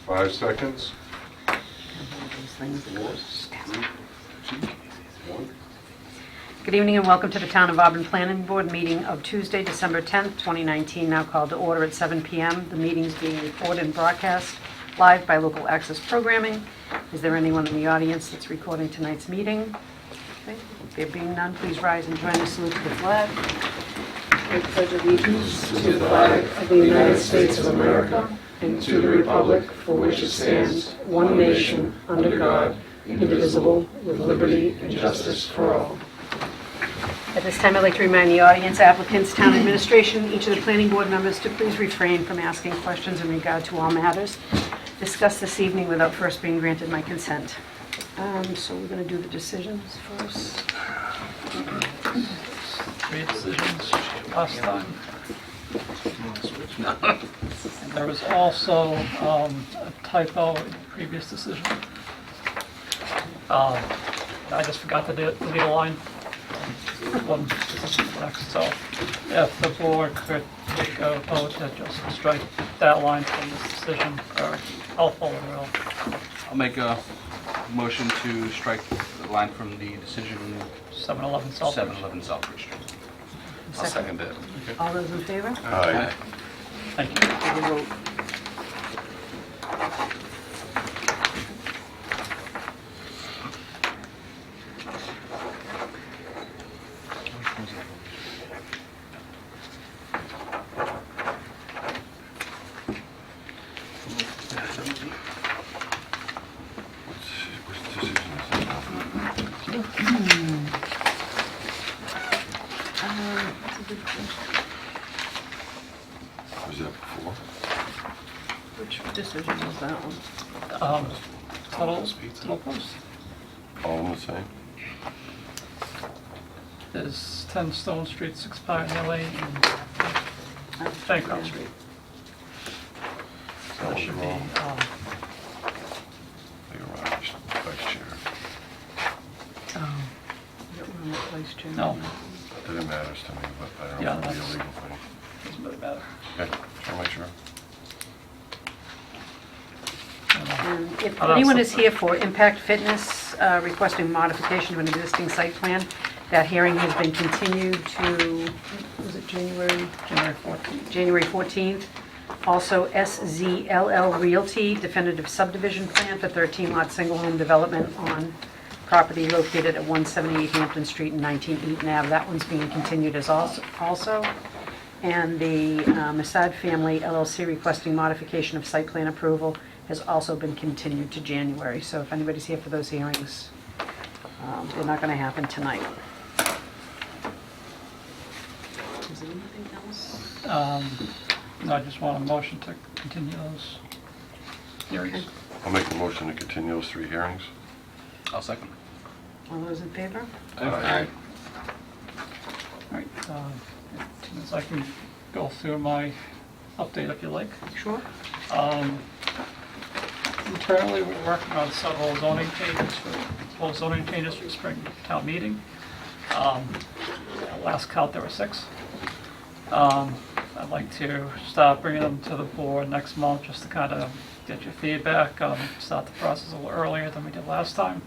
5 seconds. Good evening and welcome to the Town of Auburn Planning Board meeting of Tuesday, December 10th, 2019, now called to order at 7 p.m. The meeting is being recorded and broadcast live by local access programming. Is there anyone in the audience that's recording tonight's meeting? Okay. There being none, please rise and join the salute to the flag. I pledge allegiance to the flag of the United States of America and to the republic for which it stands, one nation, under God, indivisible, with liberty and justice for all. At this time, I'd like to remind the audience, applicants, town administration, each of the planning board members to please refrain from asking questions in regard to all matters discussed this evening without first being granted my consent. So we're going to do the decisions first. 3 decisions last time. And there was also a typo in the previous decision. I just forgot to delete a line. One decision next, so if the board could take a vote to just strike that line from this decision, or I'll follow it all. I'll make a motion to strike the line from the decision 711 South. 711 Southbridge Street. I'll second it. All those in favor? Aye. Thank you. Take a vote. Which decision is that now? Was that before? Which decision was that one? Total post All the same? is 10 Stone Street, 6 Pioneer Lane, and Bancroft Street. So it should be, You're right, Vice Chair. Oh, you got one place, Jim. no, It matters to me, but I don't Yeah, know if it'll be a that's- legal thing. doesn't really matter. Okay, just wanna make sure. And if Oh, that's anyone is something. here for Impact Fitness requesting modification of an existing site plan, that hearing has been continued to, was it January? January 14th. January 14th. Also, SZLL Realty definitive subdivision plan for 13-lot single-home development on property located at 178 Hampton Street and 19 Eaton Ave. That one's being continued as also. And the Masad Family LLC requesting modification of site plan approval has also been continued to January. So if anybody's here for those hearings, they're not going to happen tonight. Is there anything else? No, I just want a motion to continue those hearings. I'll make a motion to continue those 3 hearings. I'll second. All those in favor? Aye. All right, as I can go through my update if you like. Sure. Internally, we're working on several zoning changes for the spring town meeting. At last count, there were 6. I'd like to start bringing them to the board next month just to kind of get your feedback, start the process a little earlier than we did last time.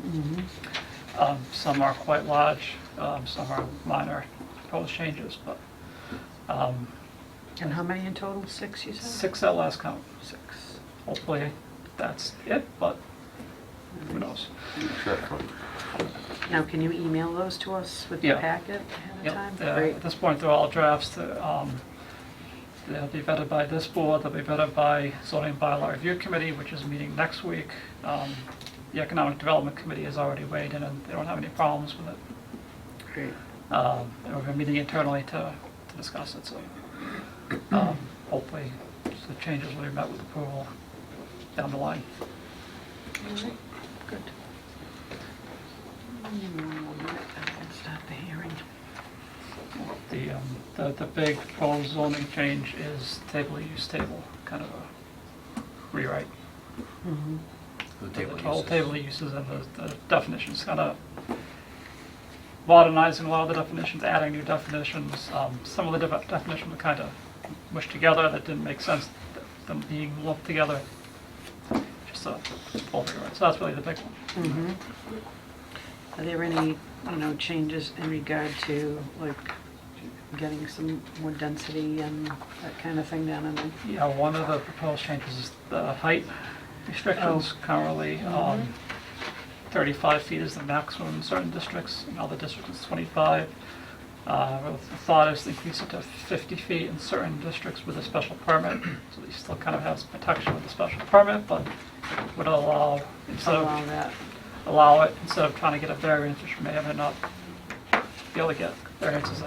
Some are quite large, some are minor proposed changes, but And how many in total? 6, you said? 6 at last count. 6. Hopefully that's it, but who knows? Exactly. Now, can you email those to us with the Yeah. packet ahead of Yep, time? at Great. this point, they're all drafts. They'll be vetted by this board, they'll be vetted by zoning bylaw review committee, which is meeting next week. The economic development committee has already weighed in and they don't have any problems with it. Great. And we're gonna be meeting internally to discuss it, so hopefully the changes will be met with approval down the line. All right. Good. I can start the hearing. The big proposed zoning change is table of use table, kind of a rewrite. The whole table of uses and the definitions, kind of modernizing a lot of the definitions, adding new definitions. Some of the definitions were kind of mushed together that didn't make sense, them being lumped together. just to pull the yard. So that's really the big one. Mhm. Are there any, changes in regard to, like, getting some more density and that kind of thing down in there? Yeah, one of the proposed changes is the height restrictions. Currently, 35 feet is the maximum in certain districts, in other districts it's 25. The thought is to increase it to 50 feet in certain districts with a special permit, so that you still kind of have some protection with the special permit, but would allow, Allow that. allow it instead of trying to get a variance, which may or may not be able to get variances.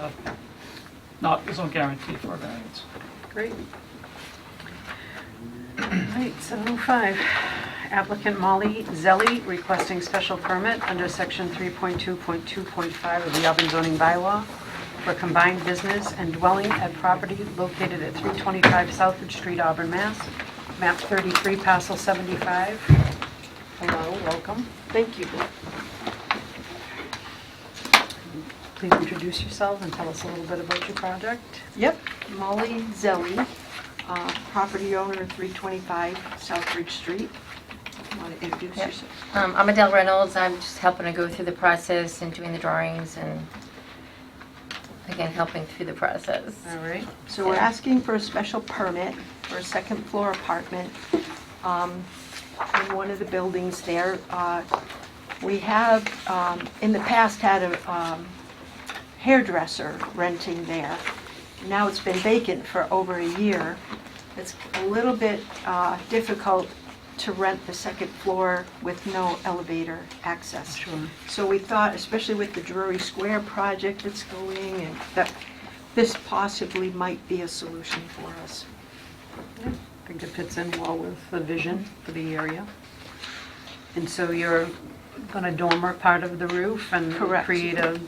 There's no guarantee for a variance. Great. All right, 705. Applicant Molly Zelli requesting special permit under section 3.2.2.5 of the Auburn zoning bylaw for combined business and dwelling at property located at 325 Southwood Street, Auburn, Mass. Map 33, parcel 75. Hello, welcome. Thank you. Please introduce yourself and tell us a little bit about your project. Yep, Molly Zelli, property owner, 325 Southbridge Street. Want to introduce Yep. yourself? I'm Adele Reynolds. I'm just helping to go through the process and doing the drawings and, again, helping through the process. All right. So we're asking for a special permit for a second floor apartment in one of the buildings there. We have, in the past, had a hairdresser renting there. Now it's been vacant for over a year. It's a little bit difficult to rent the second floor with no elevator access. Sure. So we thought, especially with the Drury Square project that's going, and that this possibly might be a solution for us. I think it fits in well with the vision for the area. And so you're going to dormer part of the roof and Correct. create an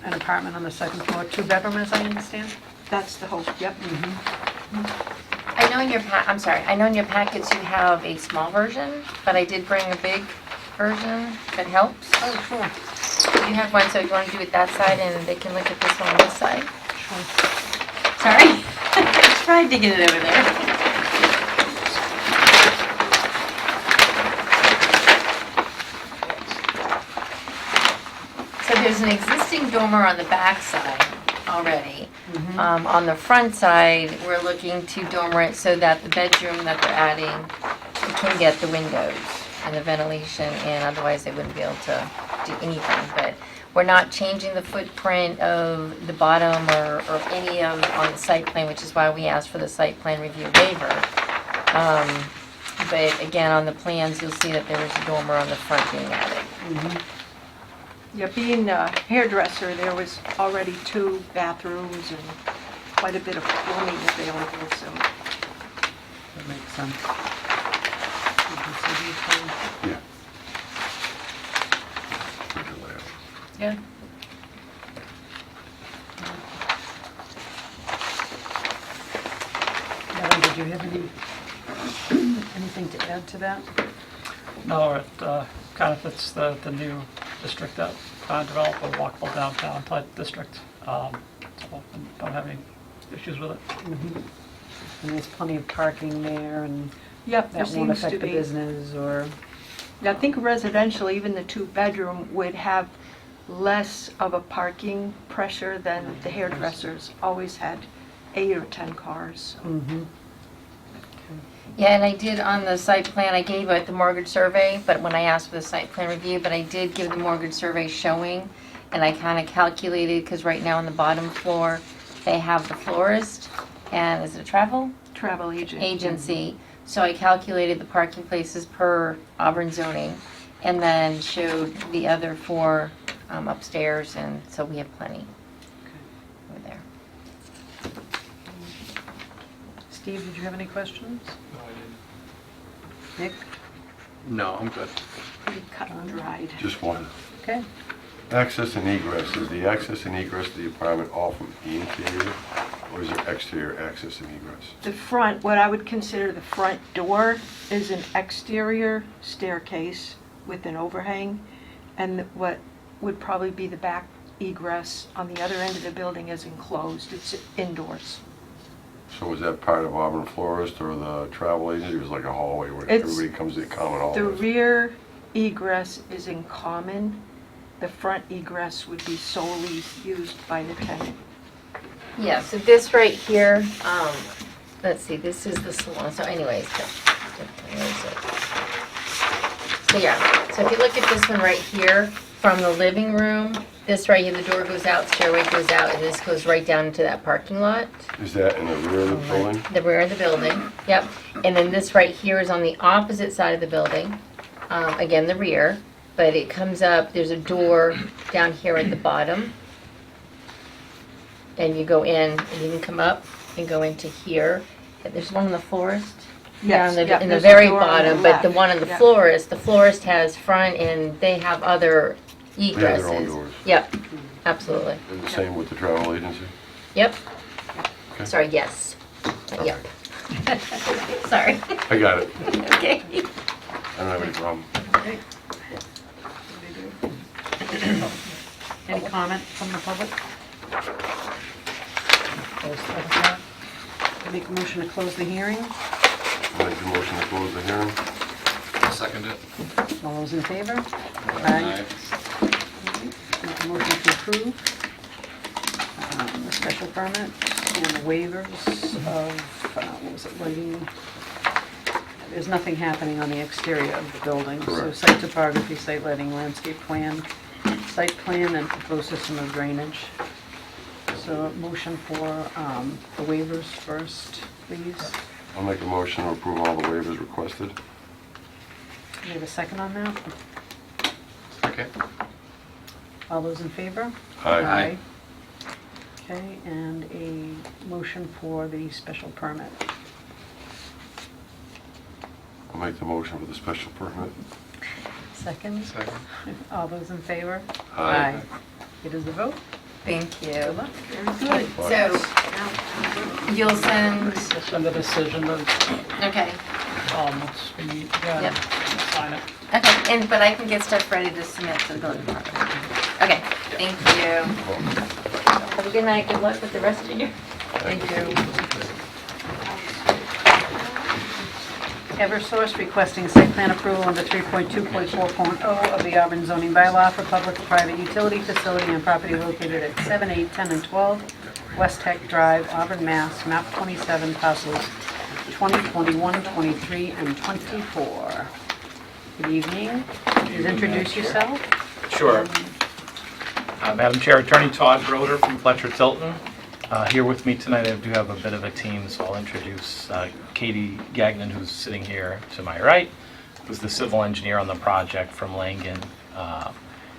apartment on the second floor, two-bedroom, as I understand? That's the hope, yep. I know in your I know in your packets you have a small version, but I did bring a big version that helps. Oh, sure. You have one, so you want to do it that side, and they can look at this one on this side. Sure. Sorry, I tried to get it over there. So there's an existing dormer on the back side already. On the front side, we're looking to dormer it so that the bedroom that they're adding can get the windows and the ventilation, and otherwise they wouldn't be able to do anything. But we're not changing the footprint of the bottom or any of on the site plan, which is why we asked for the site plan review waiver. But again, on the plans, you'll see that there is a dormer on the front being added. Yeah, being a hairdresser, there was already 2 bathrooms and quite a bit of plumbing available, so. That makes sense. You can see these ones. Yeah. Good layout. Yeah. Evan, did you have anything to add to that? No, it kind of fits the new district that trying to develop a walkable downtown type district. So I don't have any issues with it. And there's plenty of parking there, and Yep, there that won't seems to affect the be. business, or, I think residential, even the 2-bedroom, would have less of a parking pressure than the hairdressers always had 8 or 10 cars. so. Yeah, and I did on the site plan, I gave it the mortgage survey, but when I asked for the site plan review, but I did give the mortgage survey showing, and I kind of calculated, because right now on the bottom floor, they have the florist, and is it a travel Travel agent. agency? So I calculated the parking places per Auburn zoning, and then showed the other 4 upstairs, and so we have plenty over there. Steve, did you have any questions? No, I Nick? didn't. No, I'm good. Pretty cut and dried. Just one. Okay. Access and egress. Is the access and egress to the apartment all from the interior, or is there exterior access and egress? The front, what I would consider the front door, is an exterior staircase with an overhang, and what would probably be the back egress on the other end of the building is enclosed. It's indoors. So was that part of Auburn Florist or the travel agency? It was like a hallway where It's- everybody comes to the common The hallway? rear egress is in common. The front egress would be solely used by the tenant. Yeah, so this right here, let's see, this is the salon, so anyways, where is it? So yeah, so if you look at this one right here, from the living room, this right here, the door goes out, stairway goes out, and this goes right down into that parking lot, Is that in the rear of the building? the rear of the building, yep. And then this right here is on the opposite side of the building, again, the rear, but it comes up, there's a door down here at the bottom. And you go in, and you can come up and go into here. There's one on the florist. Yes, Down yeah, in the there's a very door on the bottom, but the left, one on the yeah. florist has front and they have other They have their own egresses. doors. Yep, absolutely. And the same with the travel agency? Yep. Okay. Sorry, yes. Yep. Sorry. I got it. Okay. I don't have any problem. Any comment from the public? Make a motion to close the hearing. I'll make the motion to close the hearing. I'll second it. All those in favor? Aye. Make a motion to approve the special permit and the waivers of, what was it, lighting? There's nothing happening on the exterior of the building. So Correct. site topography, site lighting, landscape plan, site plan, and proposed system of drainage. So motion for the waivers first, please. I'll make a motion to approve all the waivers requested. Do you have a second on that? Okay. All those in favor? Aye. Okay, and a motion for the special permit. I'll make the motion for the special permit. Second? Second. All those in favor? Aye. It is the vote. Thank you. Good luck. Good. So, you'll send, We'll send the decision to, okay, once we meet again, Yep. sign it. okay, but I can get stuff ready to submit to the building department. Okay, thank you. Have a good night, good luck with the rest of your. Thank you. Eversource requesting site plan approval under 3.2.4.0 of the Auburn zoning bylaw for public or private utility facility and property located at 7, 8, 10, and 12 West Tech Drive, Auburn, Mass., map 27, parcels 20, 21, 23, and 24. Good evening. Please introduce yourself. Sure. Madam Chair, Attorney Todd Broder from Fletcher Tilton. Here with me tonight, I do have a bit of a team, so I'll introduce Katie Gagnon, who's sitting here to my right, who's the civil engineer on the project from Langen.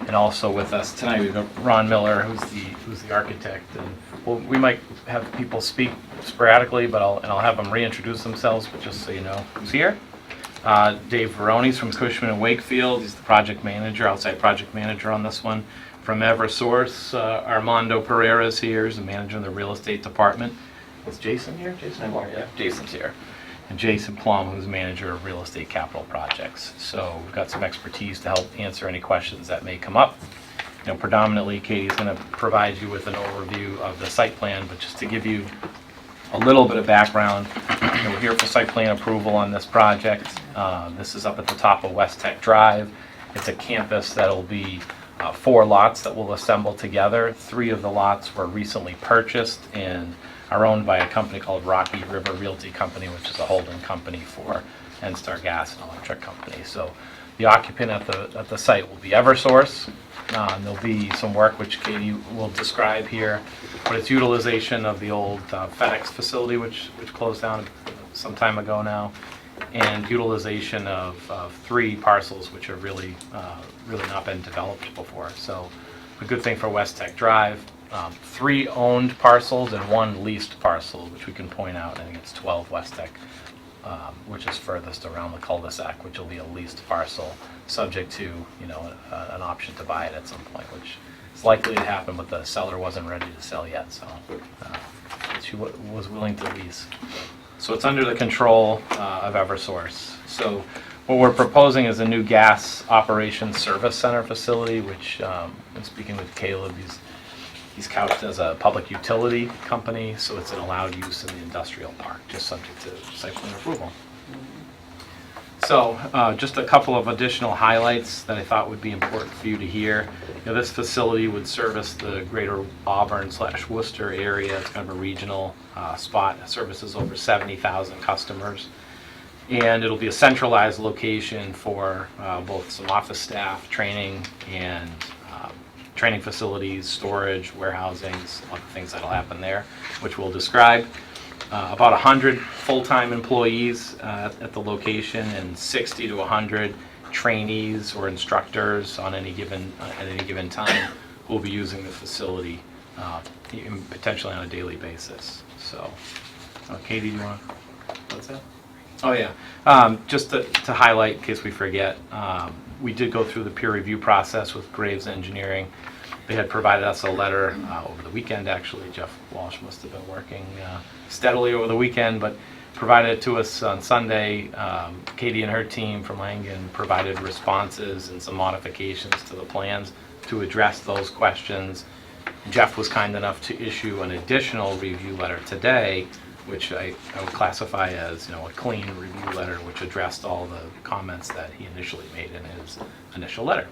And also with us tonight, we've got Ron Miller, who's the architect. And we might have people speak sporadically, but I'll have them reintroduce themselves, but just so you know who's here. Dave Verone's from Cushman and Wakefield. He's the project manager, outside project manager on this one. From Eversource, Armando Pereira's here. He's the manager of the real estate department. Is Jason here? Jason? Yeah, Jason's here. And Jason Plum, who's manager of real estate capital projects. So we've got some expertise to help answer any questions that may come up. You know, predominantly, Katie's going to provide you with an overview of the site plan, but just to give you a little bit of background, we're here for site plan approval on this project. This is up at the top of West Tech Drive. It's a campus that'll be 4 lots that will assemble together. 3 of the lots were recently purchased and are owned by a company called Rocky River Realty Company, which is a holding company for NSTAR Gas and Electric Company. So the occupant at the site will be Eversource. There'll be some work which Katie will describe here, but it's utilization of the old FedEx facility, which closed down some time ago now, and utilization of 3 parcels which have really not been developed before. So a good thing for West Tech Drive, 3 owned parcels and 1 leased parcel, which we can point out. I think it's 12 West Tech, which is furthest around the cul-de-sac, which will be a leased parcel, subject to an option to buy it at some point, which is likely to happen, but the seller wasn't ready to sell yet, so she was willing to lease. So it's under the control of Eversource. So what we're proposing is a new gas operations service center facility, which, in speaking with Caleb, He's couched as a public utility company, so it's an allowed use in the industrial park, just subject to site plan approval. So, just a couple of additional highlights that I thought would be important for you to hear. You know, this facility would service the greater Auburn/Worcester area. It's kind of a regional spot. It services over 70,000 customers. And it'll be a centralized location for both some office staff, training, and training facilities, storage, warehousing, other things that'll happen there, which we'll describe. About 100 full-time employees at the location and 60 to 100 trainees or instructors on any given at any given time who will be using the facility potentially on a daily basis. So, Katie, do you want to? What's that? Oh yeah, just to highlight in case we forget, we did go through the peer review process with Graves Engineering. They had provided us a letter over the weekend, actually. Jeff Walsh must have been working steadily over the weekend, but provided it to us on Sunday. Katie and her team from Langen provided responses and some modifications to the plans to address those questions. Jeff was kind enough to issue an additional review letter today, which I would classify as, a clean review letter, which addressed all the comments that he initially made in his initial letter.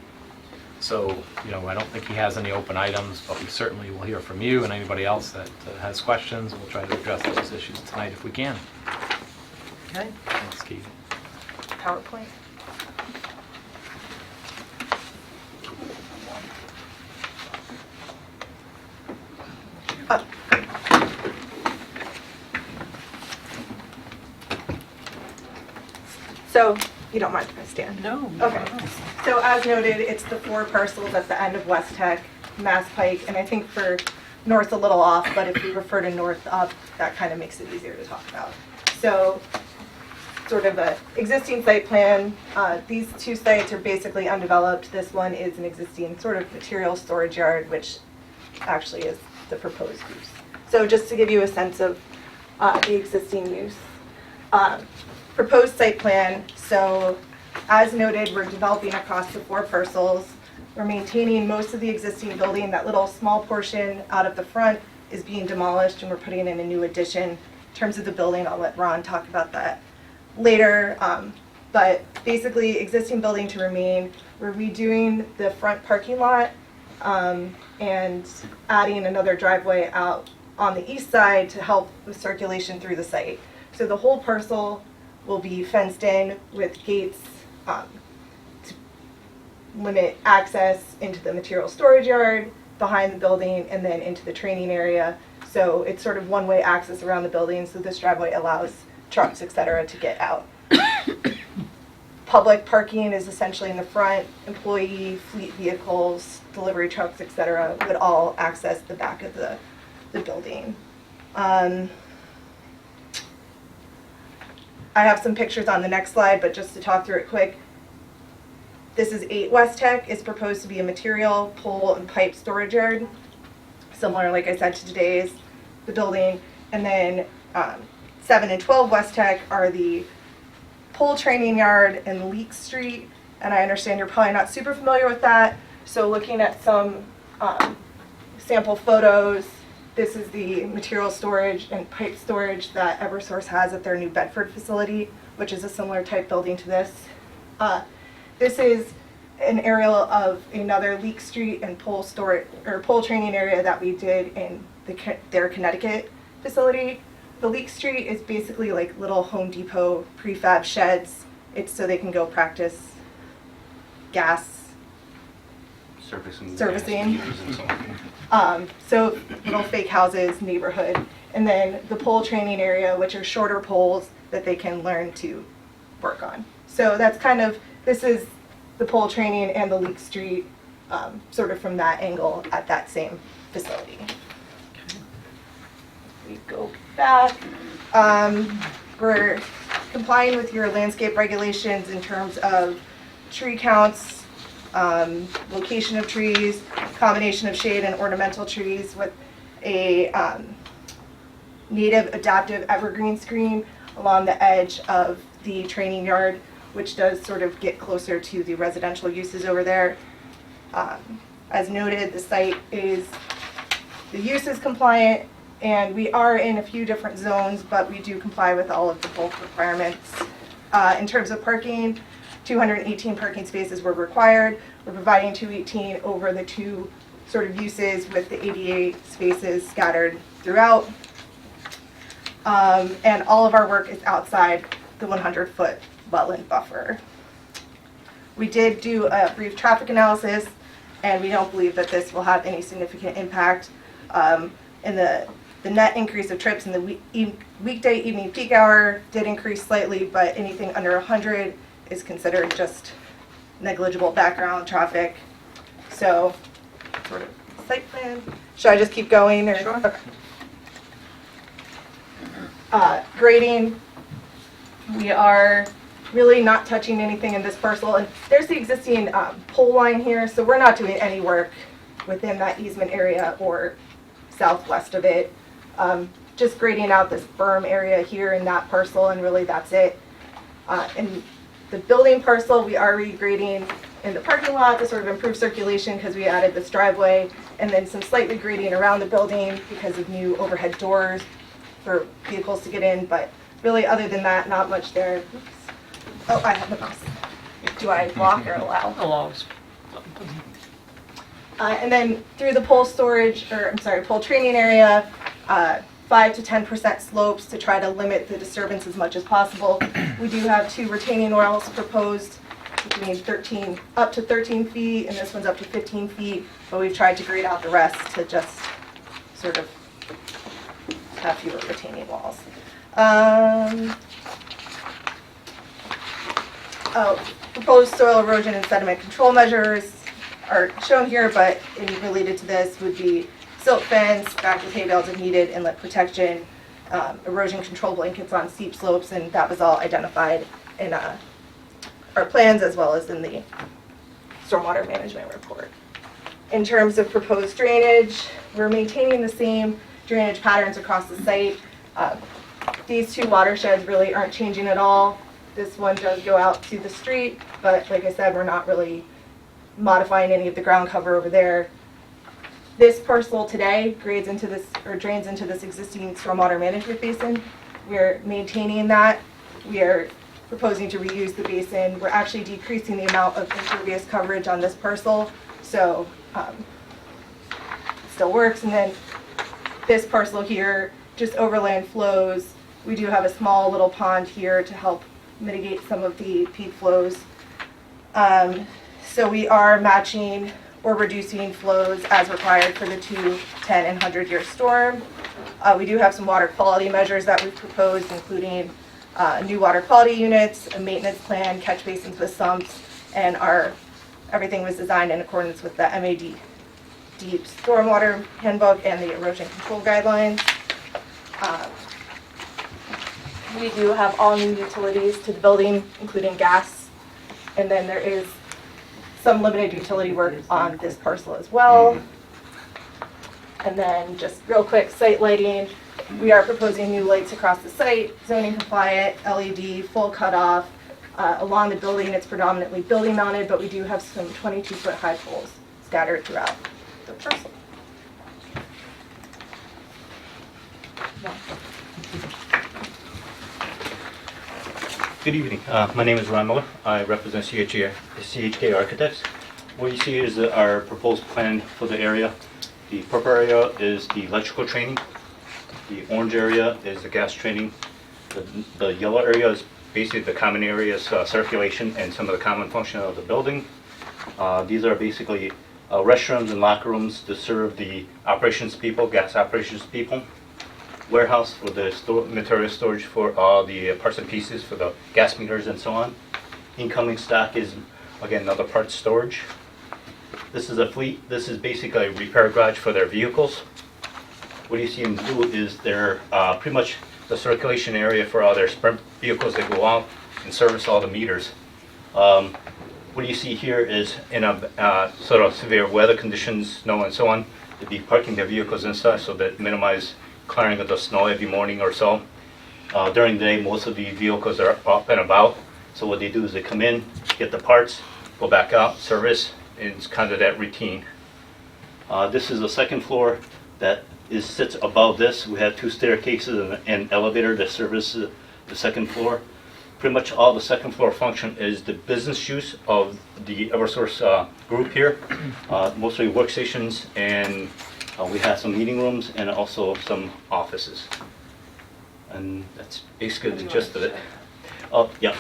So, I don't think he has any open items, but we certainly will hear from you and anybody else that has questions, and we'll try to address those issues tonight if we can. Okay. Thanks, Keith. PowerPoint. So, you don't mind if I stand? No. Okay. So as noted, it's the 4 parcels at the end of West Tech, Mass Pike, and I think for north a little off, but if we refer to north up, that kind of makes it easier to talk about. So, sort of a existing site plan. These 2 sites are basically undeveloped. This one is an existing sort of material storage yard, which actually is the proposed use. So just to give you a sense of the existing use. Proposed site plan, so as noted, we're developing across the 4 parcels. We're maintaining most of the existing building. That little small portion out of the front is being demolished, and we're putting in a new addition. In terms of the building, I'll let Ron talk about that later. But basically, existing building to remain. We're redoing the front parking lot and adding another driveway out on the east side to help with circulation through the site. So the whole parcel will be fenced in with gates to limit access into the material storage yard, behind the building, and then into the training area. So it's sort of one-way access around the building, so this driveway allows trucks, etc., to get out. Public parking is essentially in the front. Employee, fleet vehicles, delivery trucks, etc., would all access the back of the building. I have some pictures on the next slide, but just to talk through it quick, this is 8 West Tech. It's proposed to be a material, pole, and pipe storage yard, similar, like I said, to today's, the building. And then 7 and 12 West Tech are the pole training yard and Leek Street. And I understand you're probably not super familiar with that. So looking at some sample photos, this is the material storage and pipe storage that Eversource has at their New Bedford facility, which is a similar type building to this. This is an area of another Leek Street and pole storage or pole training area that we did in their Connecticut facility. The Leek Street is basically like little Home Depot prefab sheds. It's so they can go practice gas servicing. So little fake houses, neighborhood. And then the pole training area, which are shorter poles that they can learn to work on. So that's kind of, this is the pole training and the Leek Street sort of from that angle at that same facility. We go back. We're complying with your landscape regulations in terms of tree counts, location of trees, combination of shade and ornamental trees with a native adaptive evergreen screen along the edge of the training yard, which does sort of get closer to the residential uses over there. As noted, the site is The use is compliant, and we are in a few different zones, but we do comply with all of the bulk requirements. In terms of parking, 218 parking spaces were required. We're providing 218 over the two sort of uses with the 88 spaces scattered throughout. And all of our work is outside the 100-foot wetland buffer. We did do a brief traffic analysis, and we don't believe that this will have any significant impact. And the net increase of trips in the weekday evening peak hour did increase slightly, but anything under 100 is considered just negligible background traffic. So, sort of site plan. Should I just keep going? Or? Sure. Okay. Grading. We are really not touching anything in this parcel. And there's the existing pole line here, so we're not doing any work within that easement area or southwest of it. Just grading out this berm area here in that parcel, and really that's it. In the building parcel, we are regrading in the parking lot to sort of improve circulation because we added this driveway, and then some slight regrading around the building because of new overhead doors for vehicles to get in. But really, other than that, not much there. Oops. Oh, I have the mouse. Do I block or allow? Allows. And then through the pole storage, or I'm sorry, pole training area, 5 to 10% slopes to try to limit the disturbance as much as possible. We do have 2 retaining walls proposed between up to 13 feet, and this one's up to 15 feet, but we've tried to grade out the rest to just sort of have fewer retaining walls. Proposed soil erosion and sediment control measures are shown here, but related to this would be silt fence, backed with hay bales if needed, inlet protection, erosion control blankets on steep slopes, and that was all identified in our plans as well as in the stormwater management report. In terms of proposed drainage, we're maintaining the same drainage patterns across the site. These 2 watersheds really aren't changing at all. This one does go out to the street, but like I said, we're not really modifying any of the ground cover over there. This parcel today grades into this, or drains into this existing stormwater management basin. We're maintaining that. We are proposing to reuse the basin. We're actually decreasing the amount of impervious coverage on this parcel, so it still works. And then this parcel here, just overland flows. We do have a small little pond here to help mitigate some of the peak flows. So we are matching or reducing flows as required for the 2, 10, and 100-year storm. We do have some water quality measures that we've proposed, including new water quality units, a maintenance plan, catch basins with sumps, and everything was designed in accordance with the MAD Deep Stormwater Handbook and the erosion control guidelines. We do have all new utilities to the building, including gas, and then there is some limited utility work on this parcel as well. And then just real quick, site lighting. We are proposing new lights across the site, zoning compliant, LED, full cutoff. Along the building, it's predominantly building mounted, but we do have some 22-foot high poles scattered throughout the parcel. Good evening. My name is Ron Miller. I represent CHK Architects. What you see is our proposed plan for the area. The purple area is the electrical training. The orange area is the gas training. The yellow area is basically the common areas, circulation, and some of the common function of the building. These are basically restrooms and locker rooms to serve the operations people, gas operations people. Warehouse for the material storage for all the parts and pieces for the gas meters and so on. Incoming stock is, again, another parts storage. This is a fleet. This is basically a repair garage for their vehicles. What you see them do is they're pretty much the circulation area for all their sprint vehicles that go out and service all the meters. What you see here is in a sort of severe weather conditions, snow and so on, they'd be parking their vehicles inside so that minimize clearing of the snow every morning or so. During the day, most of the vehicles are up and about. So what they do is they come in, get the parts, go back out, service, and it's kind of that routine. This is the second floor that sits above this. We have 2 staircases and an elevator that services the second floor. Pretty much all the second floor function is the business use of the Eversource group here, mostly workstations, and we have some meeting rooms and also some offices. And that's basically the gist of it. Yeah,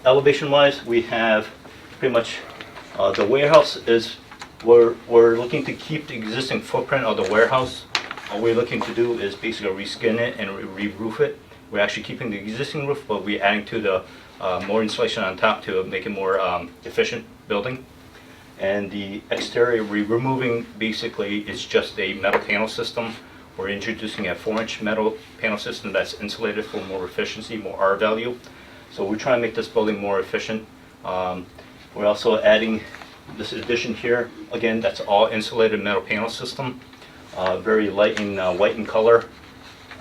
elevation-wise, we have pretty much the warehouse is, we're looking to keep the existing footprint of the warehouse. All we're looking to do is basically reskin it and re-roof it. We're actually keeping the existing roof, but we're adding to the more insulation on top to make it more efficient building. And the exterior, we're removing, basically, it's just a metal panel system. We're introducing a 4-inch metal panel system that's insulated for more efficiency, more R value. So we're trying to make this building more efficient. We're also adding this addition here. Again, that's all insulated metal panel system, very light in white in color.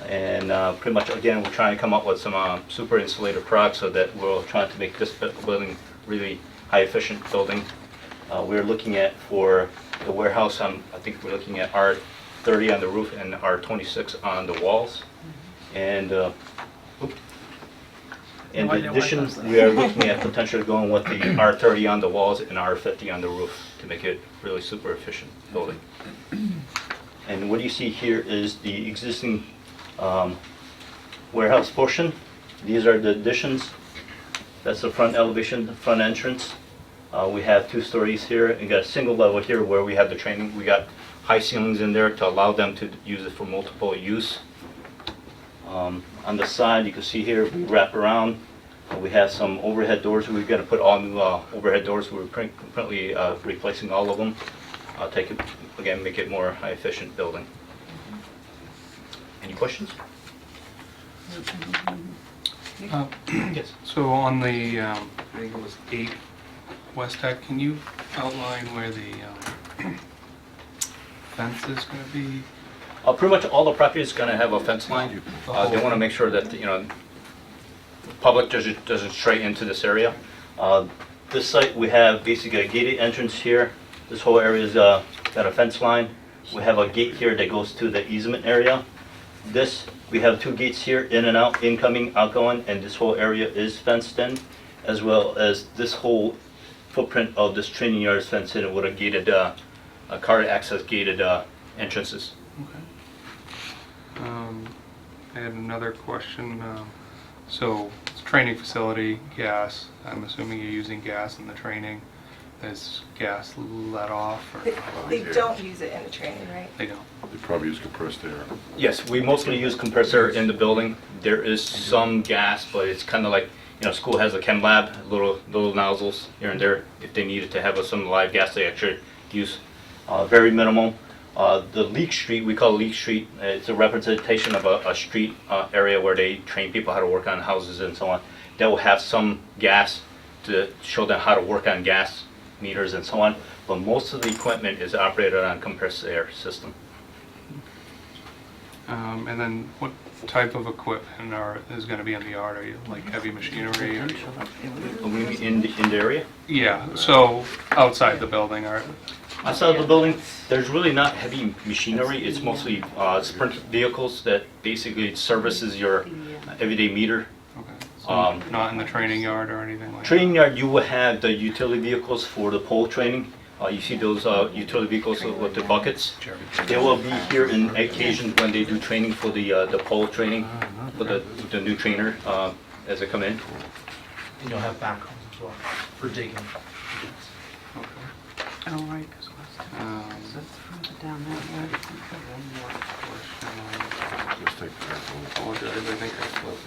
And pretty much, again, we're trying to come up with some super insulated products so that we're trying to make this building really high efficient building. We're looking at, for the warehouse, I think we're looking at R30 on the roof and R26 on the walls. And in addition, we are looking at potentially going with the R30 on the walls and R50 on the roof to make it really super efficient building. And what you see here is the existing warehouse portion. These are the additions. That's the front elevation, the front entrance. We have 2 stories here. We got a single level here where we have the training. We got high ceilings in there to allow them to use it for multiple use. On the side, you can see here, we wrap around. We have some overhead doors. We're going to put all new overhead doors. We're currently replacing all of them. Take it, again, make it more high efficient building. Any questions? Yes. So on the, I think it was 8 West Tech, can you outline where the fence is going to be? Pretty much all the property is going to have a fence line. They want to make sure that, the public doesn't stray into this area. This site, we have basically a gated entrance here. This whole area is got a fence line. We have a gate here that goes to the easement area. This, we have 2 gates here, in and out, incoming, outgoing, and this whole area is fenced in, as well as this whole footprint of this training yard is fenced in with a gated, car access gated entrances. Okay. I had another question. So it's a training facility, gas. I'm assuming you're using gas in the training. Is gas let off? Or They don't use it in the training, right? They don't. They probably use compressed air. Yes, we mostly use compressor in the building. There is some gas, but it's kind of like, school has a chem lab, little nozzles here and there. If they needed to have some live gas, they actually use very minimal. The leak street, we call leak street, it's a representation of a street area where they train people how to work on houses and so on. That will have some gas to show them how to work on gas meters and so on, but most of the equipment is operated on compressed air system. And then what type of equipment is going to be in the yard? Are you like heavy machinery? Or In the area? yeah, so outside the building, Outside of the building, there's really not heavy machinery. It's mostly sprint vehicles that basically services your everyday meter. okay. So not in the training yard or anything like Training yard, you will have the utility vehicles for the pole training. You see those utility vehicles with the buckets. They will be here in occasions when they do training for the pole training for the new trainer as they come in. And you'll have backhoes as well for digging. that? Okay. Oh, right, because that's further down that way. One more question. Just take that I one. apologize, I think I closed it.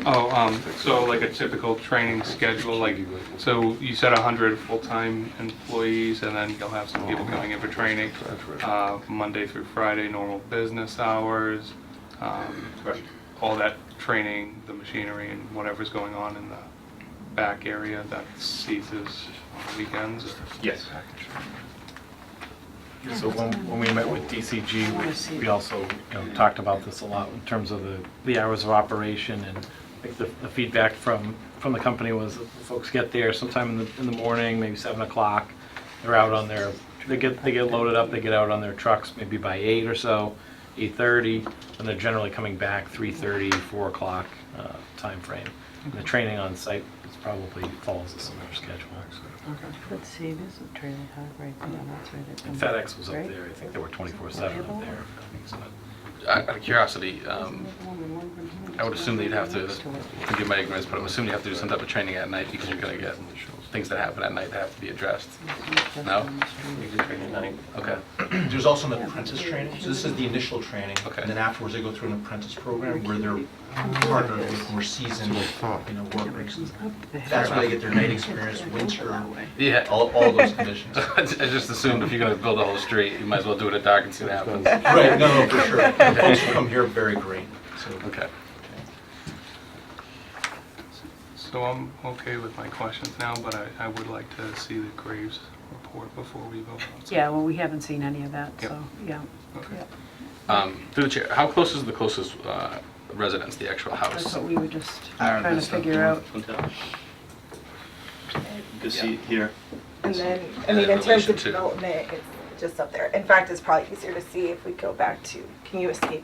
Oh, so like a typical training schedule, like, so you said 100 full-time employees, and then you'll have some people coming in for training, That's right. Monday through Friday, normal business hours, all that training, the machinery and whatever's going on in the back area, that ceases on weekends? Yes. So when we met with DCG, we also talked about this a lot in terms of the hours of operation, and I think the feedback from the company was that folks get there sometime in the morning, maybe 7 o'clock. They're out on their They get loaded up, they get out on their trucks maybe by 8 or so, 8:30, and they're generally coming back 3:30, 4 o'clock timeframe. And the training on site is probably follows a similar schedule. Let's see, there's a trailer hub right there, that's right. And FedEx was up there, I think they were 24/7 up there. Out of curiosity, I would assume that you'd have to, forgive my ignorance, but I'm assuming you have to do some type of training at night because you're going to get things that happen at night that have to be addressed. No? Okay. There's also an apprentice training, so this is the initial training. Okay. And then afterwards, they go through an apprentice program where they're partnered with more seasoned, workers. That's where they get their night experience, winter, Yeah. all those conditions. I just assumed if you're going to build a whole street, you might as well do it at dark and see what happens. Right, no, for sure. The folks who come here are very great, so. Okay. So I'm okay with my questions now, but I would like to see the Graves report before we vote on it. Yeah, well, we haven't seen any of that, so, yeah. Okay. Through the chair, how close is the closest residence, the actual That's house? what we were just Aaron, trying to this stuff, figure out. You can see here. And then, I And mean, then in terms relation of to- development, it's just up there. In fact, it's probably easier to see if we go back to, can you escape?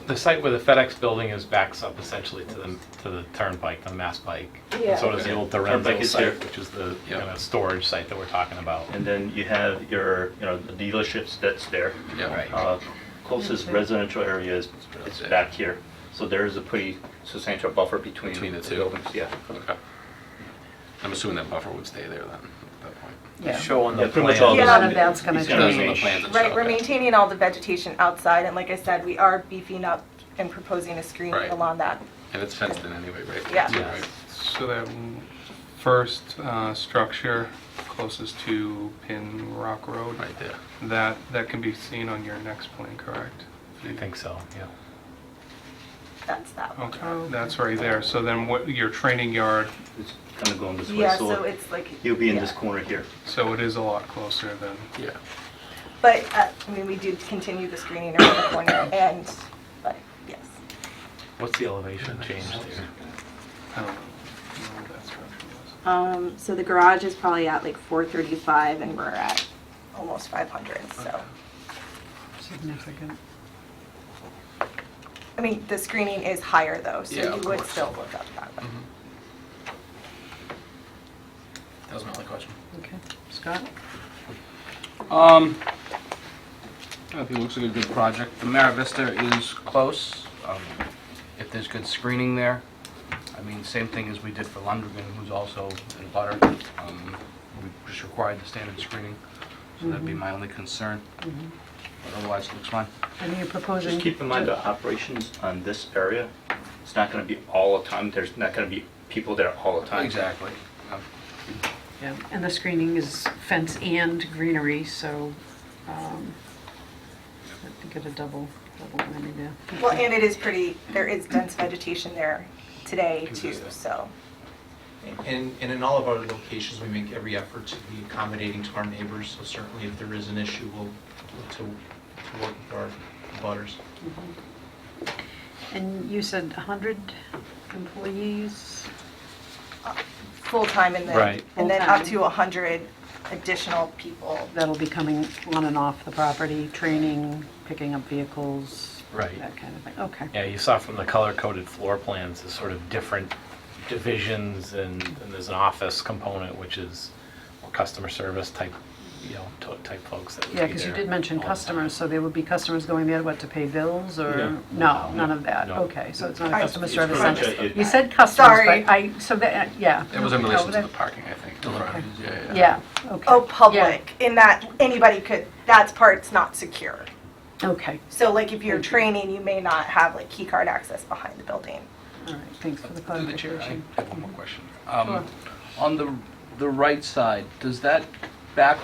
The site where the FedEx building is backs up essentially to the turnpike, the Mass Pike. Yeah. And so does the old Turnpike Lorenzo is site, here. which is the Yeah. kind of storage site that we're talking about. And then you have your, the dealerships that's there. Yeah. Right. Closest residential area is back here. So there is a pretty substantial buffer between Between the two. buildings, yeah. Okay. I'm assuming that buffer would stay there then, at that point. Yeah. Show on Yeah, the pretty much plan. all Yeah. this. None of that's gonna He's It does on the change. plans and Right, stuff, we're okay. maintaining all the vegetation outside, and like I said, we are beefing up and proposing a screening Right. along that. And it's fenced in anyway, right? Yeah. Too, Yes. right? So that first structure closest to Pin Rock Road, Right there. that can be seen on your next plan, correct? I think so, yeah. That's that one. Okay, that's right there. So then what, your training yard, It's kind of going this way. Yeah, so it's like. You'll be in yeah. this corner here. so it is a lot closer than, Yeah. But, I mean, we do continue the screening around the corner, and, but, yes. What's the elevation change there? I don't know what that structure was. So the garage is probably at like 435, and we're at almost 500, so. Significant. I mean, the screening is higher though, so Yeah, you of would course. still look up that way. That was my only question. Okay. Scott? I think it looks like a good project. The Mara Vista is close. If there's good screening there, I mean, same thing as we did for Lundergan, who's also in butter. We just required the standard screening, so that'd be my only concern. But otherwise, it looks fine. And you're proposing? Just keep in mind the operations on this area, it's not going to be all the time. There's not going to be people there all the time. Exactly. Yeah, and the screening is fence and greenery, so, I get a double whammy there. Well, and it is pretty, there is dense vegetation there today too, Existing. so. And in all of our locations, we make every effort to be accommodating to our neighbors, so certainly if there is an issue, we'll look to work with our butters. And you said 100 employees? Full-time and then, Right. and then up Full-time. to 100 additional people. That'll be coming on and off the property, training, picking up vehicles? Right. That kind of thing, okay. Yeah, you saw from the color-coded floor plans, the sort of different divisions, and there's an office component, which is more customer service type, type folks that would be Yeah, there. because you did mention all the customers, time. so there would be customers going there, what, to pay bills, or? Yeah. No, none of that, No. okay, so it's not a I- customer It's service pretty center. much You said customers, Sorry. but so that, yeah. It was in No, relation to that- the parking, I think. Yeah. Yeah, okay. Oh, public, in that anybody could, that part's not secure. Yeah, okay, So like if you're training, you may not have like key card access behind the building. all right, thanks for the Through the chair, I clarification. have one more question. Sure. On the right side, does that back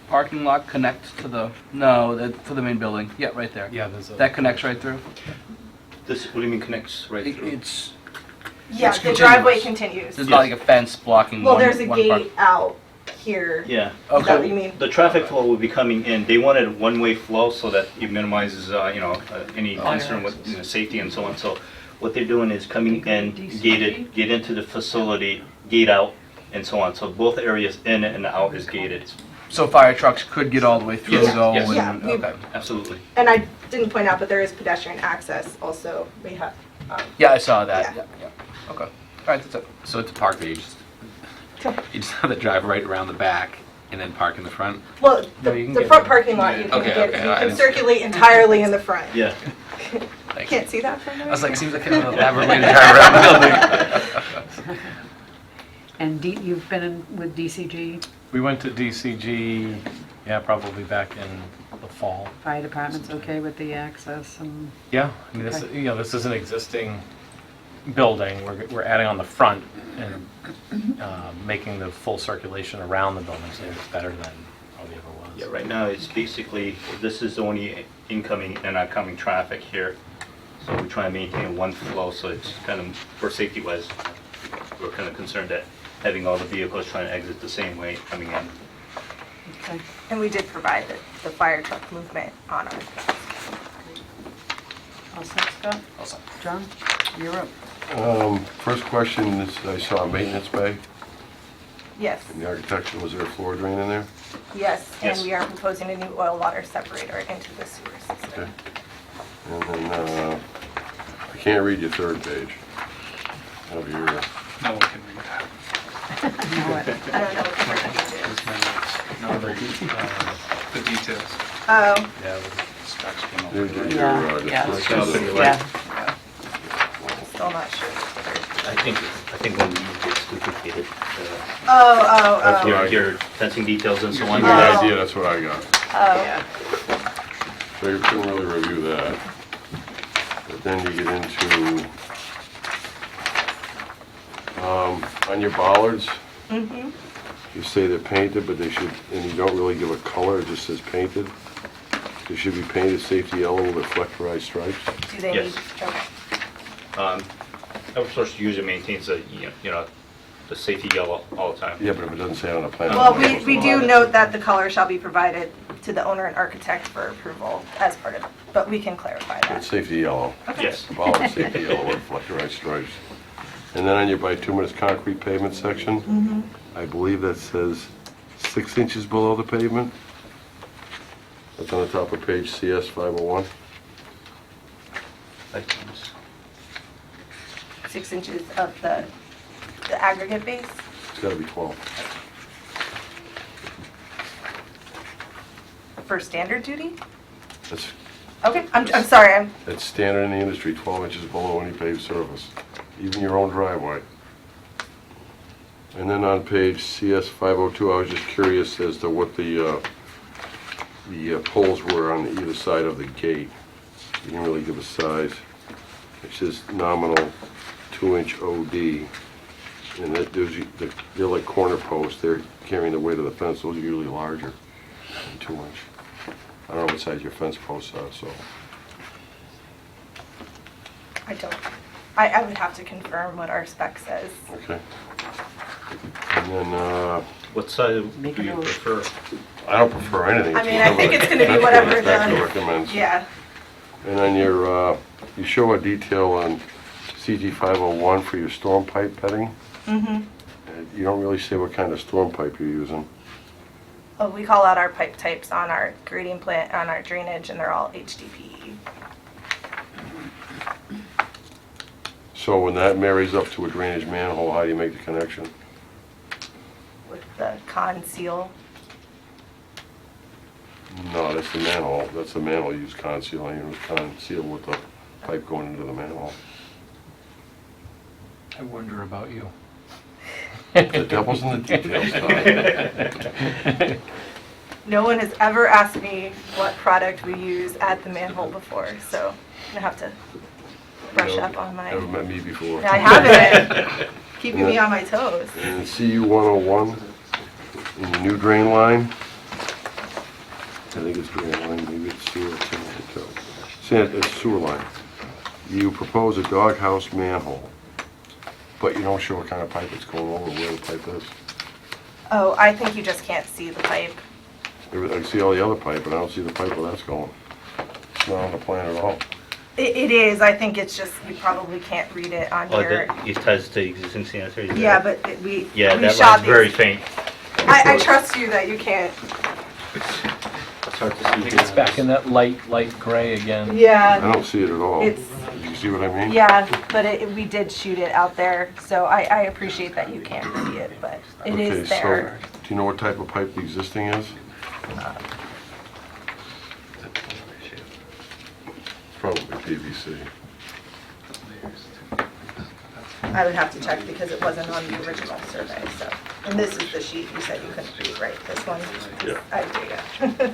parking lot connect to the, no, to the main building? Yeah, right there. Yeah, there's a. That connects right through? This, what do you mean connects right through? It's, Yeah, It's the driveway continuous. continues. there's not like a fence blocking Well, one there's a one part. gate out here. Yeah. Is that what you mean? The traffic flow will be coming in. They wanted one-way flow so that it minimizes, any concern with safety and so on. So what they're doing is coming in, gated, get into the facility, gate out, and so on. So both areas in and out is gated. So fire trucks could get all the way through Yes, though? yes. Yeah, and- we- Okay. Absolutely. And I didn't point out, but there is pedestrian access also. We have, Yeah, I saw that, Yeah. yeah. Okay, all right, that's it. So to park there, you just have to drive right around the back and then park in the front? well, No, you can the get front in. parking lot, you can Okay, get, okay, you I can didn't see it. circulate entirely in the front. Yeah. Thank Can't you. see that from I there? was like, it seems like an elaborate way to drive around the building. And you've been in with DCG, We went to DCG, yeah, probably back in the fall. fire department's okay with the access and, Yeah, I mean, this, Okay. you know, this is an existing building. We're adding on the front and making the full circulation around the building, so it's better than probably ever was. Yeah, right now it's basically, this is the only incoming and outgoing traffic here. So we try and maintain one flow, so it's kind of, for safety wise, we're kind of concerned that having all the vehicles trying to exit the same way coming in. okay. And we did provide the fire truck movement on our. All set, Scott? All set. John, you're up. First question is, I saw a maintenance bay Yes, in the architectural, was there a floor drain in there? yes, and Yes. we are proposing a new oil water separator into the sewer Okay. system. And then, I can't read your third page of your, No one can read that. You know what? I don't know what the verbiage is. It's my notes. No, the details. Oh, Yeah, the specs came up. your, Yeah, description. Yeah, I'm still not sure. I think when it gets duplicated, Oh, your fencing details and so Give on. me an idea, that's what I got. yeah. So you couldn't really review that. But then you get into, on your bollards, you say they're painted, but they should, and you don't really give a color, it just says painted. They should be painted safety yellow with reflectorized stripes. Do they Yes. need, okay. Eversource usually maintains the, the safety yellow all the time. Yeah, but if it doesn't say it on the plan. Well, we do note that the color shall be provided to the owner and architect for approval as part of, but we can clarify It's that. safety yellow. Yes. Bollard safety yellow with reflectorized stripes. And then on your bituminous concrete pavement section, I believe that says 6 inches below the pavement. That's on the top of page CS 501. 6 inches of the aggregate base? It's gotta be 12. For standard duty? That's, Okay, I'm sorry, that's standard in the industry, 12 inches below any paved surface, even your own driveway. And then on page CS 502, I was just curious as to what the poles were on either side of the gate. You didn't really give a size. It says nominal 2-inch OD. And that gives you, they're like corner posts, they're carrying the weight of the fence, those are usually larger than 2-inch. I don't know what size your fence posts are, so. I don't, I would have to confirm what our spec says. Okay. And then, What side Make do a you note. prefer? I don't prefer anything. I mean, I think it's gonna be whatever the, Inspector recommends. yeah. And then you show a detail on CT 501 for your storm pipe bedding. Mm-hmm. You don't really say what kind of storm pipe you're using. Oh, we call out our pipe types on our grading plant, on our drainage, and they're all HDPE. So when that marries up to a drainage manhole, how do you make the connection? With the con seal. No, that's the manhole. That's the manhole you use conceal. You use conceal with the pipe going into the manhole. I wonder about you. The devil's in the details, Tom. No one has ever asked me what product we use at the manhole before, so I'm gonna have to brush up on my. Never met me before. I haven't. Keeping me on my toes. And CU 101, in your new drain line, I think it's drain line, maybe it's sewer, I can't tell. It's sewer line. You propose a doghouse manhole, but you don't show what kind of pipe it's going over, where the pipe is. Oh, I think you just can't see the pipe. I see all the other pipe, but I don't see the pipe where that's going. It's not on the plan at all. It is, I think it's just, you probably can't read it on Oh, here. it has the existing sanitary. Yeah, but we Yeah, shot that line's very these. faint. I trust you that you can't. It's hard to see. It's back in that light gray again. I Yeah, don't see it at all. it's, You see what I mean? yeah, but we did shoot it out there, so I appreciate that you can't see it, but it Okay, is so, there. do you know what type of pipe the existing is? Probably PVC. I would have to check because it wasn't on the original survey, so. And this is the sheet you said you couldn't read, right? This one? Yeah. I do, yeah.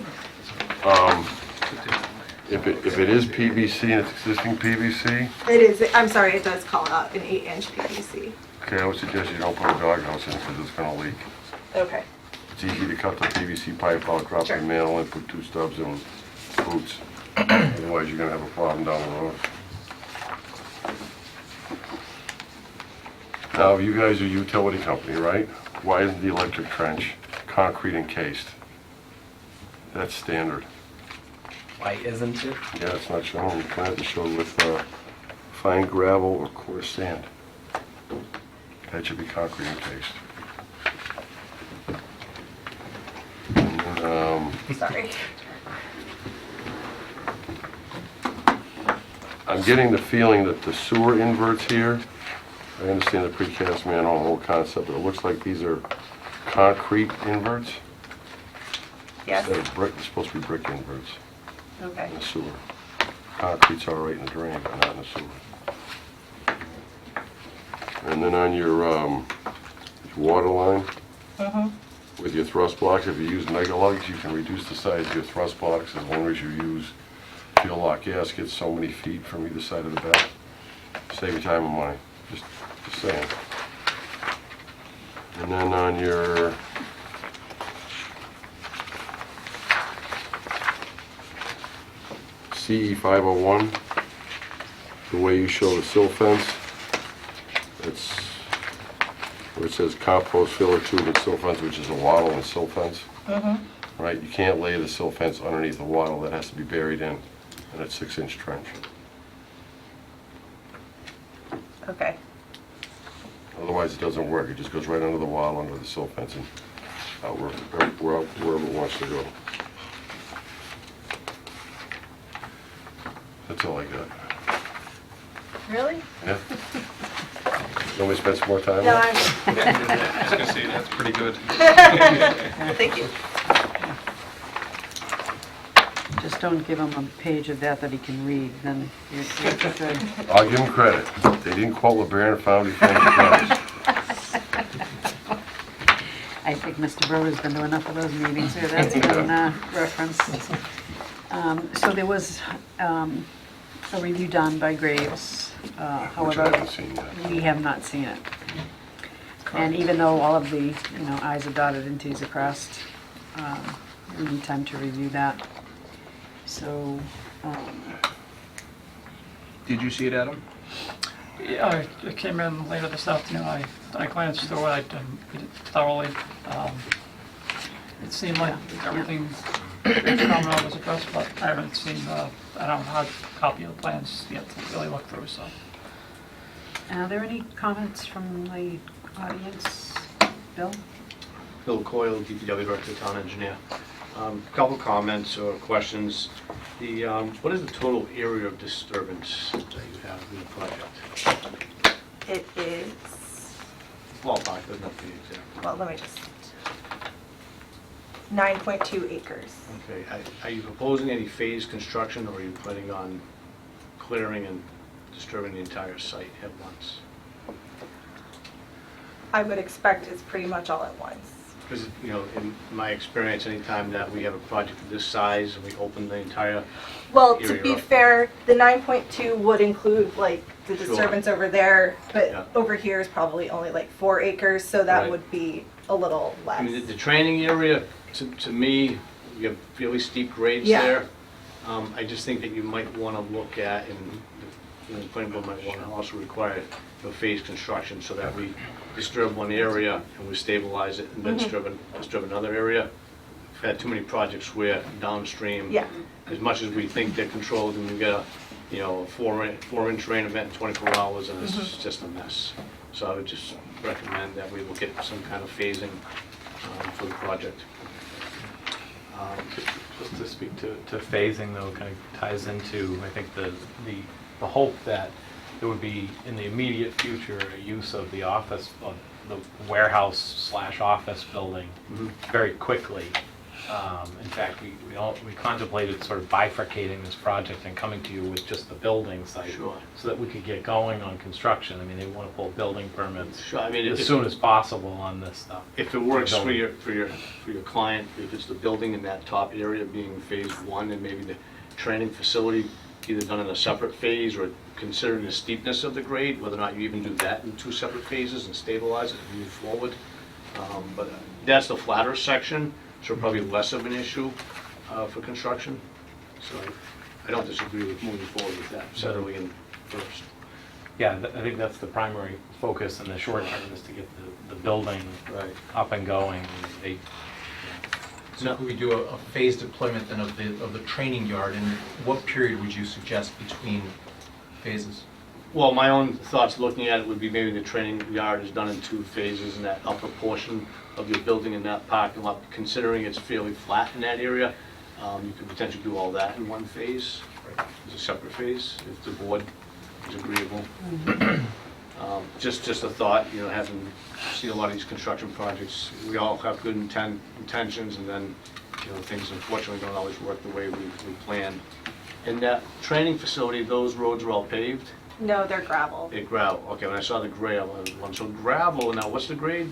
If it is PVC and it's existing PVC, It is, I'm sorry, it does call out an 8-inch PVC. okay, I would suggest you don't put a doghouse in because it's gonna leak. Okay. It's easy to cut the PVC pipe out, drop the Sure. manhole in, put 2 stubs in boots. Otherwise, you're gonna have a problem down the road. Now, you guys are a utility company, right? Why isn't the electric trench concrete encased? That's standard. Why isn't it? Yeah, it's not shown. You plan to show with fine gravel or coarse sand. That should be concrete encased. And then, Sorry. I'm getting the feeling that the sewer inverts here, I understand the precast manhole whole concept, but it looks like these are concrete inverts. Yes, Instead of brick, they're supposed to be brick inverts okay. in the sewer. Concrete's all right in the drain, but not in the sewer. And then on your water line, with your thrust blocks, if you use mega lugs, you can reduce the size of your thrust blocks as long as you use fuel lock gaskets so many feet from either side of the bed. Save you time and money, just saying. And then on your CE 501, the way you show the sill fence, it's where it says compost filler tube and sill fence, which is a wattle and sill fence. Right, you can't lay the sill fence underneath the wattle, that has to be buried in a 6-inch trench. Okay. Otherwise, it doesn't work, it just goes right under the wattle, under the sill fence, and out wherever it wants to go. That's all I got. Really? Yeah? Want me to spend some more time? No, on it? I'm, I was gonna say, that's pretty good. thank you. Just don't give him a page of that he can read, then you're good. I'll give them credit. They didn't quote LeBaron Foundry Fancy Price. I think Mr. Broder's been to enough of those meetings here, that's been referenced. So there was a review done by Graves, Which I however, haven't seen yet. we have not seen it. And even though all of the, i's are dotted and t's are crossed, we need time to review that. So, Did you see it, Adam? Yeah, I came in later this afternoon, I glanced through it, I read it thoroughly. It seemed like everything Rich comment was addressed, but I haven't seen I don't have a copy of the plans yet to really look through, so. are there any comments from the audience? Bill? Bill Coyle, DPW Director, Town Engineer. Couple comments or questions. What is the total area of disturbance that you have in the project? It is, Ballpark, but not the exact. well, let me just, 9.2 acres. Okay, are you proposing any phased construction, or are you planning on clearing and disturbing the entire site at once? I would expect it's pretty much all at once. Because, in my experience, anytime that we have a project of this size and we open the entire Well, to area be up. fair, the 9.2 would include like the Sure. disturbance over there, but Yeah. over here is probably only like 4 acres, so that Right. would be a little less. I mean, the training area, to me, you have fairly steep grades Yeah. there. I just think that you might want to look at, and the planning board might want to also require phased construction so that we disturb one area and we stabilize it and then disturb another area. We've had too many projects where downstream, Yeah. as much as we think they're controlled and we get you know, a 4-inch rain event in 24 hours, and it's just a mess. So I would just recommend that we look at some kind of phasing for the project. Just to speak to phasing, though, kind of ties into, I think, the hope that there would be, in the immediate future, a use of the office, of the warehouse/office building very quickly. In fact, we contemplated sort of bifurcating this project and coming to you with just the building site. Sure. So that we could get going on construction. I mean, they want to pull building permits Sure, I mean, as soon as possible on this stuff. If it works for Building. your client, if it's the building in that top area being phase 1, and maybe the training facility either done in a separate phase, or considering the steepness of the grade, whether or not you even do that in 2 separate phases and stabilize it and move forward. But that's the flatter section, so probably less of an issue for construction. So I don't disagree with moving forward with that, settling in first. Yeah, I think that's the primary focus in the short term, is to get the building Right. up and going. They, So could we do a phased deployment then of the training yard, and what period would you suggest between phases? Well, my own thoughts looking at it would be maybe the training yard is done in 2 phases, and that upper portion of your building in that parking lot, considering it's fairly flat in that area, you could potentially do all that in 1 phase, as a separate phase, if the board is agreeable. Just a thought, you know, having seen a lot of these construction projects, we all have good intentions, and then, you know, things unfortunately don't always work the way we planned. In that training facility, those roads are all paved? No, they're gravel. They're gravel. Okay, when I saw the gray, I was one. So gravel, now what's the grade?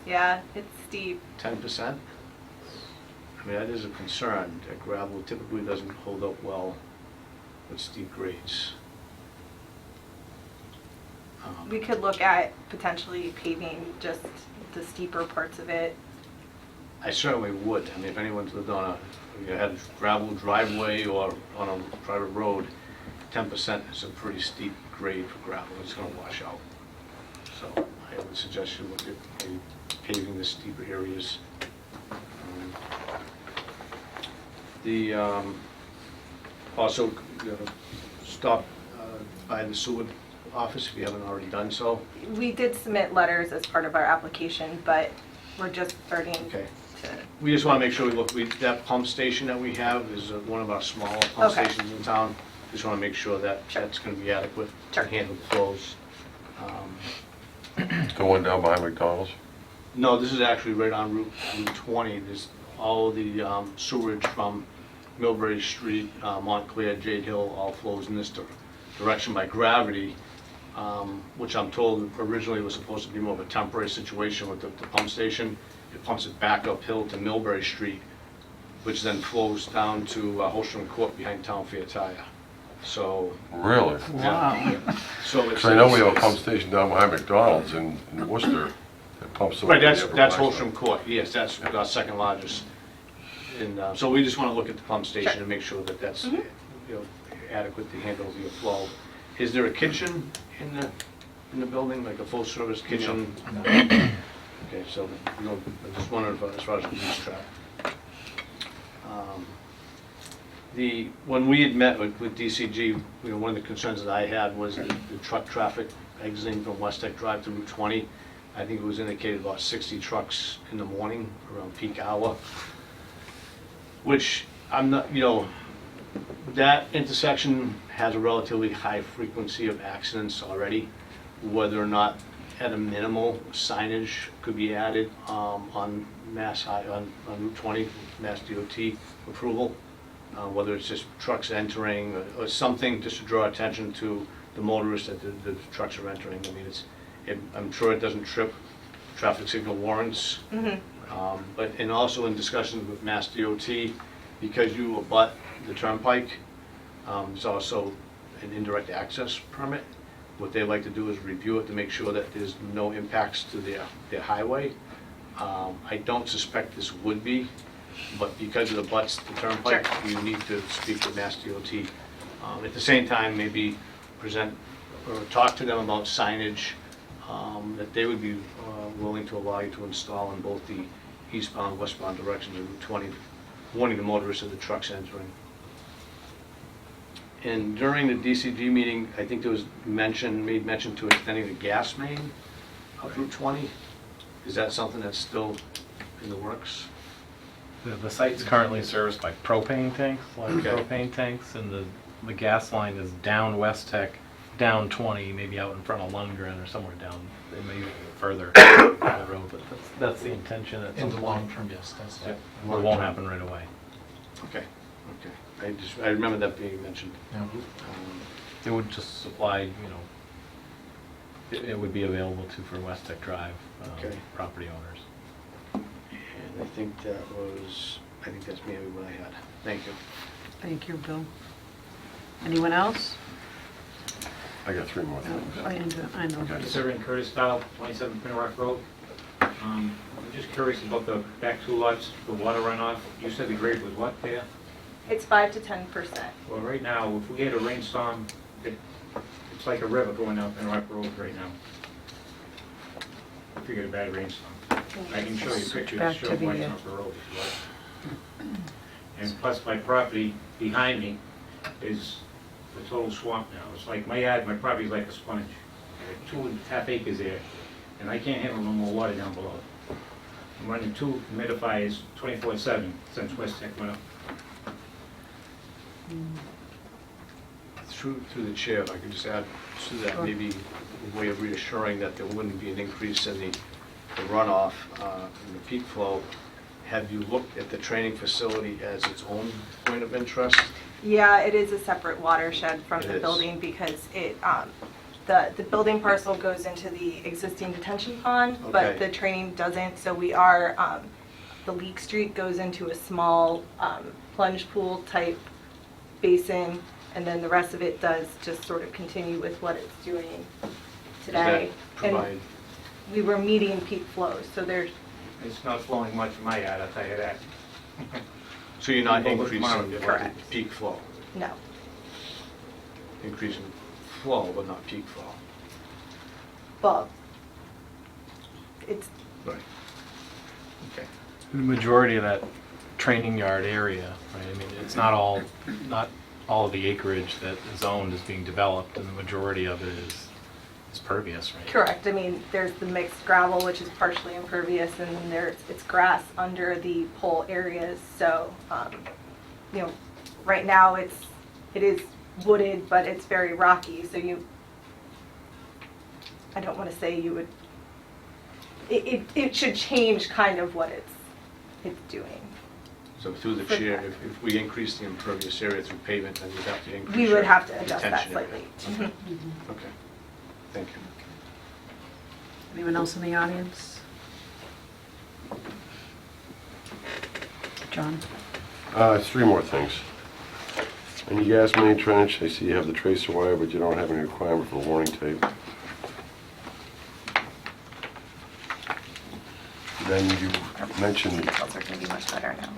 Yeah, it's steep. 10%? I mean, that is a concern, that gravel typically doesn't hold up well with steep grades. We could look at potentially paving just the steeper parts of it. I certainly would. I mean, if anyone's lived on had a gravel driveway or on a private road, 10% is a pretty steep grade for gravel. It's going to wash out. So I would suggest you look at maybe paving the steeper areas. Also, you know, stop by the sewer office if you haven't already done so. We did submit letters as part of our application, but we're just starting Okay. to. We just want to make sure that pump station that we have is one of our smaller pump Okay. stations in town. Just want to make sure that Sure. that's going to be adequate Sure. to handle the flows. The one down behind McDonald's? No, this is actually right on Route 20. There's all the sewerage from Millbury Street, Montclair, Jade Hill, all flows in this direction by gravity, which I'm told originally was supposed to be more of a temporary situation with the pump station. It pumps it back uphill to Millbury Street, which then flows down to Holstrom Court behind Town Fair Tire. So, Really? yeah. So it's. Because I know we have a pump station down behind McDonald's in Worcester that pumps. Right, that's over that's Blackstone. Holstrom Court, yes, that's our second largest. And so we just want to look at the pump station Sure. and make sure that that's, you know, adequate to handle the flow. Is there a kitchen in the building, like a full-service kitchen? No. Okay, so, you know, I just wondered as far as the use track. When we had met with DCG, you know, one of the concerns that I had was the truck traffic exiting from West Tech Drive to Route 20. I think it was indicated about 60 trucks in the morning around peak hour, which I'm not, you know, that intersection has a relatively high frequency of accidents already. Whether or not at a minimal signage could be added on on Route 20, Mass DOT approval, whether it's just trucks entering or something just to draw attention to the motorists that the trucks are entering. I mean, I'm sure it doesn't trip traffic signal warrants. But, and also in discussions with Mass DOT, because you abut the turnpike, there's also an indirect access permit. What they like to do is review it to make sure that there's no impacts to their highway. I don't suspect this would be, but because it abuts the turnpike, you need to speak with Mass DOT. At the same time, maybe present or talk to them about signage that they would be willing to allow you to install in both the eastbound, westbound directions of Route 20, warning the motorists of the trucks entering. And during the DCG meeting, I think there was made mention to extending the gas main up Route 20. Is that something that's still in the works? The site's currently serviced by propane tanks, large Okay. propane tanks, and the gas line is down West Tech, down 20, maybe out in front of Lundgren or somewhere down, it may be further down the road, but that's the intention at some In the point. long term, yes, that's Yeah, that. It won't happen right away. Okay, okay. I remember that being mentioned. Yeah. It would just supply, it would be available for West Tech Drive Okay. property owners. And I think that's maybe what I had. Thank you. Thank you, Bill. Anyone else? I got 3 more things. I know. Okay. Serving Curtis Style, 27 Pin Rock Road. I'm just curious about the back 2 lots, the water runoff. You said the grade was what there? It's 5 to 10%. Well, right now, if we had a rainstorm, it's like a river going down Pin Rock Road right now. If you get a bad rainstorm. I can show you Switch pictures back to show to the, what's up the road if you like. And plus my property behind me is a total swamp now. It's like my yard, my property's like a sponge. I got 2.5 acres there, and I can't handle no more water down below. I'm running 2 humidifiers 24/7 since West Tech went up. Through the chair, if I could just add to that, Sure. maybe a way of reassuring that there wouldn't be an increase in the runoff and the peak flow. Have you looked at the training facility as its own point of interest? Yeah, it is a separate watershed from It the is. building because the building parcel goes into the existing detention pond, but Okay. the training doesn't, so we are, the leak street goes into a small plunge pool type basin, and then the rest of it does just sort of continue with what it's doing today. Does that provide, And we were meeting peak flows, so there's, It's not flowing much in my yard, I'll tell you that. so you're not Well, tomorrow, increasing the correct. peak flow? no. Increasing flow, but not peak flow? But it's, Right. Okay. The majority of that training yard area, right, I mean, it's not all of the acreage that is owned is being developed, and the majority of it is pervious, right? correct. I mean, there's the mixed gravel, which is partially impervious, and then it's grass under the pole areas. So, right now it is wooded, but it's very rocky. So I don't want to say you would. It should change kind of what it's doing. So through the chair, if we increase the impervious area through pavement, then we'd have to increase We would your have to adjust that detention area. slightly. Okay, thank you. Anyone else in the audience? John? 3 more things. In your gas main trench, I see you have the tracer wire, but you don't have any requirement for warning tape. Then you mentioned, Details are going to be much better now.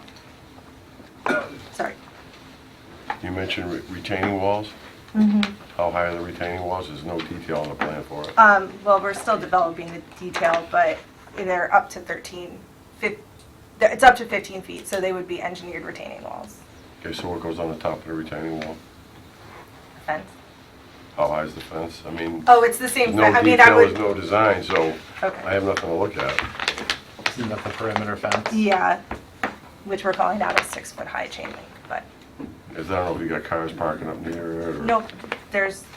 Sorry. retaining walls. Mm-hmm. How high are the retaining walls? There's no detail on the plan for it. Well, we're still developing the detail, but they're up to it's up to 15 feet, so they would be engineered retaining walls. Okay, so what goes on the top of the retaining wall? Fence. How high is the fence? I mean, Oh, it's the same, there's no I mean, detail, I there's would, no design, so I okay. have nothing to look at. Isn't that the perimeter fence? Yeah, which we're calling out a 6-foot-high chain link, but Because I don't know if you got cars parking up near it or... no,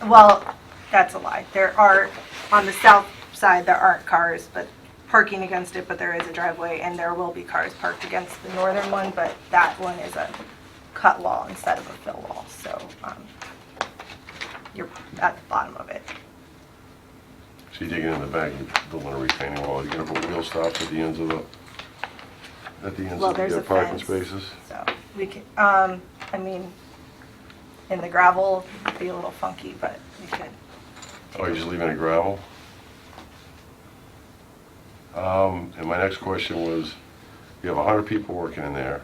well, that's a lie. There are, on the south side, there aren't cars, but parking against it, but there is a driveway, and there will be cars parked against the northern one, but that one is a cut wall instead of a fill wall, so you're at the bottom of it. So you dig it in the back, you build a retaining wall, you're gonna put wheel stops at the ends of Well, there's the a parking fence. spaces? So we can, I mean, in the gravel, it'd be a little funky, but we could. Oh, you're just leaving it gravel? And my next question was, you have 100 people working in there,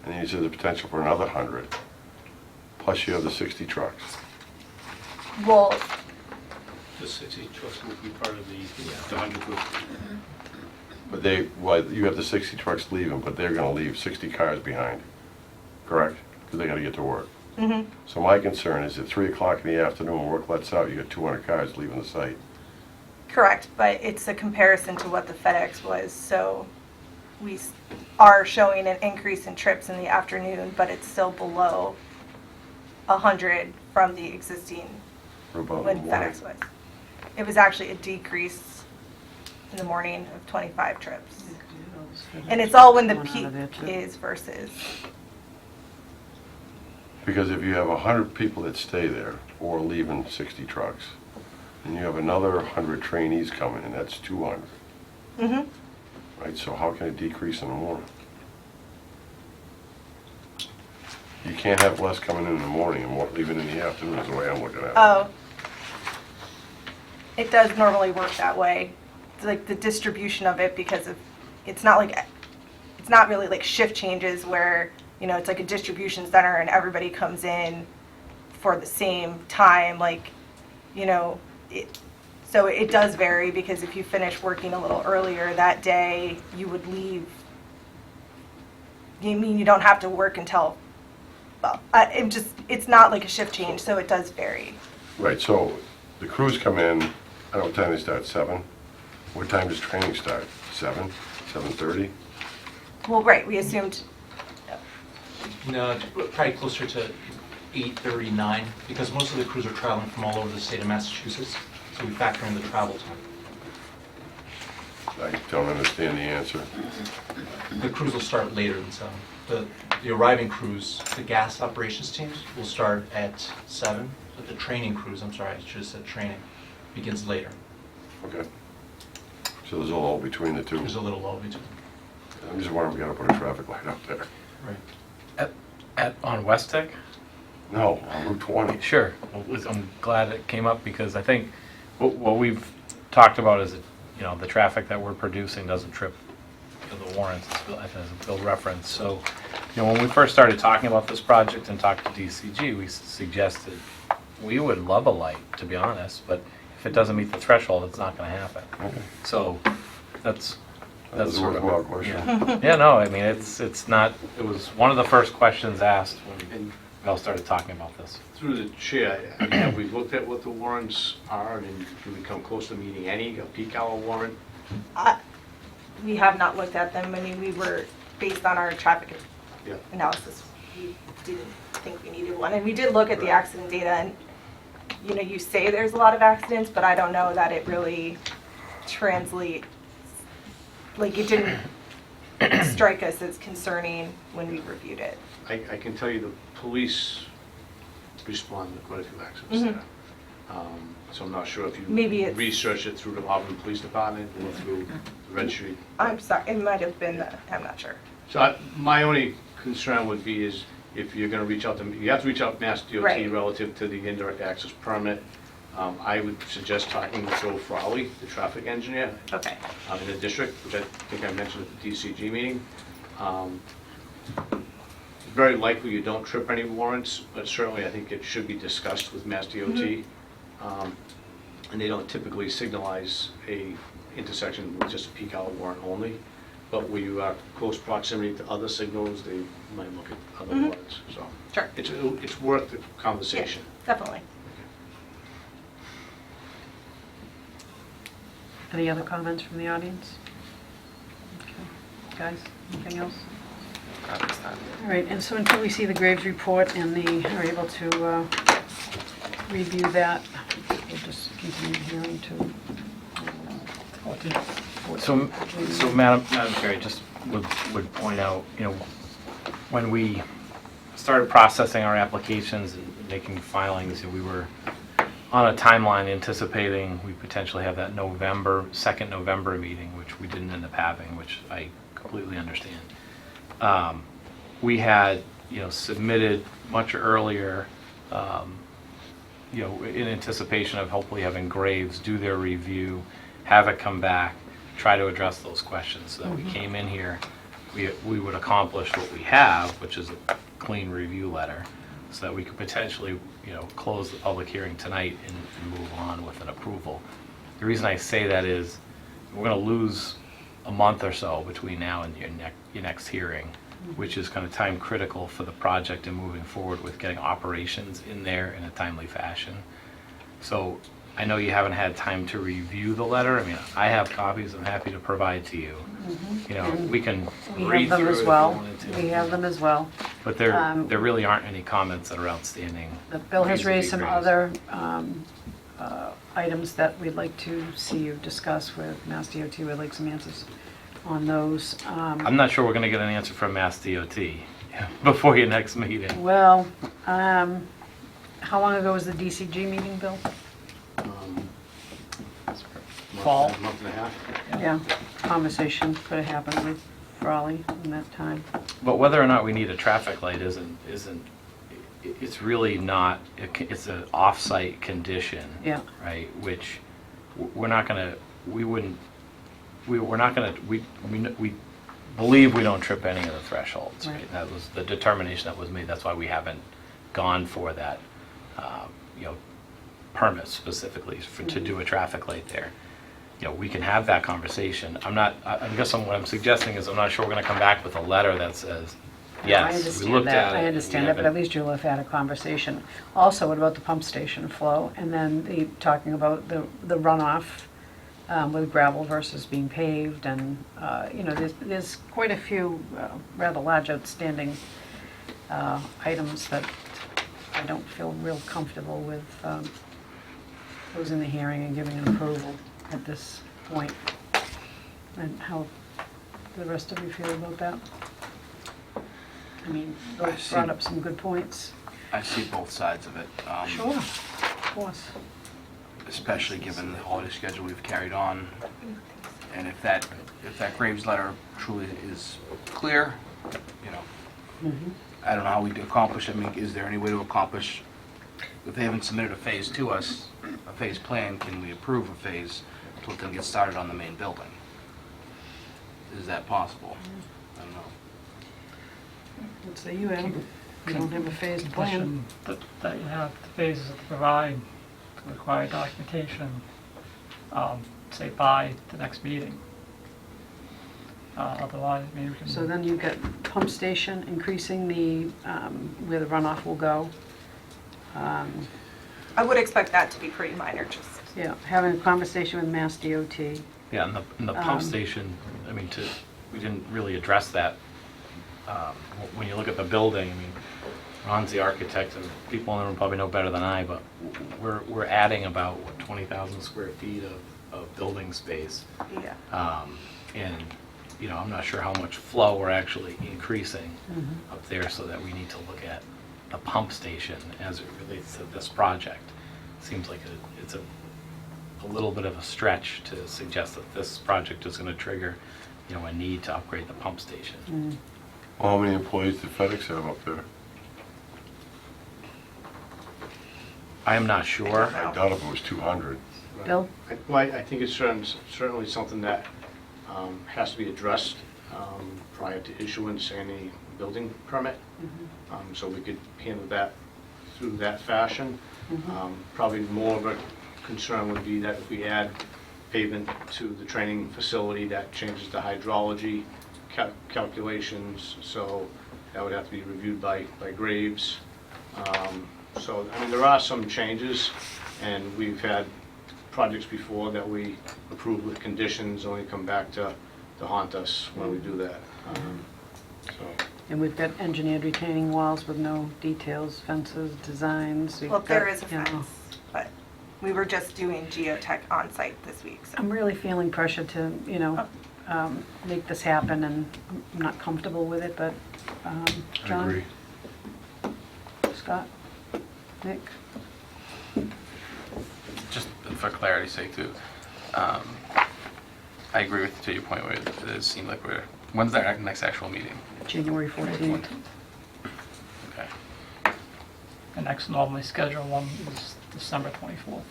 and then you said the potential for another 100, plus you have the 60 trucks. Well, The 60 trucks will be part of the 100 group. But you have the 60 trucks leaving, but they're gonna leave 60 cars behind, correct? Because they gotta get to work. Mhm. So my concern is at 3 o'clock in the afternoon, work lets out, you got 200 cars leaving the site. Correct, but it's a comparison to what the FedEx was, so we are showing an increase in trips in the afternoon, but it's still below 100 from the existing What about in when the morning? FedEx was. It was actually a decrease in the morning of 25 trips. And it's all when the Going out peak of there, too. is versus, Because if you have 100 people that stay there, or leaving 60 trucks, and you have another 100 trainees coming, and that's 200, mhm. right? So how can it decrease in the morning? You can't have less coming in the morning and more leaving in the afternoon, is the way I'm looking at it. Oh. It does normally work that way. It's like the distribution of it because of, it's not really like shift changes where, you know, it's like a distribution center and everybody comes in for the same time, like, you know, so it does vary because if you finish working a little earlier that day, you would leave. You mean you don't have to work until, well, it's not like a shift change, so it does vary. Right, so the crews come in, I don't know what time they start, 7? What time does training start? 7? 7:30? Well, right, we assumed, No, it's probably closer to 8:39, because most of the crews are traveling from all over the state of Massachusetts, so we factor in the travel time. I don't understand the answer. The crews will start later than 7. The arriving crews, the gas operations teams, will start at 7, but the training crews, I'm sorry, I should have said training, begins later. Okay. So there's a lull between the two. There's a little lull between. I'm just wondering, we gotta put a traffic light up there. Right. On West Tech? No, on Route 20. Sure. Well, I'm glad it came up because I think what we've talked about is that, you know, the traffic that we're producing doesn't trip the warrants, as Bill referenced. So, you know, when we first started talking about this project and talked to DCG, we suggested we would love a light, to be honest, but if it doesn't meet the threshold, it's not going to happen. Okay. So that's That was a sort of worthwhile question. Yeah, no, I mean, it's not, it was one of the first questions asked when we all started talking about this. Through the chair, I mean, have we looked at what the warrants are, and do we come close to meeting any, a peak hour warrant? we have not looked at them. I mean, we were, based on our traffic Yeah. analysis, we didn't think we needed one. And we did look at the accident data, and, you know, you say there's a lot of accidents, but I don't know that it really translates, like, it didn't strike us as concerning when we reviewed it. I can tell you the police respond to quite a few accidents Mhm. there. So I'm not sure if you Maybe it's- researched it through the Auburn Police Department or through the registry. I'm sorry, it might have been, I'm not sure. So my only concern would be is if you're gonna reach out to, you have to reach out to Mass DOT Right. relative to the indirect access permit. I would suggest talking to Joe Frawley, the traffic engineer, Okay. in the district, which I think I mentioned at the DCG meeting. Very likely you don't trip any warrants, but certainly I think it should be discussed with Mass DOT. And they don't typically signalize a intersection with just a peak hour warrant only. But where you are close proximity to other signals, they might look at other warrants, so. Sure. It's worth the conversation. Definitely. Any other comments from the audience? Okay. Guys, anything else? All right, and so until we see the Graves report and are able to review that, we'll just continue the hearing to... So Madam Chair, I just would point out, you know, when we started processing our applications and making filings, we were on a timeline anticipating we potentially have that second November meeting, which we didn't end up having, which I completely understand. We had, you know, submitted much earlier, you know, in anticipation of hopefully having Graves do their review, have it come back, try to address those questions, so that we came in here, we would accomplish what we have, which is a clean review letter, so that we could potentially, you know, close the public hearing tonight and move on with an approval. The reason I say that is we're going to lose a month or so between now and your next hearing which is kind of time critical for the project and moving forward with getting operations in there in a timely fashion. So I know you haven't had time to review the letter. I mean, I have copies I'm happy to provide to you. You know, And we can We read have them through it as if well. you wanted to. We have them as well. But there really aren't any comments that are outstanding. Bill has Ways to be raised some raised. other items that we'd like to see you discuss with Mass DOT. We'd like some answers on those. I'm not sure we're going to get an answer from Mass DOT before your next meeting. Well, how long ago was the DCG meeting, Bill? Fall. Month and a half. Yeah, conversation could have happened with Raleigh in that time. But whether or not we need a traffic light it's really not, it's an off-site condition. Yeah. Right, which we're not going to, we believe we don't trip any of the thresholds. Right. That was the determination that was made. That's why we haven't gone for that, permit specifically to do a traffic light there. We can have that conversation. I guess what I'm suggesting is I'm not sure we're going to come back with a letter that says, yes, we looked at it. I understand that, but at least you'll have had a conversation. Also, what about the pump station flow? And then talking about the runoff with gravel versus being paved, and there's quite a few rather large outstanding items that I don't feel real comfortable with closing the hearing and giving an approval at this point. And how the rest of you feel about that? I mean, Bill brought up some good points. I see both sides of it. Sure, of course. Especially given the holiday schedule we've carried on. And if that Graves letter truly is clear, I don't know how we accomplish it. I mean, is there any way to accomplish, if they haven't submitted a phase to us, a phase plan, can we approve a phase to let them get started on the main building? Is that possible? I don't know. Let's say you, Adam. You don't have a phased plan. Condition that you have the phases to provide the required documentation, say by the next meeting. Otherwise, maybe we can. So then you get pump station, increasing the, where the runoff will go. I would expect that to be pretty minor, just. Yeah, having a conversation with Mass DOT. Yeah, and the pump station, I mean, we didn't really address that. When you look at the building, I mean, Ron's the architect, and people in the room probably know better than I, but we're adding about, 20,000 square feet of building space. Yeah. And, I'm not sure how much flow we're actually increasing up there, so that we need to look at a pump station as it relates to this project. Seems like it's a little bit of a stretch to suggest that this project is going to trigger, a need to upgrade the pump station. How many employees did FedEx have up there? I am not sure. I doubt if it was 200. Bill? I think it's certainly something that has to be addressed prior to issuance any building permit. So we could handle that through that fashion. Probably more of a concern would be that if we add pavement to the training facility, that changes the hydrology calculations, so that would have to be reviewed by Graves. So, I mean, there are some changes, and we've had projects before that we approved with conditions, only come back to haunt us when we do that. And we've got engineered retaining walls with no details, fences, designs. We've Well, there got, is a you know, fence, but we were just doing geotech on site this week, so. I'm really feeling pressure to, make this happen, and I'm not comfortable with it, but, I John? agree. Scott? Nick? Just for clarity's sake too, I agree to your point where it does seem like when's our next actual meeting? January 14th. Okay. The next normally scheduled one is December 24th.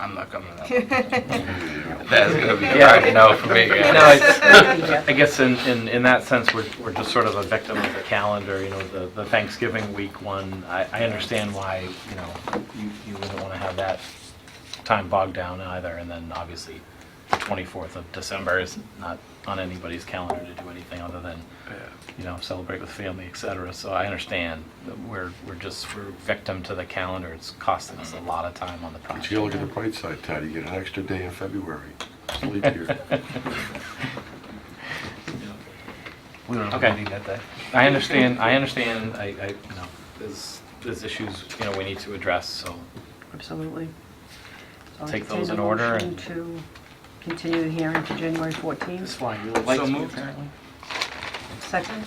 I'm not coming to that one. That's gonna be hard to know for me. No, I guess in that sense, we're just sort of a victim of the calendar, the Thanksgiving week one. I understand why, you wouldn't want to have that time bogged down either, and then obviously 24th of December is not on anybody's calendar to do anything other than, celebrate with family, et cetera. So I understand that we're victim to the calendar. It's costing us a lot of time on the project. But you look at the bright side, Todd, you get an extra day in February. Leap year. We don't have Okay. a meeting that day. I understand, there's issues, we need to address, so Absolutely. So I'll Take those entertain in a order motion and- to continue the hearing to January 14th. that's why you like So me, moved. apparently. Second,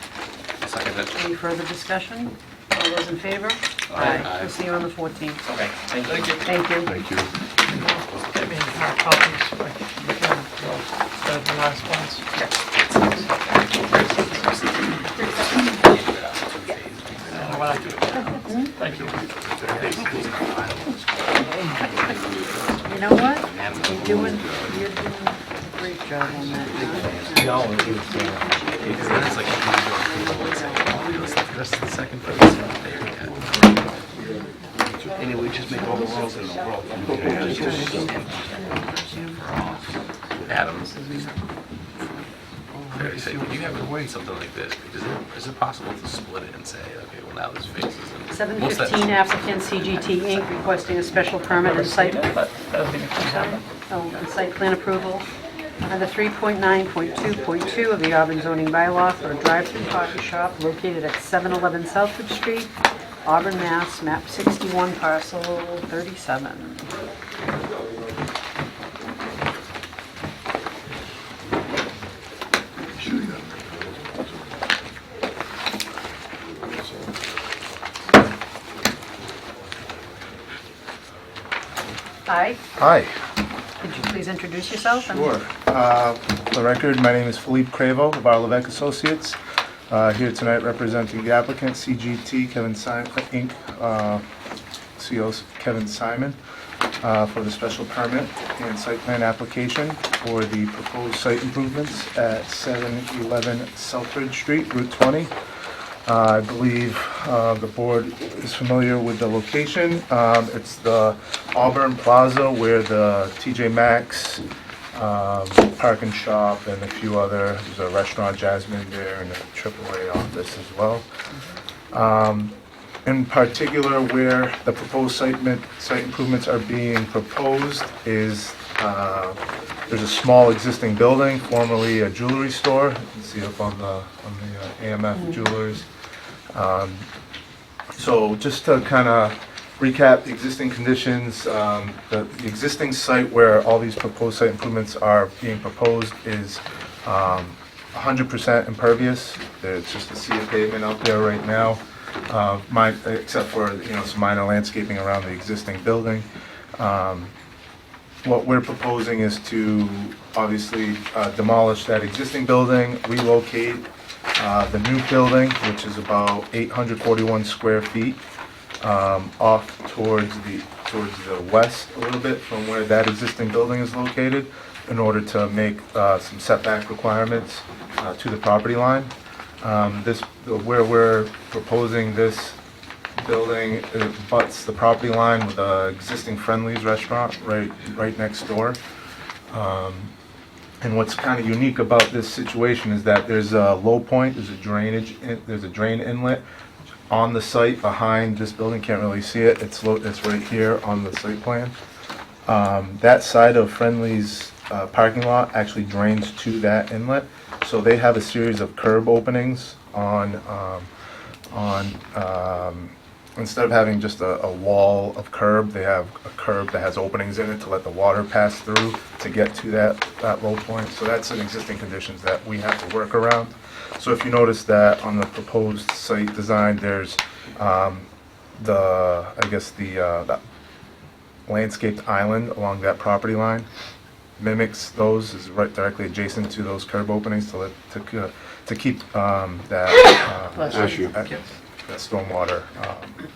Second it. any further discussion? All those in favor? Aye. We'll see you on the 14th. Okay, thank you. Thank you. Thank you. Get me hard copies, like, instead of the last ones. What I do. Thank you. You know what? You're doing a great job on that. Because then it's like you can go through and say, oh, that's the second place out there. Yeah. Anyway, just make all the rules in the world. Adams. They say, when you have something like this, is it possible to split it and say, okay, well now this faces and 715 applicant CGT Inc. requesting a special permit and site, That doesn't even happen. and site plan approval under 3.9.2.2 of the Auburn zoning bylaw for a drive-through coffee shop located at 711 Southwood Street, Auburn, Mass., map 61, parcel 37. Hi, Hi. could you please introduce yourself? and- Sure. For the record, my name is Philippe Crevo of our Levesque Associates. Here tonight representing the applicant, CGT Kevin Simon, Inc., CO Kevin Simon, for the special permit and site plan application for the proposed site improvements at 711 Southbridge Street, Route 20. I believe the board is familiar with the location. It's the Auburn Plaza where the TJ Maxx, Park and Shop, and a few other, there's a restaurant, Jasmine there, and a AAA office as well. In particular, where the proposed site improvements are being proposed is, there's a small existing building, formerly a jewelry store. You can see up on the AMF Jewelers. So just to kind of recap the existing conditions, the existing site where all these proposed site improvements are being proposed is 100% impervious. There's just a sea of pavement out there right now, except for some minor landscaping around the existing building. What we're proposing is to obviously demolish that existing building, relocate the new building, which is about 841 square feet, off towards the west a little bit from where that existing building is located, in order to make some setback requirements to the property line. Where we're proposing this building, it butts the property line with the existing Friendly's restaurant right next door. And what's kind of unique about this situation is that there's a low point, there's a drain inlet on the site behind this building. Can't really see it. It's right here on the site plan. That side of Friendly's parking lot actually drains to that inlet. So they have a series of curb openings instead of having just a wall of curb, they have a curb that has openings in it to let the water pass through to get to that low point. So that's an existing conditions that we have to work around. So if you notice that on the proposed site design, there's the landscaped island along that property line mimics those, is right directly adjacent to those curb openings to keep that stormwater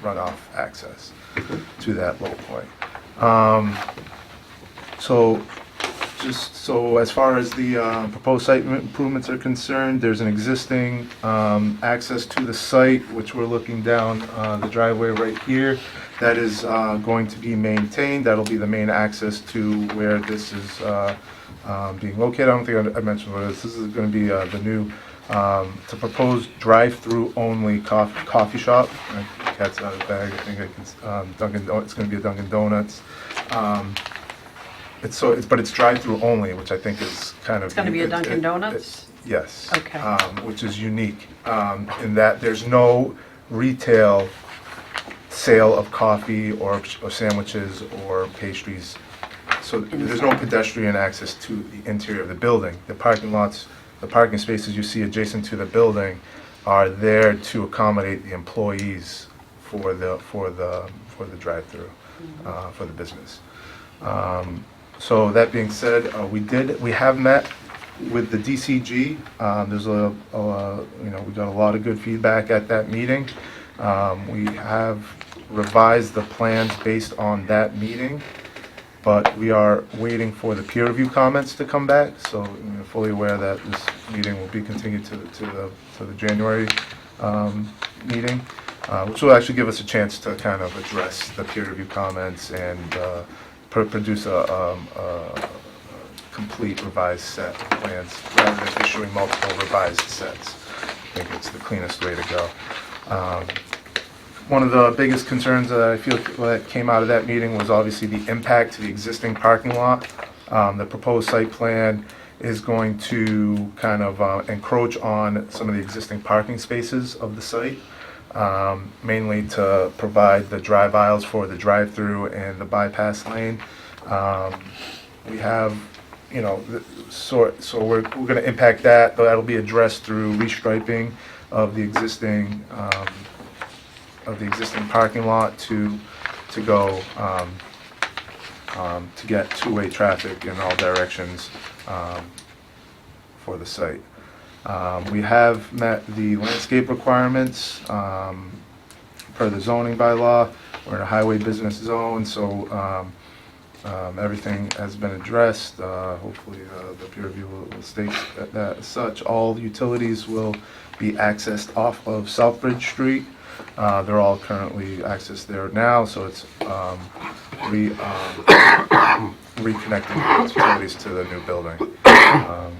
runoff access to that low point. So just so as far as the proposed site improvements are concerned, there's an existing access to the site, which we're looking down the driveway right here. That is going to be maintained. That'll be the main access to where this is being located. I don't think I mentioned what it is. This is going to be the new, it's a proposed drive-through only coffee shop. Cat's out of the bag. I think it's going to be a Dunkin' Donuts. But it's drive-through only, which I think is kind of. It's going to be a Dunkin' Donuts? Yes. Okay. Which is unique in that there's no retail sale of coffee or sandwiches or pastries. So there's no pedestrian access to the interior of the building. The parking lots, the parking spaces you see adjacent to the building are there to accommodate the employees for the drive-through, for the business. So that being said, we have met with the DCG. There's we got a lot of good feedback at that meeting. We have revised the plans based on that meeting, but we are waiting for the peer review comments to come back. So fully aware that this meeting will be continued to the January meeting, which will actually give us a chance to kind of address the peer review comments and produce a complete revised set of plans rather than issuing multiple revised sets. I think it's the cleanest way to go. One of the biggest concerns that I feel that came out of that meeting was obviously the impact to the existing parking lot. The proposed site plan is going to kind of encroach on some of the existing parking spaces of the site, mainly to provide the drive aisles for the drive-through and the bypass lane. We have, so we're going to impact that, but that'll be addressed through restriping of the existing parking lot to go to get two-way traffic in all directions for the site. We have met the landscape requirements per the zoning bylaw. We're in a highway business zone, so everything has been addressed. Hopefully the peer review will state that as such. All utilities will be accessed off of Southbridge Street. They're all currently accessed there now, so it's reconnecting those utilities to the new building.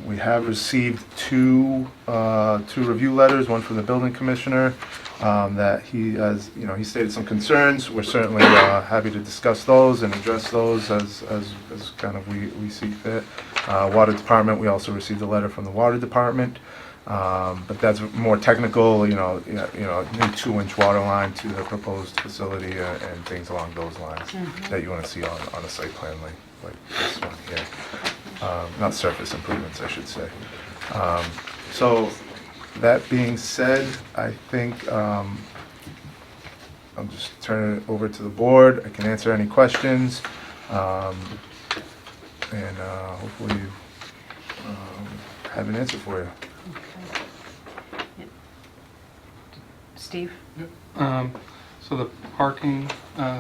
We have received two review letters, one from the building commissioner, that he has, he stated some concerns. We're certainly happy to discuss those and address those as kind of we see fit. Water department, we also received a letter from the water department. But that's more technical, new 2-inch water line to the proposed facility and things along those lines that you want to see on a site plan like this one here. Not surface improvements, I should say. So that being said, I think I'll just turn it over to the board. I can answer any questions, and hopefully have an answer for you. Steve? So the parking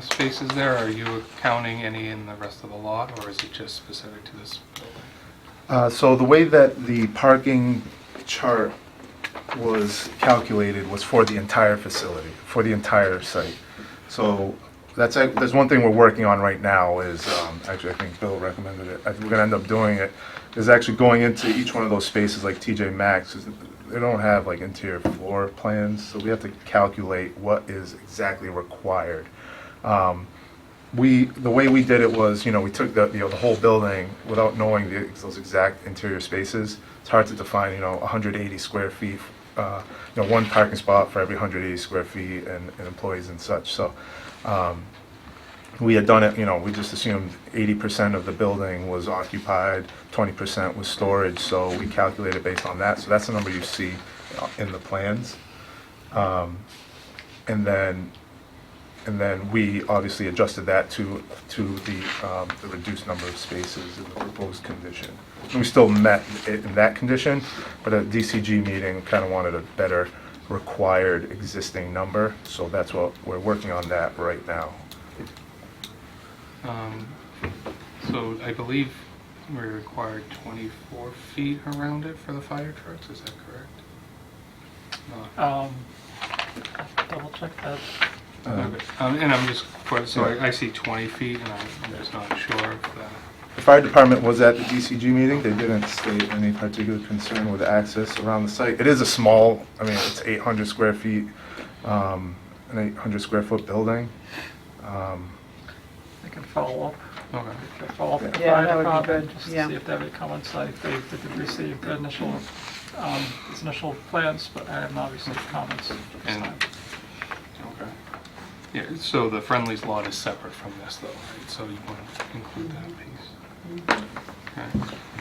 spaces there, are you counting any in the rest of the lot, or is it just specific to this building? So the way that the parking chart was calculated was for the entire facility, for the entire site. So there's one thing we're working on right now is, actually I think Bill recommended it, I think we're going to end up doing it, is actually going into each one of those spaces like TJ Maxx. They don't have like interior floor plans, so we have to calculate what is exactly required. The way we did it was, we took the whole building without knowing those exact interior spaces. It's hard to define, 180 square feet, one parking spot for every 180 square feet and employees and such. So we had done it, we just assumed 80% of the building was occupied, 20% was storage, so we calculated based on that. So that's the number you see in the plans. And then we obviously adjusted that to the reduced number of spaces in the proposed condition. And we still met it in that condition, but at DCG meeting, kind of wanted a better required existing number. So that's what we're working on that right now. So I believe we required 24 feet around it for the fire trucks, is that correct? Double check that. Okay. And I'm just, so I see 20 feet, and I'm just not sure if that... The fire department was at the DCG meeting. They didn't state any particular concern with access around the site. It is a small, I mean, it's 800 square feet, an 800 square foot building. I can follow up. Okay. I can follow up with the Yeah, fire that would be department, good. just to Yeah. see if they would come on site, if they did receive the initial, his initial plans, but I haven't obviously comments at this And- time. Okay. Yeah, so the Friendly's lot is separate from this though, right? So you want to include that piece. Okay.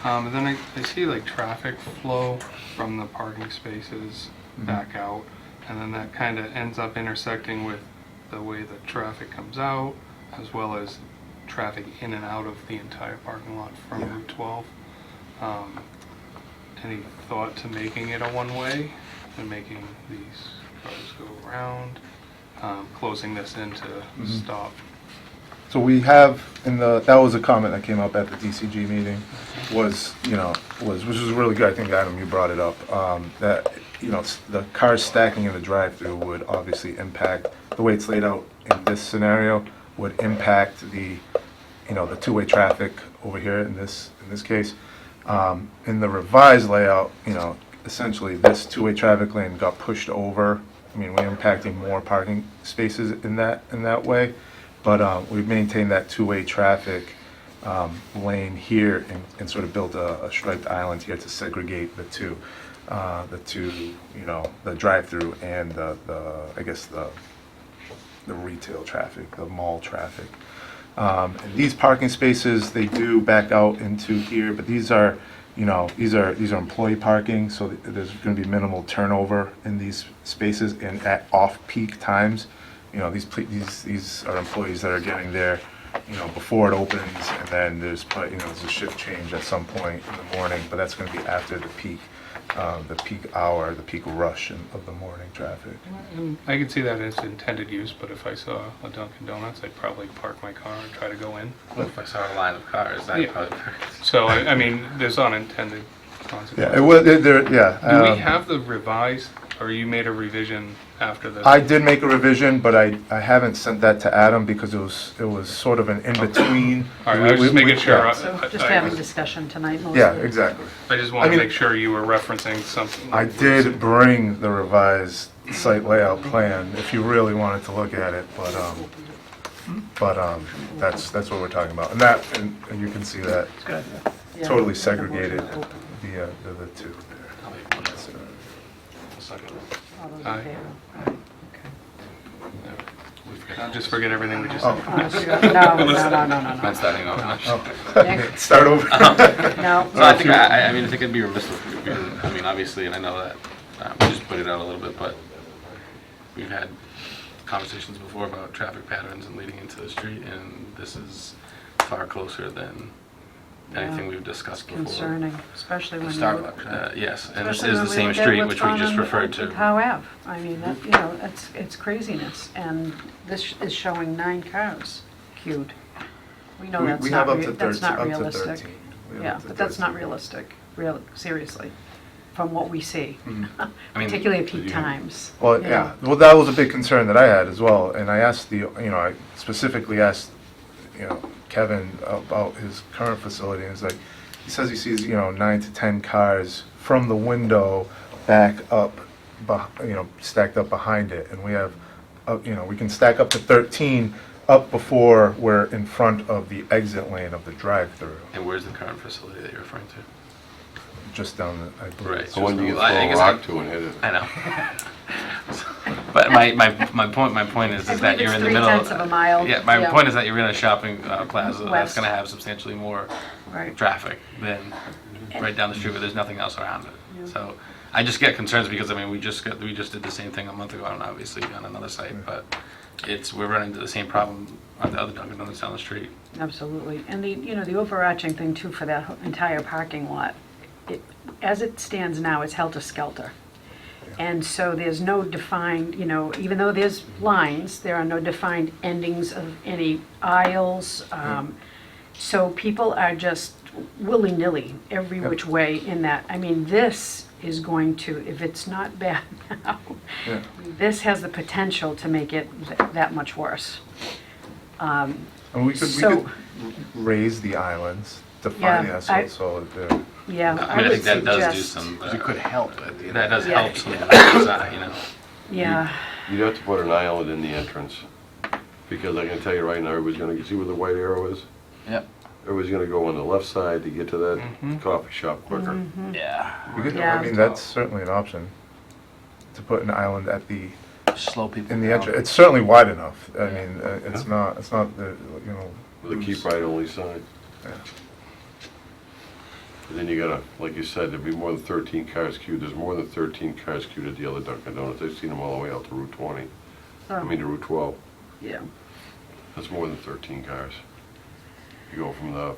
And then I see like traffic flow from the parking spaces back out, and then that kind of ends up intersecting with the way the traffic comes out, as well as traffic in and out of the entire parking lot from Route 12. Any thought to making it a one-way and making these cars go around, closing this in to stop? So we have that was a comment that came up at the DCG meeting, which was really good. I think, Adam, you brought it up, that, the cars stacking in the drive-through would obviously impact, the way it's laid out in this scenario, would impact the two-way traffic over here in this case. In the revised layout, essentially this two-way traffic lane got pushed over. I mean, we're impacting more parking spaces in that way, but we've maintained that two-way traffic lane here and sort of built a striped island here to segregate the two, the drive-through and I guess the retail traffic, the mall traffic. And these parking spaces, they do back out into here, but these are employee parking, so there's going to be minimal turnover in these spaces. And at off-peak times, these are employees that are getting there, before it opens, and then there's a shift change at some point in the morning, but that's going to be after the peak hour, the peak rush of the morning traffic. And I can see that as intended use, but if I saw a Dunkin' Donuts, I'd probably park my car and try to go in. Well, if I saw a line of cars, I'd probably... So, I mean, there's unintended consequences. Yeah, it was. Yeah. Do we have the revised, or you made a revision after this? I did make a revision, but I haven't sent that to Adam because it was sort of an in-between. All right, I was just making sure. Yeah. So just having discussion tonight mostly. Yeah, exactly. I just want to make sure you were referencing something. I did bring the revised site layout plan if you really wanted to look at it, but that's what we're talking about, and you can see that It's good. Yeah. totally segregated the two. All those in Aye. favor? I'll just forget everything we just Oh. said. No. Not starting over now. Nick? Start over. No. So I think, I mean, I think it'd be remiss if we, I mean, obviously, and I know that, we just put it out a little bit, but we've had conversations before about traffic patterns and leading into the street, and this is far closer than anything we've discussed before. Concerning, especially when you Starbucks, yes, and this especially is when the we same look at street, what's which we going just on referred with to. Howe Ave. I mean, it's craziness, and this is showing 9 cars queued. We know that's We not, have up to that's not 13. realistic. Yeah, but that's not realistic, really, seriously, from what we see, I mean, particularly at peak times. Well, you yeah. know. Well, that was a big concern that I had as well, and I asked I specifically asked, Kevin about his current facility, and it's like, he says he sees, 9 to 10 cars from the window back up, stacked up behind it, and we have, we can stack up to 13 up before we're in front of the exit lane of the drive-through, And where's the current facility that you're referring to? just down the, I believe. Right. The one you can I throw a guess rock to and hit it. I know. But my point is I that believe you're it's in the middle. 3/10 of a mile. Yeah, my Yeah. point is that you're in a shopping plaza that's West. going to have substantially more Right. traffic than right down the street where there's nothing else around it. So I just get concerns because I mean we just did the same thing a month ago, and obviously on another site, but we're running into the same problem on the other Dunkin' Donuts down the street. Absolutely. And the overarching thing too for that entire parking lot, as it stands now, it's helter-skelter. And so there's no defined, even though there's lines, there are no defined endings of any aisles. So people are just willy-nilly, every Yep. which way in that. I mean, this is going to, if it's not bad now, Yeah. this has the potential to make it that much worse. And we So- could raise the islands, define Yeah, that, so they're. Yeah, I I mean, I would think that does do suggest, some. It could help. That does Yeah. help some of the design, you know. yeah, You'd have to put an island in the entrance, because I can tell you right now, everybody's gonna, see where the white arrow is? Yep. Everybody's gonna go on the left side to get to that Mhm. coffee shop quicker. Yeah. We could, Yeah. I mean, that's certainly an option, to put an island at the, Slow people in the down. entrance. It's certainly wide enough. I mean, it's not the, you know. With a keep right only sign. Yeah. And then you gotta, like you said, there'd be more than 13 cars queued. There's more than 13 cars queued at the other Dunkin' Donuts. I've seen them all the way out to Route 20. I mean to Route 12. yeah, That's more than 13 cars. You go from the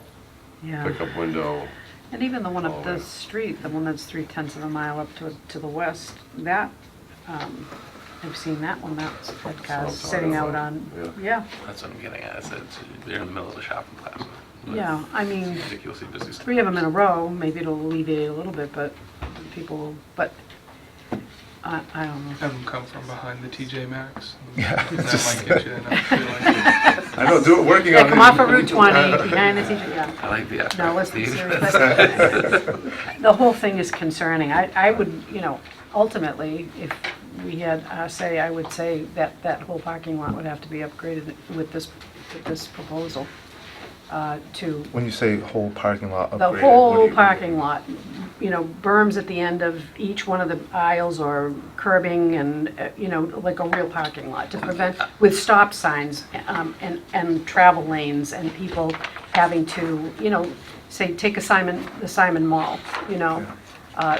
yeah. pickup window, And even the one all up the way the up. street, the one that's 3/10 of a mile up to the west, that, I've seen that one, that's had what I'm cars talking sitting out about. on, Yeah. yeah, That's what I'm getting at. They're in the middle of the shopping plaza. yeah, I mean, Ridiculously busy. 3 of them in a row, maybe it'll alleviate a little bit, but people, but, I don't know. Have them come from behind the TJ Maxx. Yeah, That just- might get you enough feeling. I know, working Yeah, on. come off of Route 20, behind the teacher, yeah. I like the effort. No, let's be Steve. serious. The whole thing is concerning. I would, you know, ultimately, if we had our say, I would say that that whole parking lot would have to be upgraded with this proposal to When you say whole parking lot upgraded. the what do whole you- parking lot, you know, berms at the end of each one of the aisles or curbing and, you know, like a real parking lot to prevent, with stop signs and travel lanes and people having to, you know, say, take the Simon Mall, you know,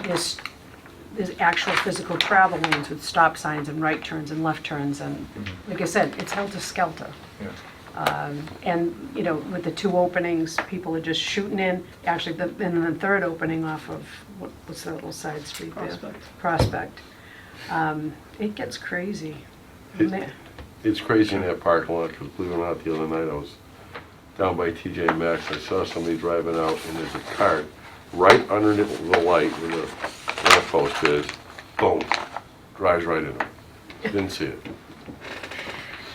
there's actual physical travel lanes with stop signs and right turns and left turns and, like I said, it's helter-skelter. Yeah. And, you know, with the 2 openings, people are just shooting in. Actually, and then the 3rd opening off of, what's that little side street there? Prospect. It gets crazy. it's crazy in that parking lot, because believe it or not, the other night I was down by TJ Maxx. I saw somebody driving out, and there's a cart right underneath the light where the lamppost is. Boom. Drives right in it. Didn't see it.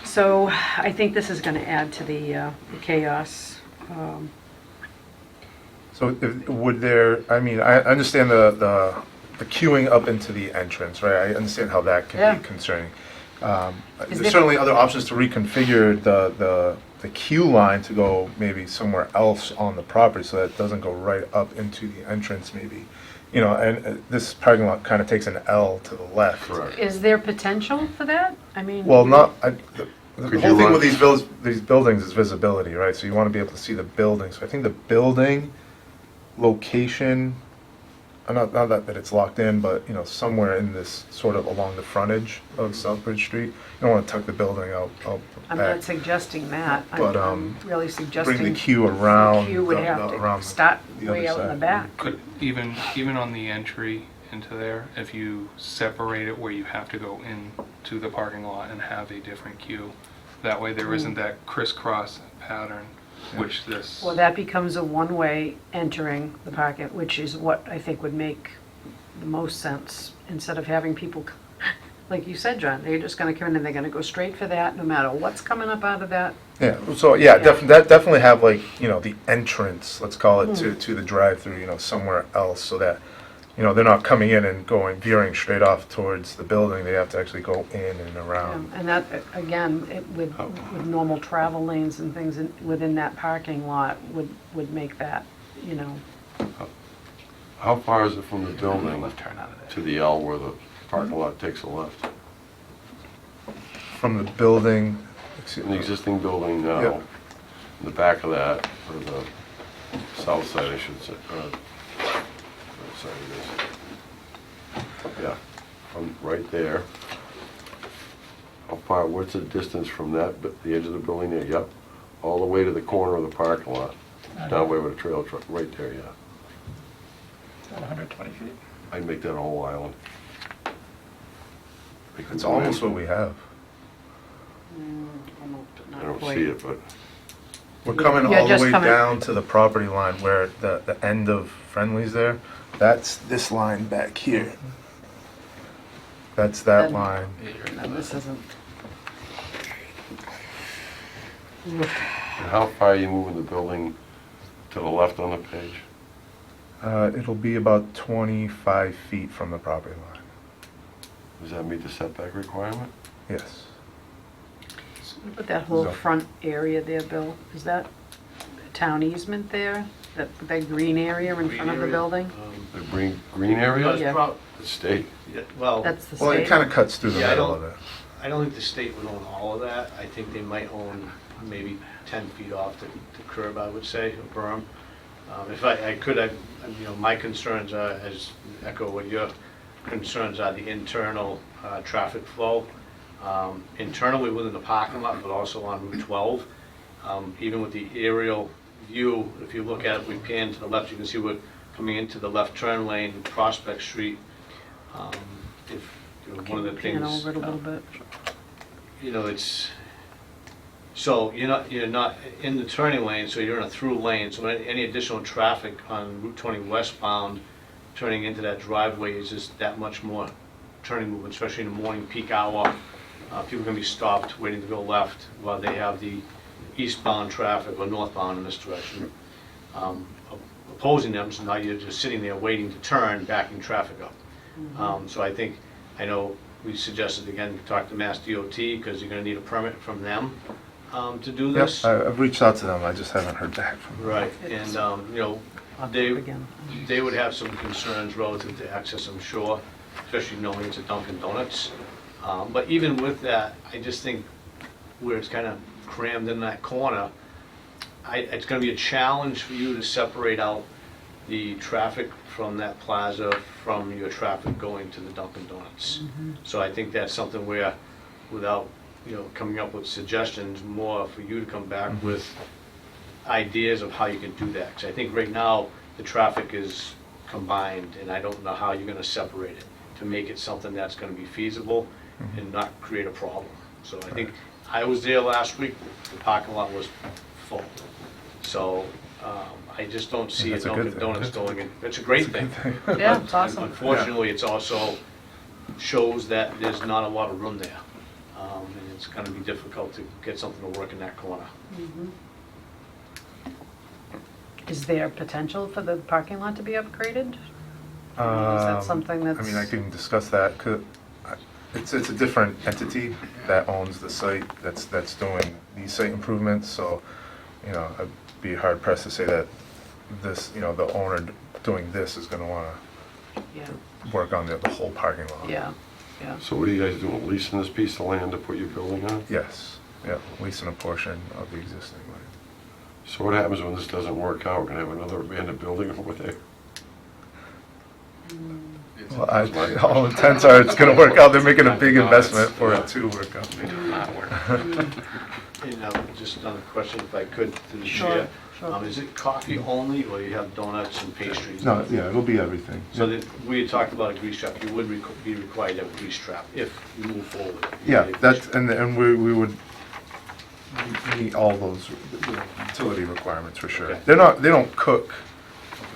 So I think this is going to add to the chaos. So would there, I mean, I understand the queuing up into the entrance, right? I understand how that Yeah. can be concerning. Is There's there- certainly other options to reconfigure the queue line to go maybe somewhere else on the property so that it doesn't go right up into the entrance maybe. You know, and this parking lot kind of takes an L to the left. Correct. Is there potential for that? I mean. Well, not, the Could whole you thing run- with these buildings is visibility, right? So you want to be able to see the building. So I think the building location, not that it's locked in, but, you know, somewhere in this, sort of along the frontage of Southbridge Street. You don't want to tuck the building out I'm back. not suggesting that. But, I'm really suggesting. Bring the queue around. The queue would the- have around to start the way other out in the side. back. Could, even on the entry into there, if you separate it where you have to go in to the parking lot and have a different queue, that way there isn't that crisscross pattern, which this. Well, that becomes a one-way entering the parking, which is what I think would make the most sense, instead of having people, like you said, John, they're just gonna come in and they're gonna go straight for that, no matter what's coming up out of that. Yeah, so yeah, definitely have, like, you know, the entrance, let's call it, to the drive-through, you know, somewhere else, so that, you know, they're not coming in and veering straight off towards the building. They have to actually go in and around. And that, again, with normal travel lanes and things within that parking lot would make that, you know. How far is it from the building Left turn out of there. to the L where the parking lot takes a left? From the building, excuse In the me, existing building now, Yeah. in the back of that, or the south side, I should say, what side it is. Yeah, from right there. How far, what's the distance from that, the edge of the building there? Yep, all the way to the corner of the parking lot, down way with a trail truck, right there, yeah. About 120 feet. I'd make that a whole island. it's almost what we have. I don't see it, but We're coming Yeah, all the just way coming- down to the property line where the end of Friendly's there. That's this line back here. That's that Then- line. No, this isn't. And how far are you moving the building to the left on the page? It'll be about 25 feet from the property line. Does that meet the setback requirement? Yes. But that whole So- front area there, Bill, is that town easement there? That green area in front of the building? The green area? Yeah. The state. Well, That's the Well, it state? kind of cuts through the Yeah, I middle don't- of it. I don't think the state would own all of that. I think they might own maybe 10 feet off the curb, I would say, a berm. If I could, my concerns are, as echo what your concerns are, the internal traffic flow. Internally within the parking lot, but also on Route 12. Even with the aerial view, if you look at it, we pan to the left, you can see we're coming into the left turn lane, Prospect Street. If, one of the Pan things, over it a little bit. it's, so you're not in the turning lane, so you're in a through lane, so any additional traffic on Route 20 westbound turning into that driveway is just that much more turning movement, especially in the morning peak hour. People can be stopped waiting to go left while they have the eastbound traffic or northbound in this direction opposing them, so now you're just sitting there waiting to turn, backing traffic up. So I know we suggested again, talk to Mass DOT, because you're gonna need a permit from them to do Yep, this. I've reached out to them, I just haven't heard back from them. Right, and, Up they, again. they would have some concerns relative to access, I'm sure, especially knowing it's a Dunkin' Donuts. But even with that, I just think where it's kind of crammed in that corner, it's gonna be a challenge for you to separate out the traffic from that plaza from your traffic going to the Dunkin' Donuts. So I think that's something where, without, coming up with suggestions, more for you to come back with ideas of how you can do that. Because I think right now, the traffic is combined, and I don't know how you're gonna separate it to make it something that's gonna be feasible and not create a problem. So I think, I was there last week, the parking lot was full. So, I just don't see a That's a good Dunkin' thing. Donuts going in. It's a great thing. Yeah, it's awesome. Unfortunately, it's also shows that there's not a lot of room there. And it's gonna be difficult to get something to work in that corner. Is there potential for the parking lot to be upgraded? Is that Um, something that's? I mean, I can discuss that. It's a different entity that owns the site that's doing these site improvements, so, I'd be hard pressed to say that this, the owner doing this is gonna wanna Yeah, work on the whole parking lot. yeah. So what are you guys doing, leasing this piece of land to put your building on? Yes, yeah, leasing a portion of the existing land. So what happens when this doesn't work out? We're gonna have another abandoned building over there? Well, all intents are it's gonna work out. They're making a big investment for it to work out. Not work. And just another question, if I could, to the Sure, chair. sure. Is it coffee only, or you have donuts and pastries? No, yeah, it'll be everything. So that, we had talked about a grease trap, you would be required to have a grease trap if you move forward. Yeah, that's, and we would meet all those utility requirements for sure. Okay. They don't cook.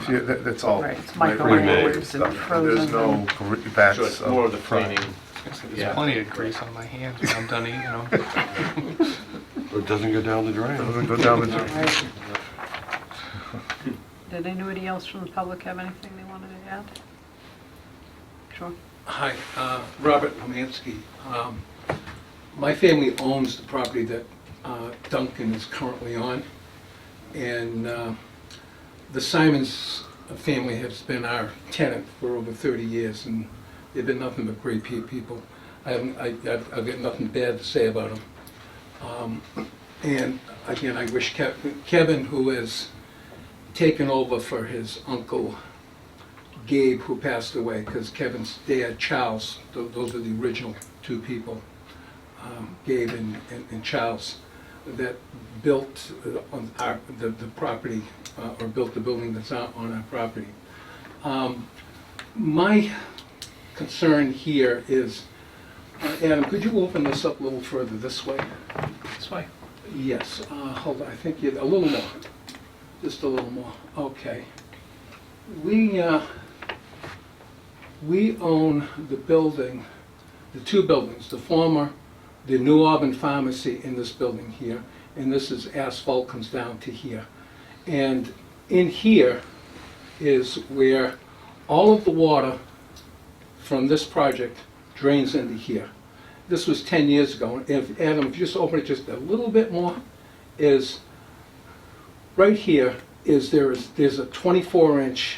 See, that's all Right, it's microwave microwaves and stuff. There's frozen no and- vats So it's more of the frying. cleaning. There's Yeah. plenty of grease on my hands when I'm done eating them. Or it doesn't go down the drain? Doesn't go down the All drain. right. Did anybody else from the public have anything they wanted to add? Sure. Hi, Robert Lemansky. My family owns the property that Duncan is currently on, and the Simons family has been our tenant for over 30 years, and they've been nothing but great people. I've got nothing bad to say about them. And again, I wish Kevin, who has taken over for his uncle Gabe, who passed away, because Kevin's dad, Charles, those are the original two people, Gabe and Charles, that built on the property, or built the building that's out on our property. My concern here is, Adam, could you open this up a little further this way? This way. Yes, hold on, I think a little more, just a little more, okay. We own the building, the two buildings, the New Auburn Pharmacy in this building here, and this is asphalt comes down to here. And in here is where all of the water from this project drains into here. This was 10 years ago. And if, Adam, if you just open it just a little bit more, is right here is there's a 24-inch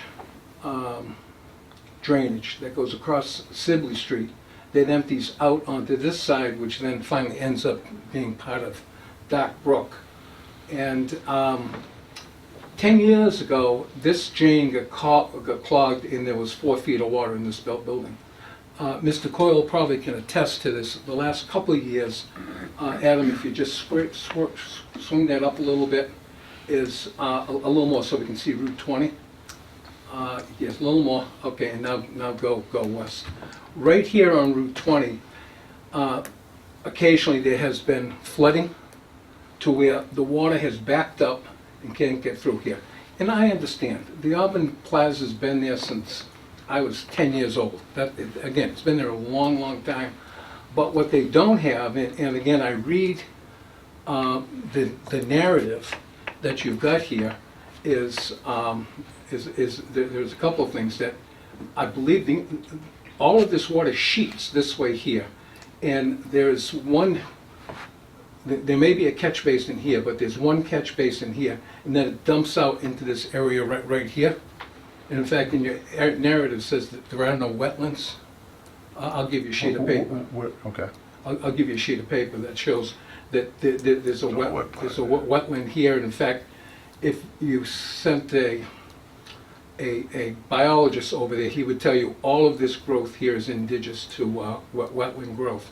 drainage that goes across Sibley Street that empties out onto this side, which then finally ends up being part of Dock Brook. And 10 years ago, this drain got clogged and there was 4 feet of water in this building. Mr. Coyle probably can attest to this. The last couple of years, Adam, if you just swing that up a little bit, is a little more so we can see Route 20. Yes, a little more. Okay, and now go west. Right here on Route 20, occasionally there has been flooding to where the water has backed up and can't get through here. And I understand. The Auburn Plaza's been there since I was 10 years old. Again, it's been there a long, long time. But what they don't have, and again, I read the narrative that you've got here, is there's a couple of things that I believe all of this water sheets this way here. And there's one, there may be a catch basin here, but there's one catch basin here, and then it dumps out into this area right here. And in fact, in your narrative says that there are no wetlands. I'll give you a sheet of paper. Okay. I'll give you a sheet of paper that shows that there's a wetland here. And in fact, if you sent a biologist over there, he would tell you all of this growth here is indigenous to wetland growth.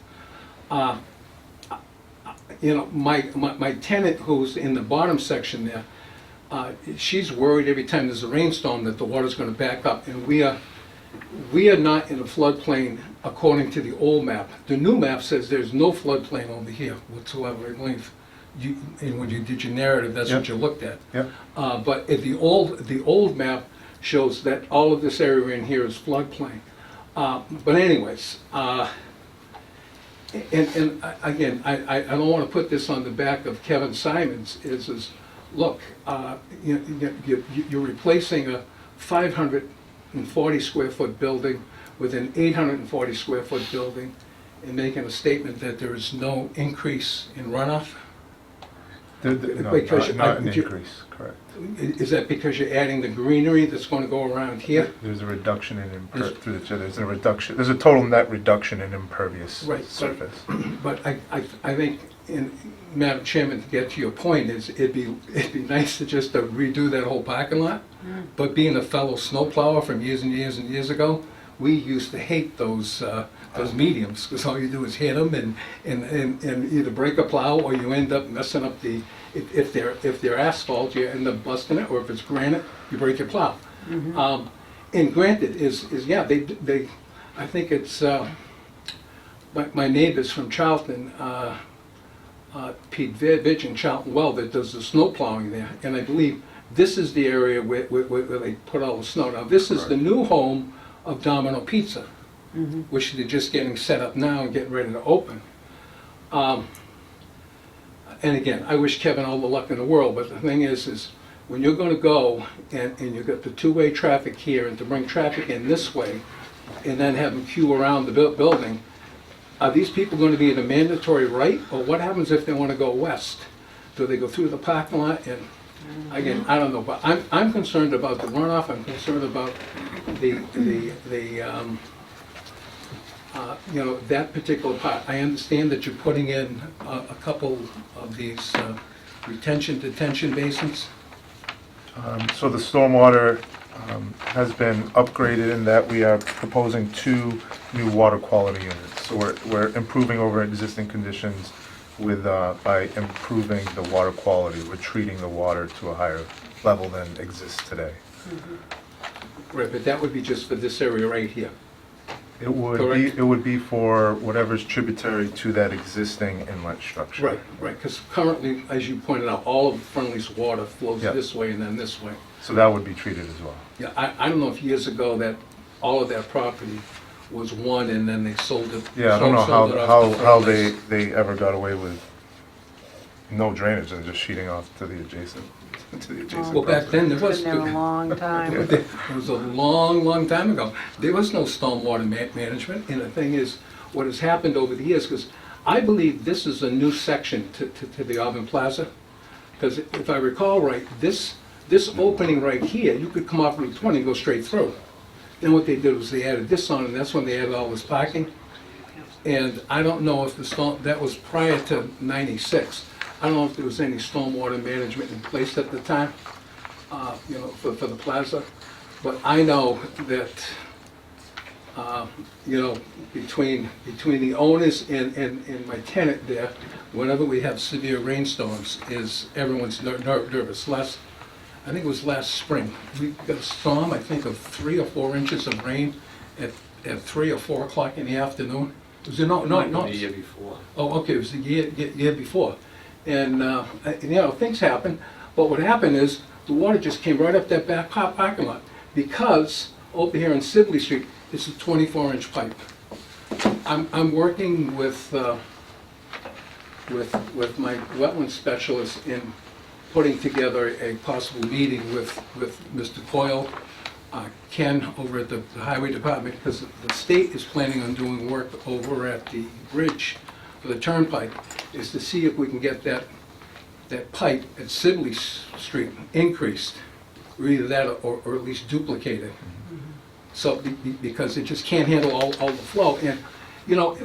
You know, my tenant who's in the bottom section there, she's worried every time there's a rainstorm that the water's going to back up, and we are not in a floodplain according to the old map. The new map says there's no floodplain over here whatsoever. I believe and when you did your narrative, that's what you looked at. Yep. But the old map shows that all of this area in here is floodplain. But anyways, and again, I don't want to put this on the back of Kevin Simons. Is look, you're replacing a 540 square foot building with an 840 square foot building and making a statement that there is no increase in runoff? No, not an increase, correct. Is that because you're adding the greenery that's going to go around here? There's a reduction in there's a total net reduction in impervious surface. But I think, Madam Chairman, to get to your point, is it'd be nice to just redo that whole parking lot. But being a fellow snowplower from years and years and years ago, we used to hate those mediums, because all you do is hit them and either break a plow or you end up messing up the, if they're asphalt, you end up busting it, or if it's granite, you break your plow. And granted, they I think it's, my neighbors from Charlton, Pete Vidge and Charlton Well, that does the snow plowing there, and I believe this is the area where they put all the snow. Now, this is the new home of Domino Pizza, which they're just getting set up now and getting ready to open. And again, I wish Kevin all the luck in the world, but the thing is when you're going to go and you've got the two-way traffic here, and to bring traffic in this way and then have them queue around the building, are these people going to be in a mandatory right, or what happens if they want to go west? Do they go through the parking lot? And again, I don't know, but I'm concerned about the runoff. I'm concerned about that particular part. I understand that you're putting in a couple of these detention basins. So the stormwater has been upgraded in that we are proposing 2 new water quality units. So we're improving over existing conditions by improving the water quality. We're treating the water to a higher level than exists today. Right, but that would be just for this area right here. It would be, Correct. it would be for whatever's tributary to that existing inlet structure. Right, right, because currently, as you pointed out, all of Friendly's water flows Yeah. this way and then this way. So that would be treated as well. Yeah, I don't know if years ago that all of that property was one and then they sold it. Yeah, I don't know sold it off to how Friendly's. they ever got away with no drainage and just sheeting off to the adjacent, Well, back then, there was. Been there a long time. It was a long, long time ago. There was no stormwater management, and the thing is, what has happened over the years, because I believe this is a new section to the Auburn Plaza, because if I recall right, this opening right here, you could come off Route 20 and go straight through. Then what they did was they added this on, and that's when they added all this parking. And I don't know if that was prior to '96. I don't know if there was any stormwater management in place at the time, for the plaza. But I know that, between the owners and my tenant there, whenever we have severe rainstorms, everyone's nervous. I think it was last spring, we got a storm, I think, of 3 or 4 inches of rain at 3 or 4 o'clock in the afternoon. Was it no? The year before. Oh, okay, it was the year before. And, things happen, but what happened is, the water just came right up that back parking lot, because over here on Sibley Street, it's a 24-inch pipe. I'm working with my wetland specialist in putting together a possible meeting with Mr. Coyle, Ken over at the Highway Department, because the state is planning on doing work over at the bridge for the turnpike, is to see if we can get that pipe at Sibley Street increased, or either that or at least duplicated. So, because it just can't handle all the flow. And,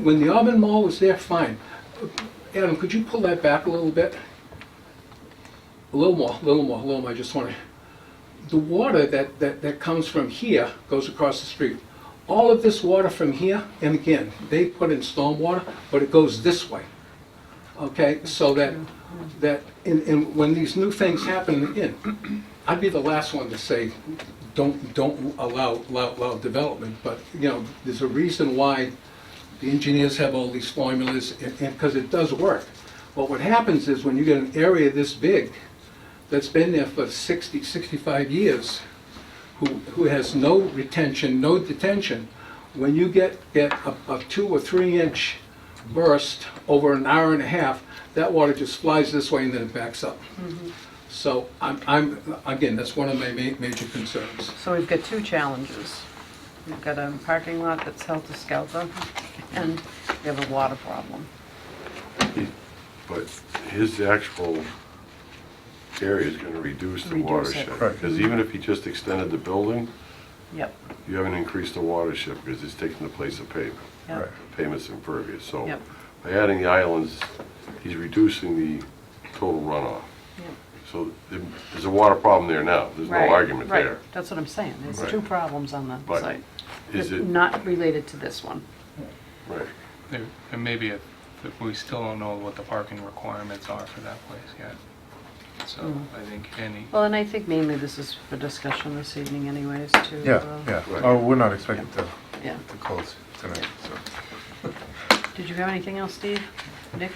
when the Auburn Mall was there, fine. Adam, could you pull that back a little bit? A little more, I just want to... The water that comes from here goes across the street. All of this water from here, and again, they put in storm water, but it goes this way. Okay, so that when these new things happen, again, I'd be the last one to say, don't allow development, but, there's a reason why the engineers have all these formulas, and because it does work. But what happens is, when you get an area this big, that's been there for 60, 65 years, who has no retention, no detention, when you get a 2 or 3 inch burst over an hour and a half, that water just flies this way and then it backs up. So again, that's one of my major concerns. So we've got 2 challenges. We've got a parking lot that's helter-skelter, and we have a water problem. But his actual area is going to reduce the Reduce it. watershed. Right. Because even if he just extended the building, Yep, you haven't increased the watershed because it's taking the place of pavement. yep, Pavement's impervious. So yep, by adding the islands, he's reducing the total runoff. yep. So there's a water problem there now. There's no Right, argument right. there. That's what I'm saying. There's Right. 2 problems on the But site. is it, Not related to this one. right. And maybe if we still don't know what the parking requirements are for that place yet. So I think Well, and I think mainly this is for discussion this evening anyways, to... Yeah, yeah. Right. Oh, we're not expecting to Yeah. close tonight, so. Did you have anything else, Steve? Nick?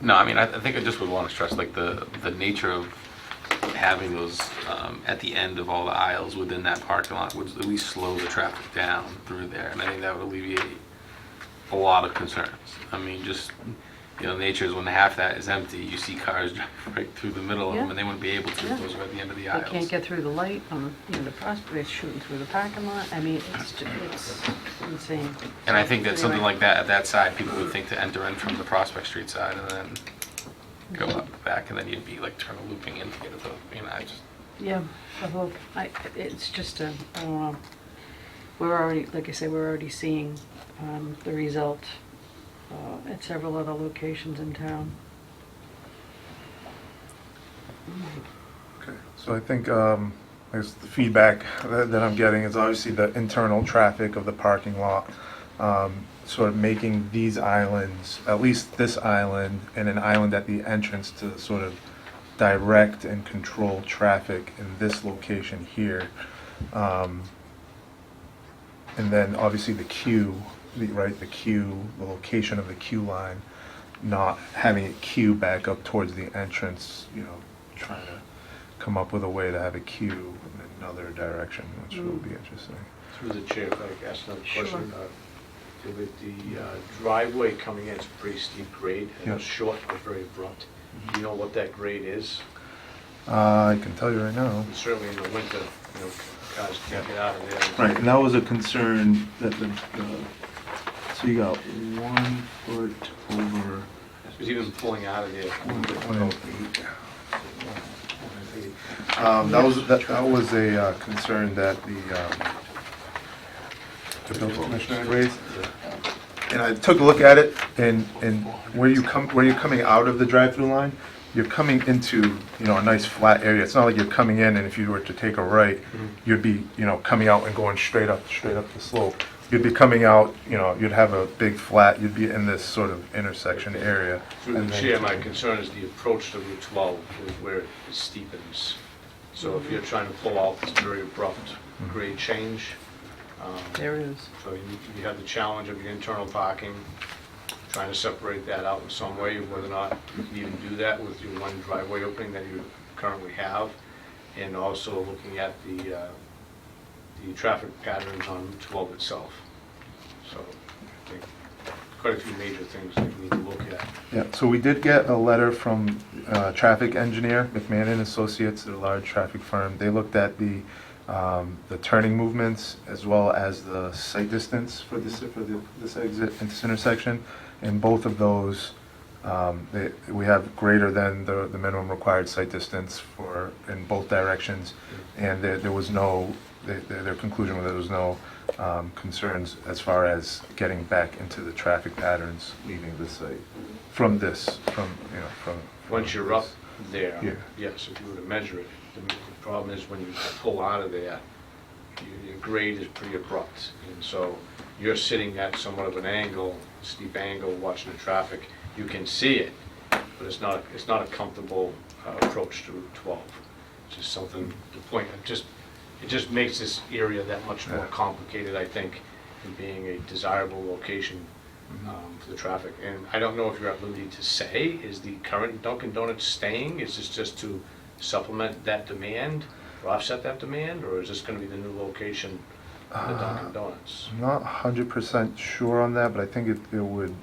No, I mean, I think I just would want to stress, like, the nature of having those at the end of all the aisles within that parking lot would at least slow the traffic down through there, and I think that would alleviate a lot of concerns. I mean, just, nature is when half that is empty, you see cars drive right through the middle of them, Yeah. and they wouldn't be able to if those are at the end of the They aisles. can't get through the light on, the prospect, they're shooting through the parking lot. I mean, it's insane. And I think that something Anyway. like that, at that side, people would think to enter in from the Prospect Street side and then go up back, and then you'd be like turn looping in to get to the, I just... Yeah, I hope, it's just I don't know. We're already, like I say, we're already seeing the result at several other locations in town. Okay, so I think, I guess the feedback that I'm getting is obviously the internal traffic of the parking lot, sort of making these islands, at least this island and an island at the entrance, to sort of direct and control traffic in this location here. And then obviously the queue, the location of the queue line, not having it queue back up towards the entrance, trying to come up with a way to have a queue in another direction, which will be interesting. Through the chair, if I could ask another Sure. question. With the driveway coming in, it's a pretty steep grade, and it's short but very abrupt. Do you know what that grade is? I can tell you right now. And certainly in the winter, cars can't get out of there. Right, and that was a concern that so you got 1 foot over. Because even pulling out of there. 1.8. That was a concern that the building commissioner had raised. And I took a look at it, and where you're coming out of the drive-through line, you're coming into a nice flat area. It's not like you're coming in, and if you were to take a right, you'd be coming out and going straight up the slope. You'd be coming out, you'd have a big flat. You'd be in this sort of intersection area. Through the chair, my concern is the approach to Route 12, is where it steepens. So if you're trying to pull out this very abrupt grade change, There it is. so you have the challenge of your internal parking, trying to separate that out in some way, whether or not you can even do that with your one driveway opening that you currently have, and also looking at the traffic patterns on Route 12 itself. So I think quite a few major things that we need to look at. Yeah, so we did get a letter from traffic engineer, McMahon and Associates, they're a large traffic firm. They looked at the turning movements as well as the sight distance for this intersection. And both of those, we have greater than the minimum required sight distance in both directions. And there was no, their conclusion was there was no concerns as far as getting back into the traffic patterns leaving the site from Once you're up there, here. yes, if you were to measure it, the problem is when you pull out of there, your grade is pretty abrupt. And so you're sitting at somewhat of an angle, steep angle, watching the traffic. You can see it, but it's not a comfortable approach to Route 12. It's just something, the point, it just makes this area that much more complicated, I think, in being a desirable location for the traffic. And I don't know if you're at liberty to say, is the current Dunkin' Donuts staying? Is this just to supplement that demand or offset that demand, or is this going to be the new location for the Dunkin' Donuts? I'm not 100% sure on that, but I think it would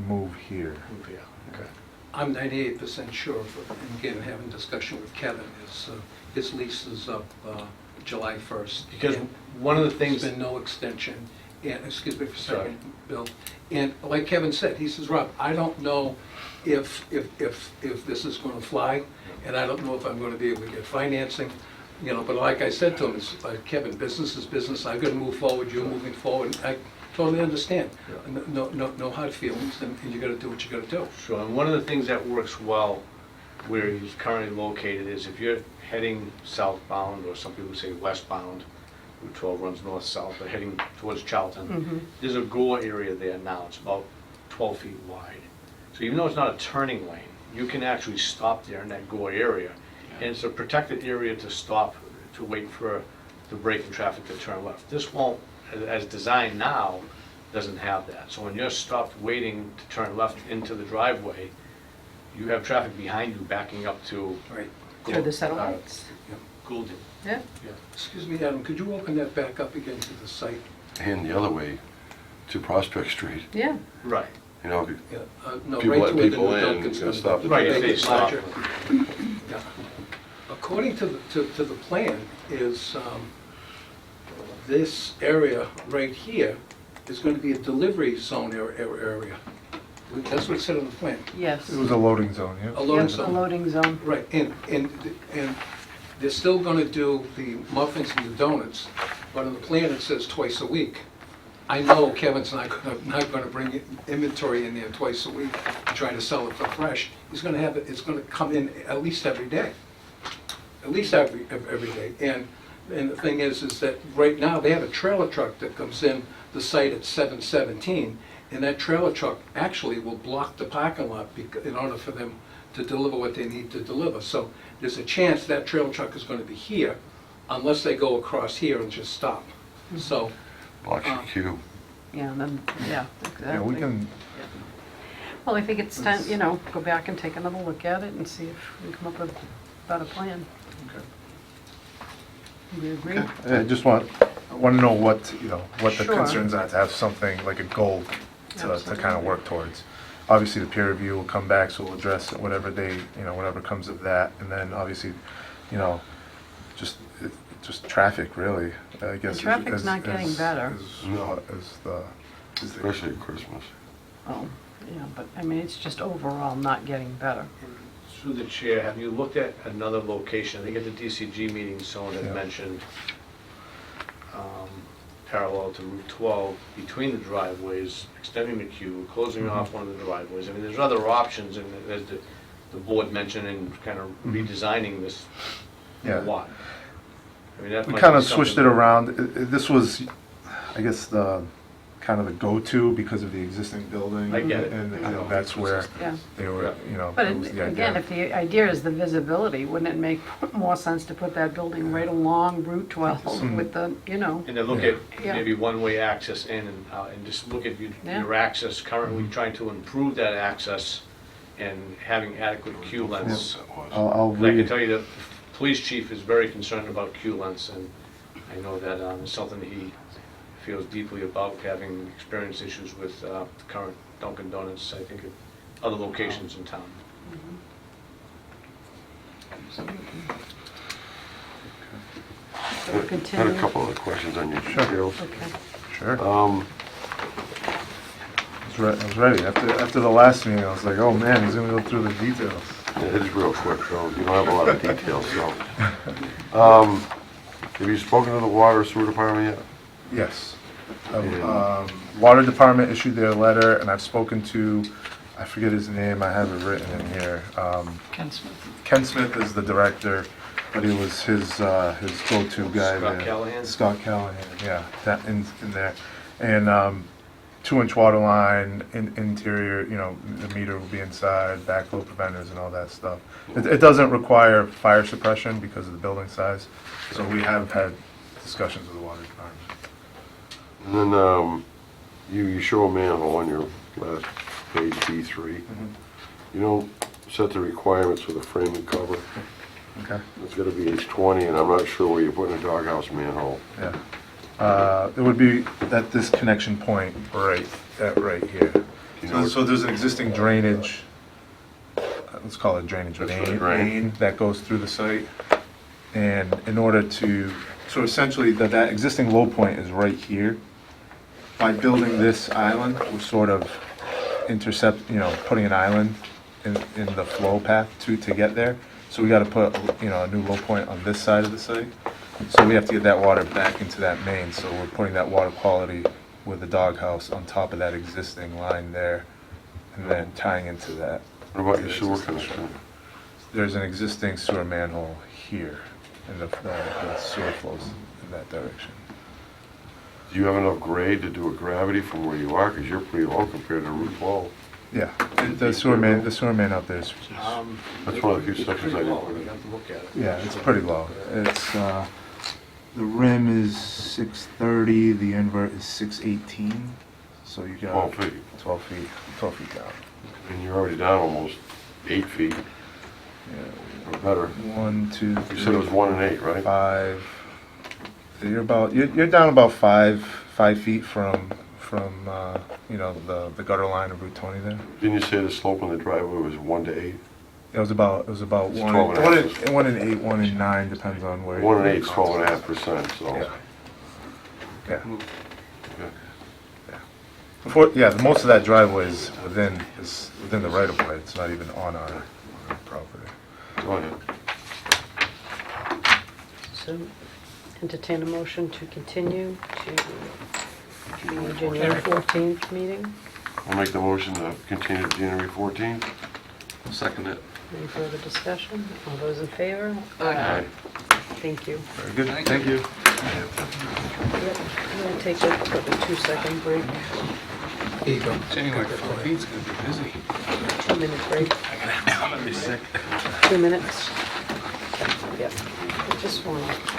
move here. Move here, okay. I'm 98% sure, and again, having discussion with Kevin, his lease is up July 1st. Because one of the things... There's been no extension, and, excuse me for a second, Bill, and like Kevin said, he says, Rob, I don't know if this is going to fly, and I don't know if I'm going to be able to get financing, but like I said to him, it's like, Kevin, business is business, I've got to move forward, you're moving forward, I totally understand. No hard feelings, and you got to do what you got to do. Sure, and one of the things that works well where he's currently located is if you're heading southbound, or some people say westbound, Route 12 runs north-south, but heading towards Charlton, there's a gore area there now. It's about 12 feet wide. So even though it's not a turning lane, you can actually stop there in that gore area. And it's a protected area to stop, to wait for the braking traffic to turn left. This won't, as designed now, doesn't have that. So when you're stopped waiting to turn left into the driveway, you have traffic behind you backing up to... Right. Through the satellites. Goulden. Yeah. Excuse me, Adam, could you open that back up again to the site? And the other way to Prospect Street. Yeah. Right. Yeah, no, People right let to where the people new in, Dunkin's gonna gonna stop be. the Right, traffic. if they stop. Yeah. According to the plan is, this area right here is going to be a delivery zone area. That's what it said on the plan. Yes. It was a loading zone, yeah. A loading Yep, zone. a loading zone. Right, and they're still going to do the muffins and the donuts, but on the plan it says twice a week. I know Kevin's not going to bring inventory in there twice a week and try to sell it for fresh. He's going to have it. It's going to come in at least every day, at least every day. And the thing is that right now they have a trailer truck that comes in the site at 7:17, and that trailer truck actually will block the parking lot in order for them to deliver what they need to deliver. So there's a chance that trailer truck is going to be here unless they go across here and just stop. So Blocks your queue. Yeah, and then, yeah, exactly. Yeah, we can, Well, I think it's time, you know, go back and take another look at it and see if we come up with a better plan. Do you agree? I just want to know what, you know, what the Sure. concerns are, to have something like a goal to kind Absolutely. of work towards. Obviously, the peer review will come back, so we'll address it, whatever they, you know, whatever comes of that. And then obviously, you know, just traffic really, I guess. The traffic's not getting better. No. Is the, Especially at Christmas. Oh, yeah, but, I mean, it's just overall not getting better. Through the chair, have you looked at another location? I think at the DCG meeting, someone had Yeah. mentioned parallel to Route 12, between the driveways, extending the queue, closing off one of the driveways. I mean, there's other options, and as the board mentioned, in kind of redesigning this Yeah. lot. I mean, that we might kind be of switched it something- around. This was, I guess, the kind of the go-to because of the existing building. I get it. And, you know, that's where Yeah. they were, you know, But that was the again, idea. if the idea is the visibility, wouldn't it make more sense to put that building right along Route 12 with the, you know? And then look at Yeah. maybe one-way access in and just look at Yeah. your access, currently trying to improve that access and having adequate queue lengths. I'll And I can read, tell you that the police chief is very concerned about queue lengths, and I know that it's something he feels deeply about, having experienced issues with the current Dunkin' Donuts, I think, at other locations in town. So we'll I had continue. a couple other questions on your details. Okay. sure. I was ready. After the last meeting, I was like, oh man, he's gonna go through the details. It's real quick, though. You don't have a lot of details, so. Have you spoken to the water or sewer department yet? Yes. Yeah. Water Department issued their letter, and I've spoken to, I forget his name, I have it written in here. Ken Smith. Ken Smith is the director, but he was his go-to guy Scott there. Callahan? Scott Callahan, yeah, that in there. And 2-inch water line, interior, you know, the meter will be inside, backflow preventers and all that stuff. It doesn't require fire suppression because of the building size, so we have had discussions with the water department. And then, you show a manhole on your last page, B3. You don't set the requirements for the frame and cover. Okay. It's gotta be H20, and I'm not sure where you're putting a doghouse manhole. Yeah. It would be at this connection point right here. You know, So there's an existing drainage, let's call it drainage That's what a main, drain. that goes through the site. And in order to, so essentially that existing low point is right here. By building this island, we're sort of intercept, you know, putting an island in the flow path to get there. So we gotta put, you know, a new low point on this side of the site. So we have to get that water back into that main, so we're putting that water quality with the doghouse on top of that existing line there, and then tying into that. What about your sewer connection? There's an existing sewer manhole here, and the sewer flows in that direction. Do you have enough grade to do a gravity from where you are? Because you're pretty low compared to Route 12. Yeah, the sewer main up there is, That's one of the few sections I Pretty didn't low, put you in. have to look at it. yeah, it's pretty low. It's, the rim is 630, the invert is 618, so you got 12 feet. 12 feet down. And you're already down almost 8 feet, Yeah, or better. 1, 2, 3. You said it was 1 and 8, right? 5. You're down about 5 feet from you know, the gutter line of Route 20 there. Didn't you say the slope on the driveway was 1 to 8? It was about It's 1 12 and a half. 1 and 8, 1 and 9, depends on where. 1 and 8 is 12.5%, so. Yeah. Yeah. Okay. Yeah, most of that driveway is within the right of way. It's not even on our property. Go ahead. So entertain a motion to continue to the January 14th meeting. I'll make the motion to continue to January 14th. I'll second it. Any further discussion? All those in favor? Aye. Thank you. Very good, thank you. Yep, I'm going to take a 2-second break, Here you go. January 14th is going to be busy. 2-minute break. I'm gonna be sick. 2 minutes. Yep, I just want to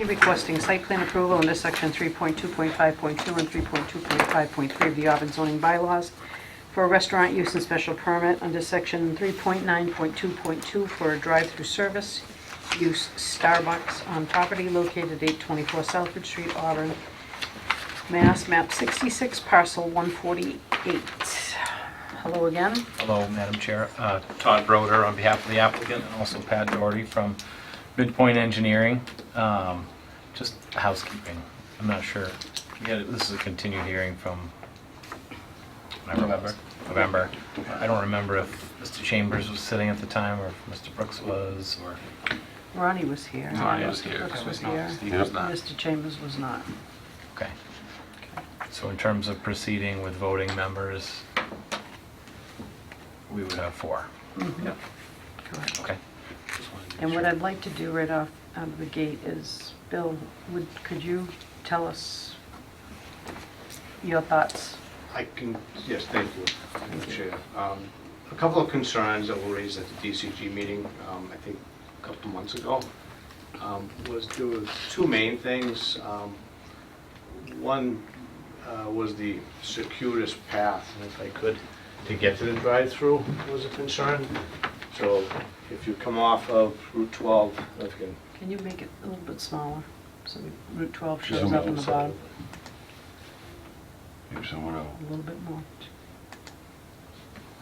Requesting site plan approval under section 3.2.5.2 and 3.2.5.3 of the Auburn zoning bylaws for a restaurant use and special permit under section 3.9.2.2 for a drive-through service use Starbucks on property located at 824 Southbridge Street, Auburn, Mass. Map 66, parcel 148. Hello again. Hello, Madam Chair. Todd Broder on behalf of the applicant, and also Pat Doherty from Midpoint Engineering. Just housekeeping. I'm not sure. This is a continued hearing from November. I don't remember if Mr. Chambers was sitting at the time or if Mr. Brooks was, or... Ronnie was here. Ronnie was Mr. here. Brooks was No, here. Steve was not. Mr. Chambers was not. Okay. So in terms of proceeding with voting members, we would have 4. Yep. Correct. Okay. And what I'd like to do right off out of the gate is, Bill, could you tell us your thoughts? I can, yes, thank you, Chair. A couple of concerns that were raised at the DCG meeting, I think a couple of months ago, there were 2 main things. One was the circuitous path, if I could, to get to the drive-through was a concern. So if you come off of Route 12, if you Can you make it a little bit smaller so Route 12 Zoom shows up in in the inside. bottom? Maybe someone else. A little bit more.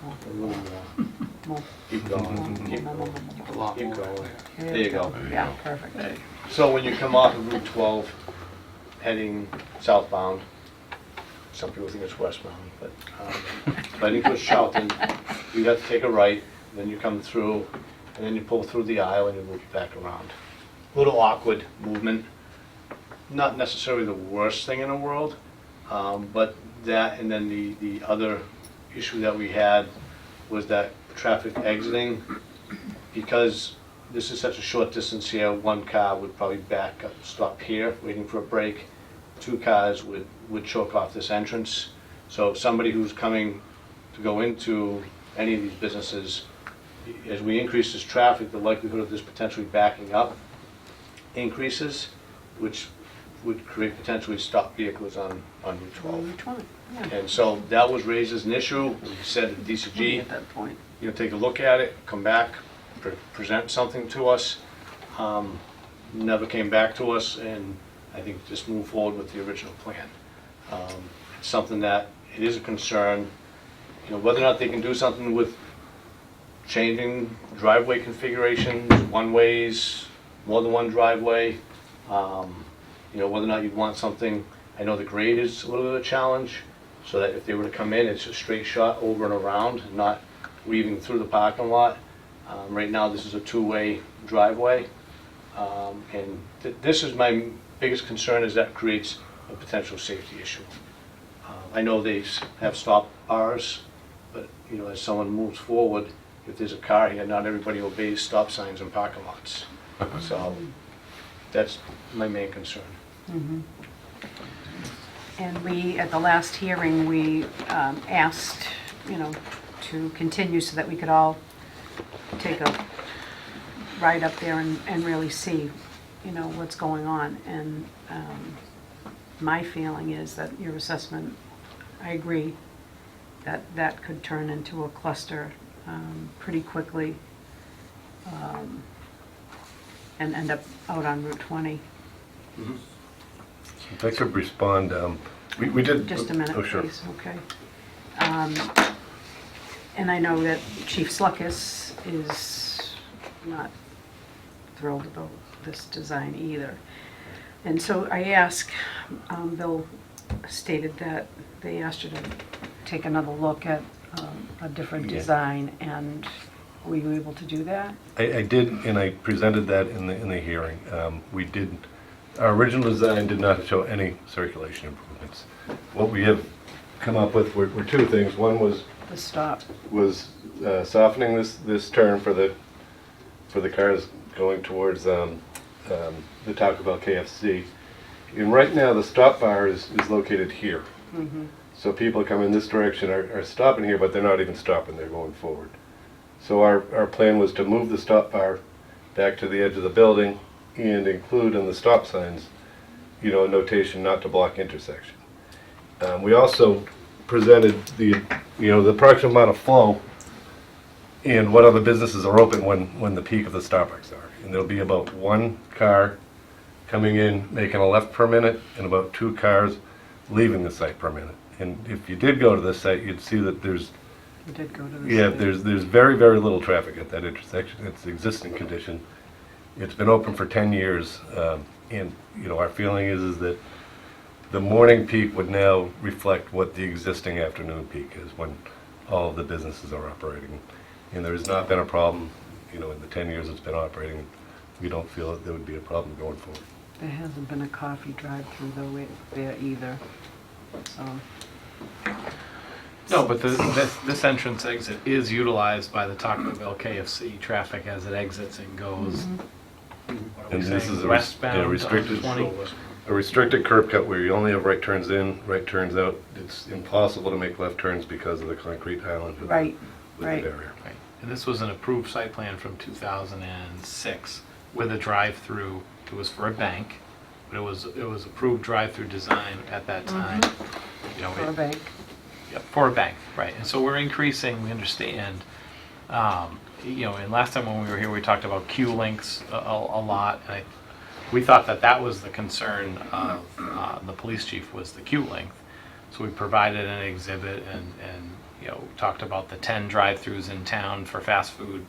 can, a little more, More. keep going, keep More. going, A lot keep more. going. Here There you go. Yeah, perfect. So when you come off of Route 12, heading southbound, some people think it's westbound, but heading towards Charlton, you have to take a right, then you come through, and then you pull through the aisle and you move back around. A little awkward movement, not necessarily the worst thing in the world, but that, and then the other issue that we had was that traffic exiting, because this is such a short distance here, 1 car would probably back up, stop here, waiting for a break. 2 cars would choke off this entrance. So somebody who's coming to go into any of these businesses, as we increase this traffic, the likelihood of this potentially backing up increases, which would create potentially stop vehicles on Route 12. Route 20, yeah. And so that was raised as an issue. We said to DCG, At that point. take a look at it, come back, present something to us. Never came back to us, and I think just move forward with the original plan. It's something that, it is a concern, whether or not they can do something with changing driveway configurations, one-ways, more than one driveway, whether or not you'd want something, I know the grade is a little bit of a challenge, so that if they were to come in, it's a straight shot over and around, not weaving through the parking lot. Right now, this is a 2-way driveway, and this is my biggest concern, is that creates a potential safety issue. I know they have stop bars, but as someone moves forward, if there's a car here, not everybody obeys stop signs in parking lots. So that's my main concern. Mhm. And we, at the last hearing, we asked, to continue so that we could all take a ride up there and really see, what's going on. And my feeling is that your assessment, I agree, that that could turn into a cluster pretty quickly and end up out on Route 20. If I could respond, we did... Just a minute, Oh, sure. please, okay. And I know that Chief Sluckus is not thrilled about this design either. And so I asked, Bill stated that they asked you to take another look at a different design, and were you able to do that? I did, and I presented that in the hearing. We did, our original design did not show any circulation improvements. What we have come up with were 2 things. One was The stop. Softening this turn for the cars going towards the Taco Bell KFC. And right now, the stop bar is located here. Mm-hmm. So people come in this direction are stopping here, but they're not even stopping, they're going forward. So our plan was to move the stop bar back to the edge of the building, and include in the stop signs, you know, a notation not to block intersection. We also presented the, you know, the approximate amount of flow and what other businesses are open when the peak of the Starbucks are. And there'll be about one car coming in, making a left per minute, and about 2 cars leaving the site per minute. And if you did go to the site, you'd see that there's, We did go to the yeah, site. there's very, very little traffic at that intersection. It's the existing condition. It's been open for 10 years, and, you know, our feeling is that the morning peak would now reflect what the existing afternoon peak is, when all of the businesses are operating. And there has not been a problem, you know, in the 10 years it's been operating. We don't feel that there would be a problem going forward. There hasn't been a coffee drive-through though there either, so. No, but this entrance exit is utilized by the Taco Bell KFC traffic as it exits and goes. What are we And this saying, is a westbound restricted, on 20? a restricted curb cut where you only have right turns in, right turns out. It's impossible to make left turns because of the concrete island. Right, with right. the barrier. Right. And this was an approved site plan from 2006 with a drive-through. It was for a bank, but it was approved drive-through design at that time. You know, For a bank. Yep, for a bank, right. And so we're increasing, we understand, you know, and last time when we were here, we talked about queue lengths a lot. And we thought that was the concern of the police chief, was the queue length. So we provided an exhibit and you know, talked about the 10 drive-throughs in town for fast food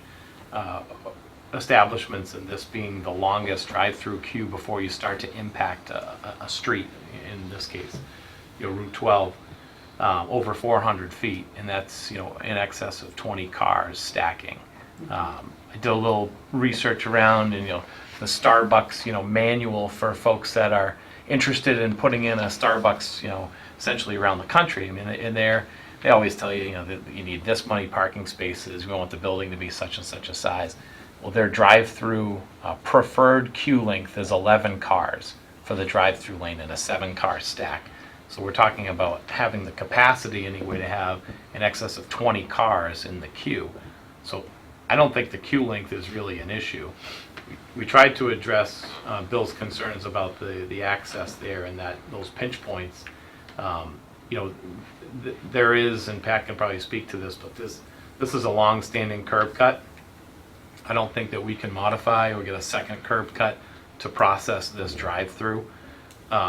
establishments, and this being the longest drive-through queue before you start to impact a street, in this case, you know, Route 12, over 400 feet, and that's, you know, in excess of 20 cars stacking. I did a little research around, and, you know, the Starbucks, you know, manual for folks that are interested in putting in a Starbucks, you know, essentially around the country. I mean, in there, they always tell you, you know, that you need this many parking spaces, we want the building to be such and such a size. Well, their drive-through preferred queue length is 11 cars for the drive-through lane in a 7-car stack. So we're talking about having the capacity anyway to have in excess of 20 cars in the queue. So I don't think the queue length is really an issue. We tried to address Bill's concerns about the access there and that those pinch points. You know, there is, and Pat can probably speak to this, but this is a long-standing curb cut. I don't think that we can modify or get a second curb cut to process this drive-through.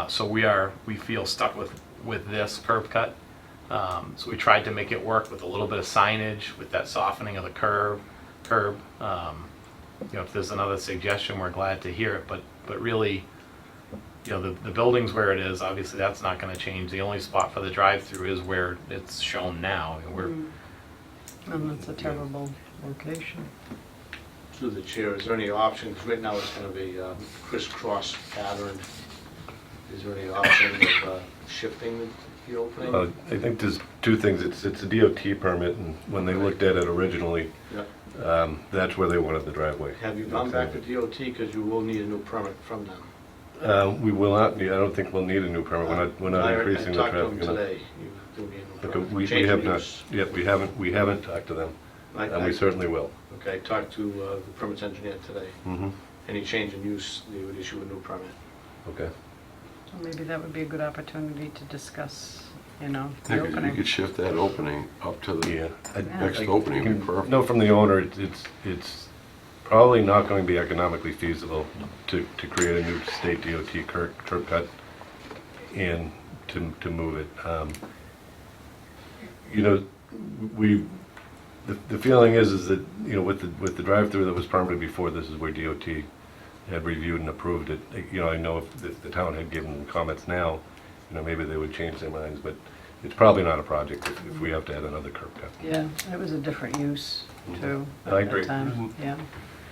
So we feel stuck with this curb cut. So we tried to make it work with a little bit of signage, with that softening of the curb. You know, if there's another suggestion, we're glad to hear it. But really, you know, the building's where it is. Obviously, that's not going to change. The only spot for the drive-through is where it's shown now. And And that's a terrible location. Through the chair, is there any options? Right now it's going to be crisscross pattern. Is there any option of shifting the opening? I think there's 2 things. It's a DOT permit, and when they looked at it originally, Yeah. that's where they wanted the driveway. Have you gone back to DOT, because you will need a new permit from them? We will not need, I don't think we'll need a new permit. We're not increasing the I traffic. talked to them today. You do need a new Okay, permit. we Change have of not, use. yet, we haven't talked to them, and we certainly will. Okay, I talked to the permits engineer today. Mm-hmm. Any change in use, they would issue a new permit. Okay. So maybe that would be a good opportunity to discuss, you know, the Yeah, 'cause you opening. could shift that opening up to the next I opening, would be can perfect. know from the owner, it's probably not going to be economically feasible to create a new state DOT curb cut and to move it. You know, the feeling is that, you know, with the drive-through that was permitted before, this is where DOT had reviewed and approved it. You know, I know if the town had given them comments now, you know, maybe they would change their minds, but it's probably not a project if we have to add another curb cut. Yeah, it was a different use too I at agree. that time, yeah.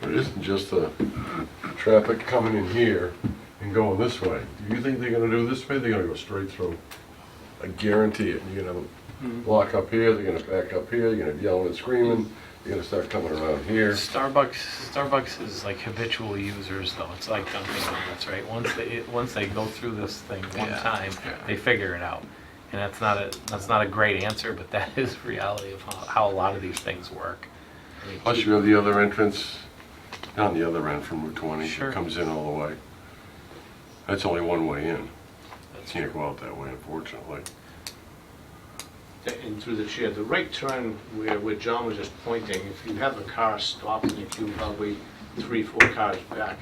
But it isn't just the traffic coming in here and going this way. Do you think they're gonna do this way? They're gonna go straight through. I guarantee it. You're gonna block up here, they're gonna back up here, you're gonna be yelling and screaming, you're gonna start coming around here. Starbucks is like habitual users though. It's like Dunkin' Donuts, right? Once they go through this thing one time, they figure it out. And that's not a great answer, but that is reality of how a lot of these things work. Plus you have the other entrance On the other end from Route 20, Sure. it comes in all the way. That's only one way in. Can't go out that way, unfortunately. And through the chair, the right turn where John was just pointing, if you have a car stopped in the queue probably 3, 4 cars back,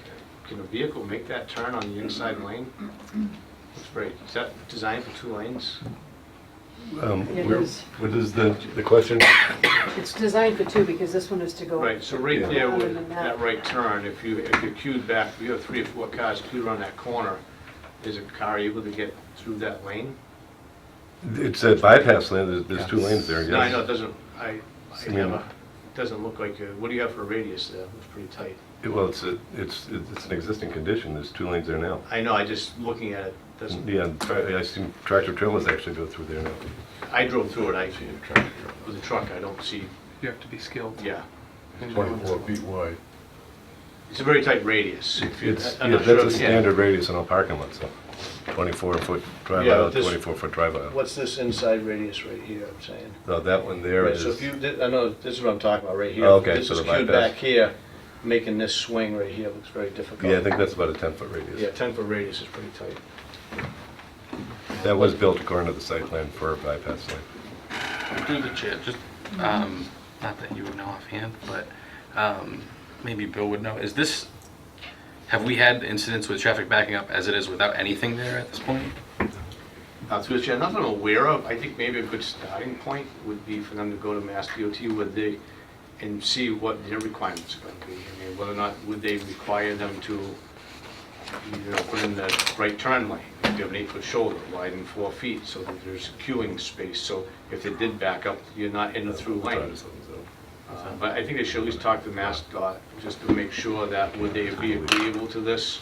can a vehicle make that turn on the inside lane? Looks great. Is that designed for 2 lanes? It Where- is. What is the question? It's designed for 2 because this one is to go. Right, so right Yeah. there Other with than that right turn, if you're queued back, if you have 3 or 4 cars queued on that corner, is a car able to get through that lane? It's a bypass lane, there's 2 lanes there, yes. No, I know, it doesn't, I I mean- never, it doesn't look like, what do you have for a radius there? It's pretty tight. Well, it's an existing condition, there's 2 lanes there now. I know, I just looking at it, doesn't, Yeah, I seen tractor trailers actually go through there now. I drove through it, with a truck, I don't see, You have to be skilled. yeah. 24 feet wide. It's a very tight radius. If you- It's, I'm yeah, not sure that's a if- yeah. standard radius in all parking lots, so 24-foot drive Yeah, aisle, this- 24-foot drive aisle. What's this inside radius right here, I'm saying? So that one there Right, is, so if you did, I know, this is what I'm talking about, right here. Oh, okay, This so is the queued bypass. back here, making this swing right here looks very difficult. yeah, I think that's about a 10-foot radius. Yeah, 10-foot radius is pretty tight. That was built according to the site plan for a bypass lane. Through the chair, just, not that you would know offhand, but maybe Bill would know, have we had incidents with traffic backing up as it is without anything there at this point? Through the chair, nothing I'm aware of. I think maybe a good starting point would be for them to go to Mass DOT and see what their requirements are going to be. I mean, whether or not would they require them to, put in the right turn lane. If you have an 8-foot shoulder, widen 4 feet so that there's queuing space. So if they did back up, you're not in a through lane. But I think they should at least talk to MassDOT just to make sure that would they be agreeable to this.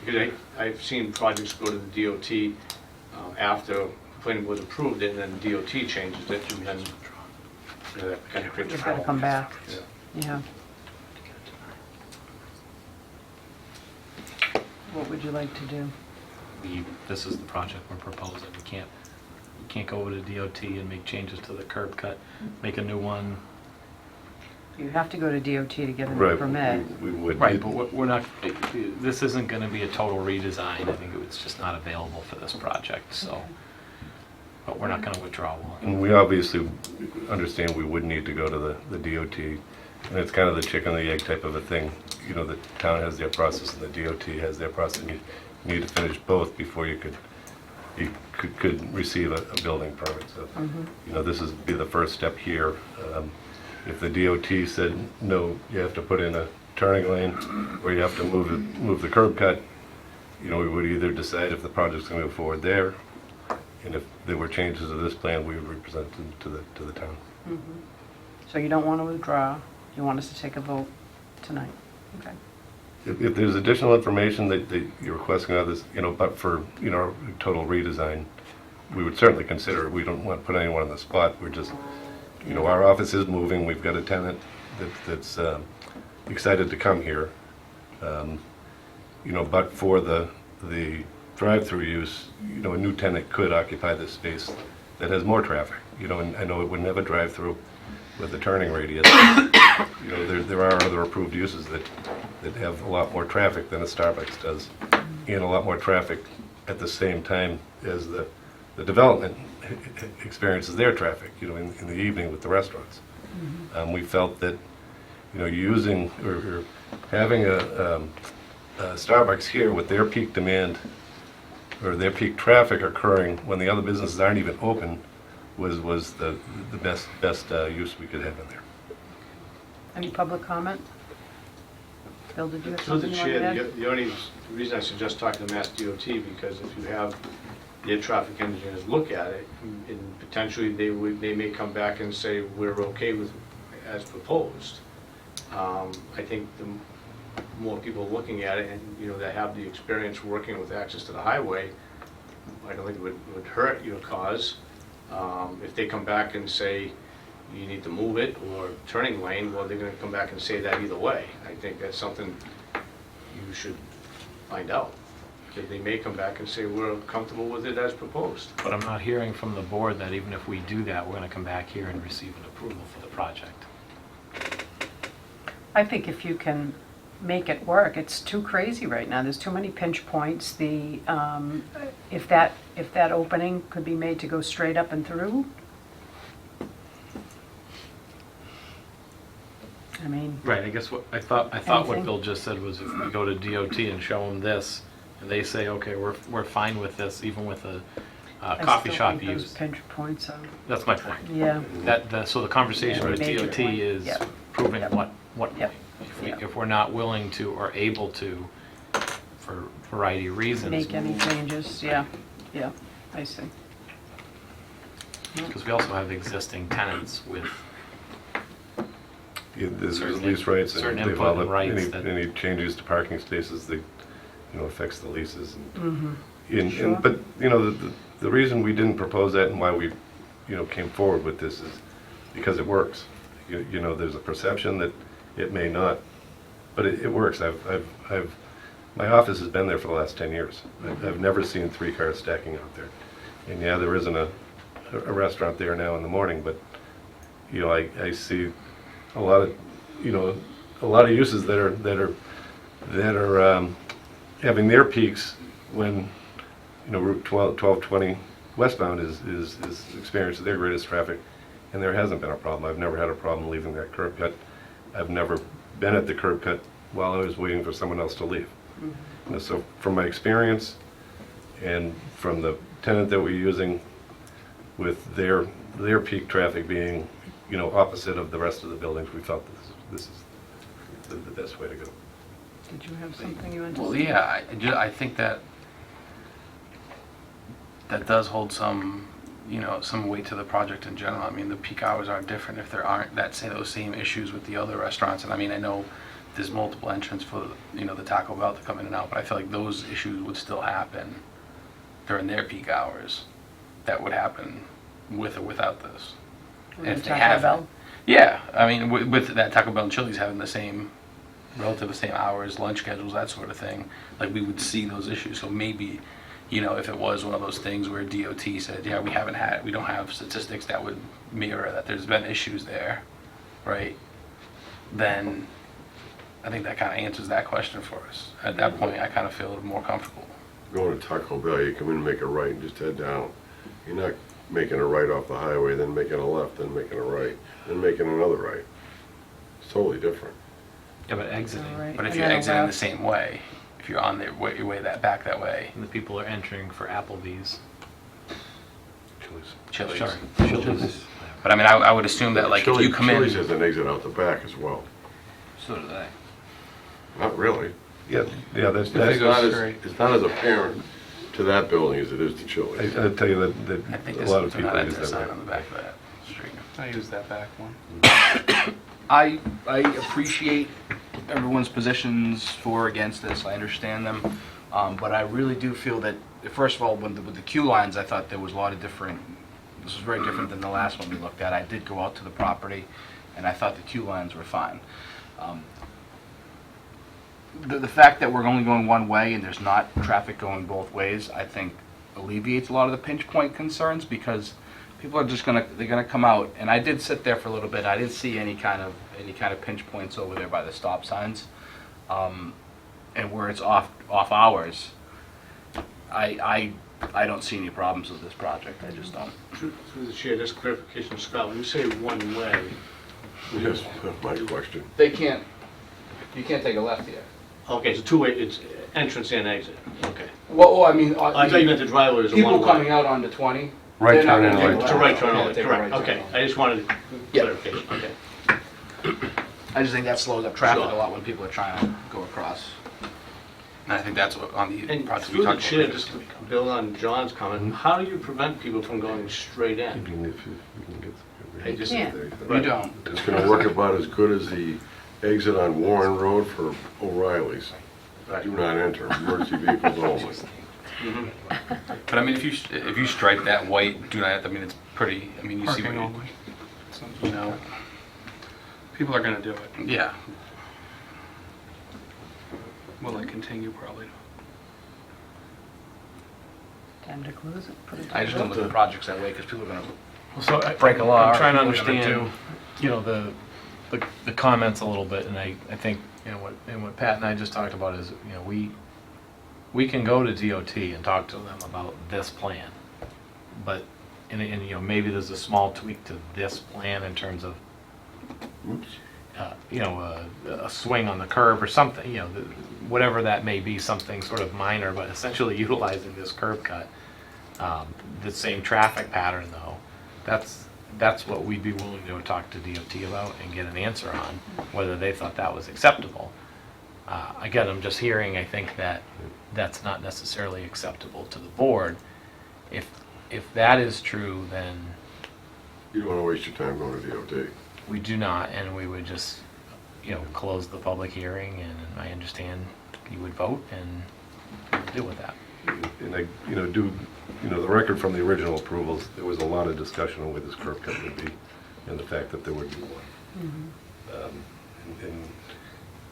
Because I've seen projects go to the DOT after the planning board approved it, and then DOT changes it, and then that kind of creates You've got trouble. to come back. Yeah. Yeah. What would you like to do? This is the project we're proposing. We can't go over to DOT and make changes to the curb cut, make a new one. You have to go to DOT to get a new Right, permit. we would. Right, but we're not, this isn't going to be a total redesign. I think it's just not available for this project, so. But we're not going to withdraw one. And we obviously understand we would need to go to the DOT, and it's kind of the chicken and the egg type of a thing. The town has their process and the DOT has their process, and you need to finish both before you could receive a building permit. So, this is be the first step here. If the DOT said, no, you have to put in a turning lane, or you have to move the curb cut, we would either decide if the project's going to move forward there, and if there were changes to this plan, we would represent them to the town. So you don't want to withdraw, you want us to take a vote tonight? Okay. If there's additional information that you're requesting of this, but for, total redesign, we would certainly consider it. We don't want to put anyone on the spot. We're just, our office is moving. We've got a tenant that's excited to come here. But for the drive-through use, a new tenant could occupy this space that has more traffic. And I know it wouldn't have a drive-through with the turning radius. There are other approved uses that have a lot more traffic than a Starbucks does, and a lot more traffic at the same time as the development experiences their traffic, in the evening with the restaurants. We felt that, using or having a Starbucks here with their peak demand or their peak traffic occurring when the other businesses aren't even open was the best use we could have in there. Any public comment? Bill, did you have Through the something you wanted to chair, add? the only reason I suggest talking to Mass DOT, because if you have their traffic engineers look at it, and potentially they may come back and say, we're okay with as proposed. I think the more people looking at it and, that have the experience working with access to the highway, I don't think it would hurt your cause. If they come back and say, you need to move it, or turning lane, well, they're gonna come back and say that either way. I think that's something you should find out. Because they may come back and say, we're comfortable with it as proposed. But I'm not hearing from the board that even if we do that, we're going to come back here and receive an approval for the project. I think if you can make it work, it's too crazy right now. There's too many pinch points. If that opening could be made to go straight up and through, I mean, Right, I guess what, I thought what Anything? Bill just said was if we go to DOT and show them this, and they say, okay, we're fine with this, even with a coffee shop I still think those use. pinch points are, That's my point. yeah. So the conversation with Major DOT point. is Yep. proving Yep. what Yep. point. If we're not willing to or able to, for a variety of reasons. Make any changes, yeah, I see. Because we also have existing tenants with Yeah, there's certain lease rights, certain and they've input all, and rights that- any changes to parking spaces, they, affects the leases. Mm-hmm. And, but, the reason we didn't propose that and why we, came forward with this is because it works. There's a perception that it may not, but it works. My office has been there for the last 10 years. I've never seen 3 cars stacking out there. And yeah, there isn't a restaurant there now in the morning, but, I see a lot of, a lot of uses that are having their peaks when, Route 1220 westbound is experiencing their greatest traffic, and there hasn't been a problem. I've never had a problem leaving that curb cut. I've never been at the curb cut while I was waiting for someone else to leave. So from my experience and from the tenant that we're using with their peak traffic being, opposite of the rest of the buildings, we felt this is the best way to go. Did you have something you wanted to Well, say? yeah, I think that does hold some, some weight to the project in general. I mean, the peak hours are different if there aren't those same issues with the other restaurants. And I mean, I know there's multiple entrants for, the Taco Bell to come in and out, but I feel like those issues would still happen during their peak hours. That would happen with or without this. And if they Taco have, Bell? yeah, I mean, with that Taco Bell and Chili's having the same, relative the same hours, lunch schedules, that sort of thing, like we would see those issues. So maybe, if it was one of those things where DOT said, yeah, we don't have statistics that would mirror that there's been issues there, right? Then I think that kind of answers that question for us. At that point, I kind of feel more comfortable. Going to Taco Bell, you come in and make a right and just head down. You're not making a right off the highway, then making a left, then making a right, then making another right. It's totally different. Yeah, but exiting. Right. But if And you're then a exiting the left. same way, if you're on your way back that way, And the people are entering for Applebee's. Chili's. Chili's. Chili's. But I mean, I would assume that like if you come Chili's in, has an exit out the back as well. So do they. Not really. Yeah, that's, It's not as apparent to that building as it is to Chili's. I'll tell you that I think a there's lot of they're people not use enter that sign way. on the back of that street. I use that back one. I appreciate everyone's positions for or against this. I understand them. But I really do feel that, first of all, with the queue lines, I thought there was a lot of different, this was very different than the last one we looked at. I did go out to the property, and I thought the queue lines were fine. The fact that we're only going one way and there's not traffic going both ways, I think alleviates a lot of the pinch point concerns, because people are just they're gonna come out, and I did sit there for a little bit. I didn't see any kind of pinch points over there by the stop signs, and where it's off hours. I don't see any problems with this project. I just don't. Through the chair, just clarification, Scott, when you say one way, Yes, that's my question. You can't take a left here. okay, it's a two-way, it's entrance and exit, okay. Well, I mean, I thought you meant the driveway was a one-way. people coming out onto 20. Right they're not turn in, gonna take a right left. It's a right turn Yeah, only, take a correct, right turn okay. only. I just wanted Yeah. clarification, okay. I just think that slows up traffic Sure. a lot when people are trying to go across. And I think that's what on the And project we through the talked chair, about. just to build on John's comment, how do you prevent people from going straight in? Even if you can get They just- Yeah. You don't. It's gonna work about as good as the exit on Warren Road for O'Reilly's. Do not enter, emergency vehicles only. Mhm. But I mean, if you strike that white, do not. I mean, it's pretty. I mean, you see what Parking you, only. So you know. people are gonna do it. Yeah. Will it continue? Probably not. Time to close it. Put it I just don't look at the projects that way because people are going to. So Break a law, I'm trying to people are gonna understand, the comments a little bit, and I think, what Pat and I just talked about is, we can go to DOT and talk to them about this plan, but, and maybe there's a small tweak to this plan in terms of, a swing on the curb or something, whatever that may be, something sort of minor, but essentially utilizing this curb cut, the same traffic pattern though, that's what we'd be willing to talk to DOT about and get an answer on, whether they thought that was acceptable. Again, I'm just hearing, I think that that's not necessarily acceptable to the board. If that is true, then You don't want to waste your time going to DOT. we do not, and we would just, close the public hearing, and I understand you would vote and deal with that. And the record from the original approvals, there was a lot of discussion on where this curb cut would be, and the fact that there would be one.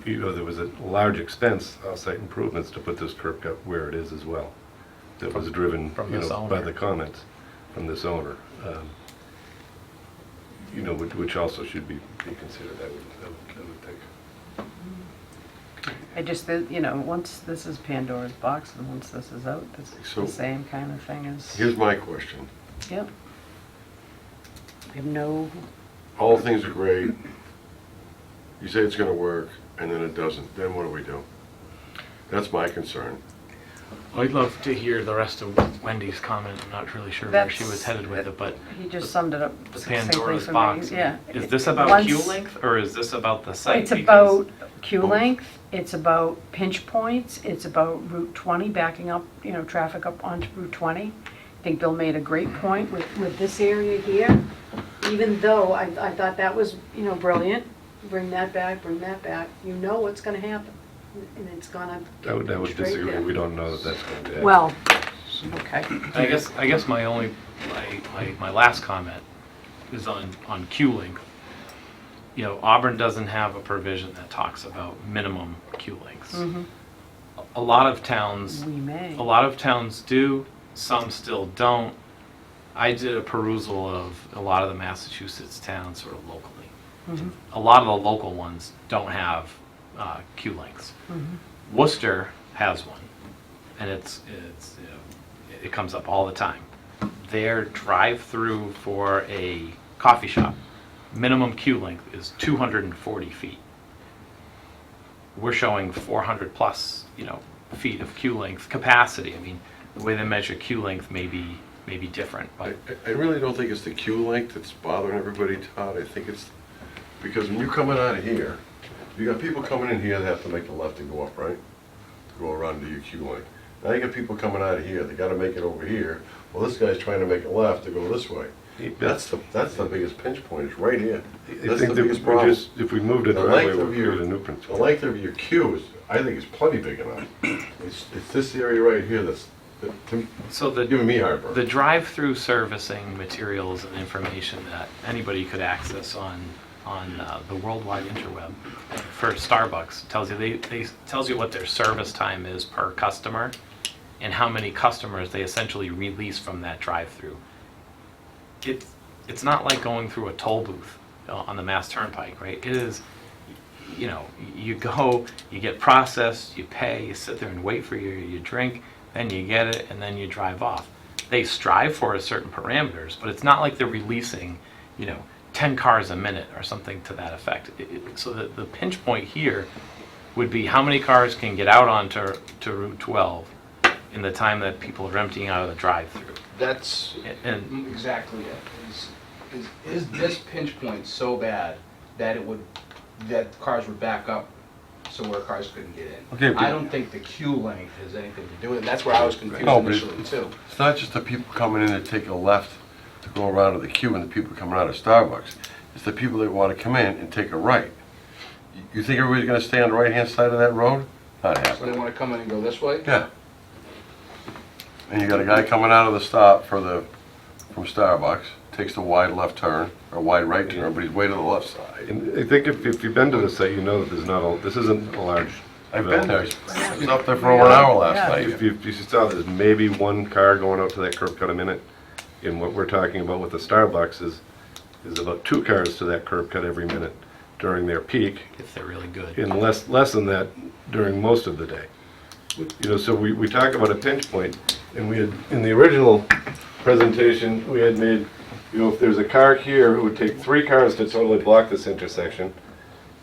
There was a large expense, off-site improvements, to put this curb cut where it is as well. That was driven, From this by owner. the comments from this owner. Which also should be considered, I would think. I just, once this is Pandora's box and once this is out, it's So- the same kind of thing as, Here's my question. yep. I have no, All things are great. You say it's gonna work, and then it doesn't. Then what do we do? That's my concern. I'd love to hear the rest of Wendy's comment. I'm not really sure where she was headed with it, but he just summed it up the succinctly Pandora's for me. box. Yeah. Is this about Once- queue length, or is this about the site? It's Because- about queue length, it's about pinch points, it's about Route 20, backing up, traffic up onto Route 20. I think Bill made a great point with this area here, even though I thought that was, brilliant. Bring that back, you know what's gonna happen, and it's gonna I would get straight disagree. there. We don't know that that's going to happen. Well, okay. I guess my only, my last comment is on queue length. Auburn doesn't have a provision that talks about minimum queue lengths. Mhm. A lot of towns, We may. a lot of towns do, some still don't. I did a perusal of a lot of the Massachusetts towns sort of locally. Mhm. A lot of the local ones don't have queue lengths. Mhm. Worcester has one, and it comes up all the time. Their drive-through for a coffee shop, minimum queue length is 240 feet. We're showing 400 plus, feet of queue length capacity. I mean, the way they measure queue length may be different, but I really don't think it's the queue length that's bothering everybody, Todd. I think it's because when you're coming out of here, you got people coming in here that have to make the left and go up, right? To go around to your queue length. Now you got people coming out of here, they gotta make it over here. Well, this guy's trying to make a left to go this way. That's the biggest pinch point, is right here. I That's think the that biggest problem. if we moved it The that way, length we'd of your- create a new The principle. length of your queue is, I think, is plenty big enough. It's this area right here that's, so giving me heartburn. the drive-through servicing materials and information that anybody could access on the worldwide interweb for Starbucks tells you tells you what their service time is per customer and how many customers they essentially release from that drive-through. It's not like going through a toll booth on the Mass Turnpike, right? It is, you go, you get processed, you pay, you sit there and wait for your drink, then you get it, and then you drive off. They strive for a certain parameters, but it's not like they're releasing, 10 cars a minute or something to that effect. So the pinch point here would be how many cars can get out onto Route 12 in the time that people are emptying out of the drive-through. That's And exactly it. Is this pinch point so bad that that cars would back up so where cars couldn't get in? Okay, but- I don't think the queue length has anything to do with it. That's where I was confused No, but initially too. it's not just the people coming in to take a left to go around to the queue and the people coming out of Starbucks. It's the people that want to come in and take a right. You think everybody's gonna stay on the right-hand side of that road? Not So they happening. want to come in and go this way? Yeah. And you got a guy coming out of the stop from Starbucks, takes the wide left turn, or wide right turn, but he's way to the left side. And I think if you've been to the site, you know that this isn't a large. I've been there. I was up there for over an hour last Yeah. night. If you saw, there's maybe one car going out to that curb cut a minute. And what we're talking about with the Starbucks is about two cars to that curb cut every minute. during their peak, If they're really good. and less than that during most of the day. You know, so we talk about a pinch point, and we had, in the original presentation, we had made, you know, if there's a car here, it would take 3 cars to totally block this intersection.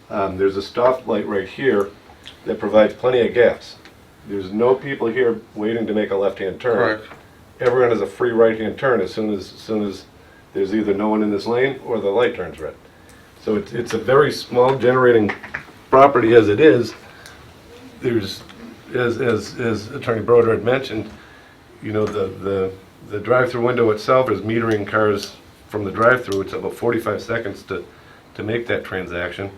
There's a stoplight right here that provides plenty of gaps. There's no people here waiting to make a left-hand turn. Correct. Everyone has a free right-hand turn as soon as there's either no one in this lane or the light turns red. So it's a very small generating property as it is. There's, as Attorney Broder had mentioned, you know, the drive-through window itself is metering cars from the drive-through. It's about 45 seconds to make that transaction.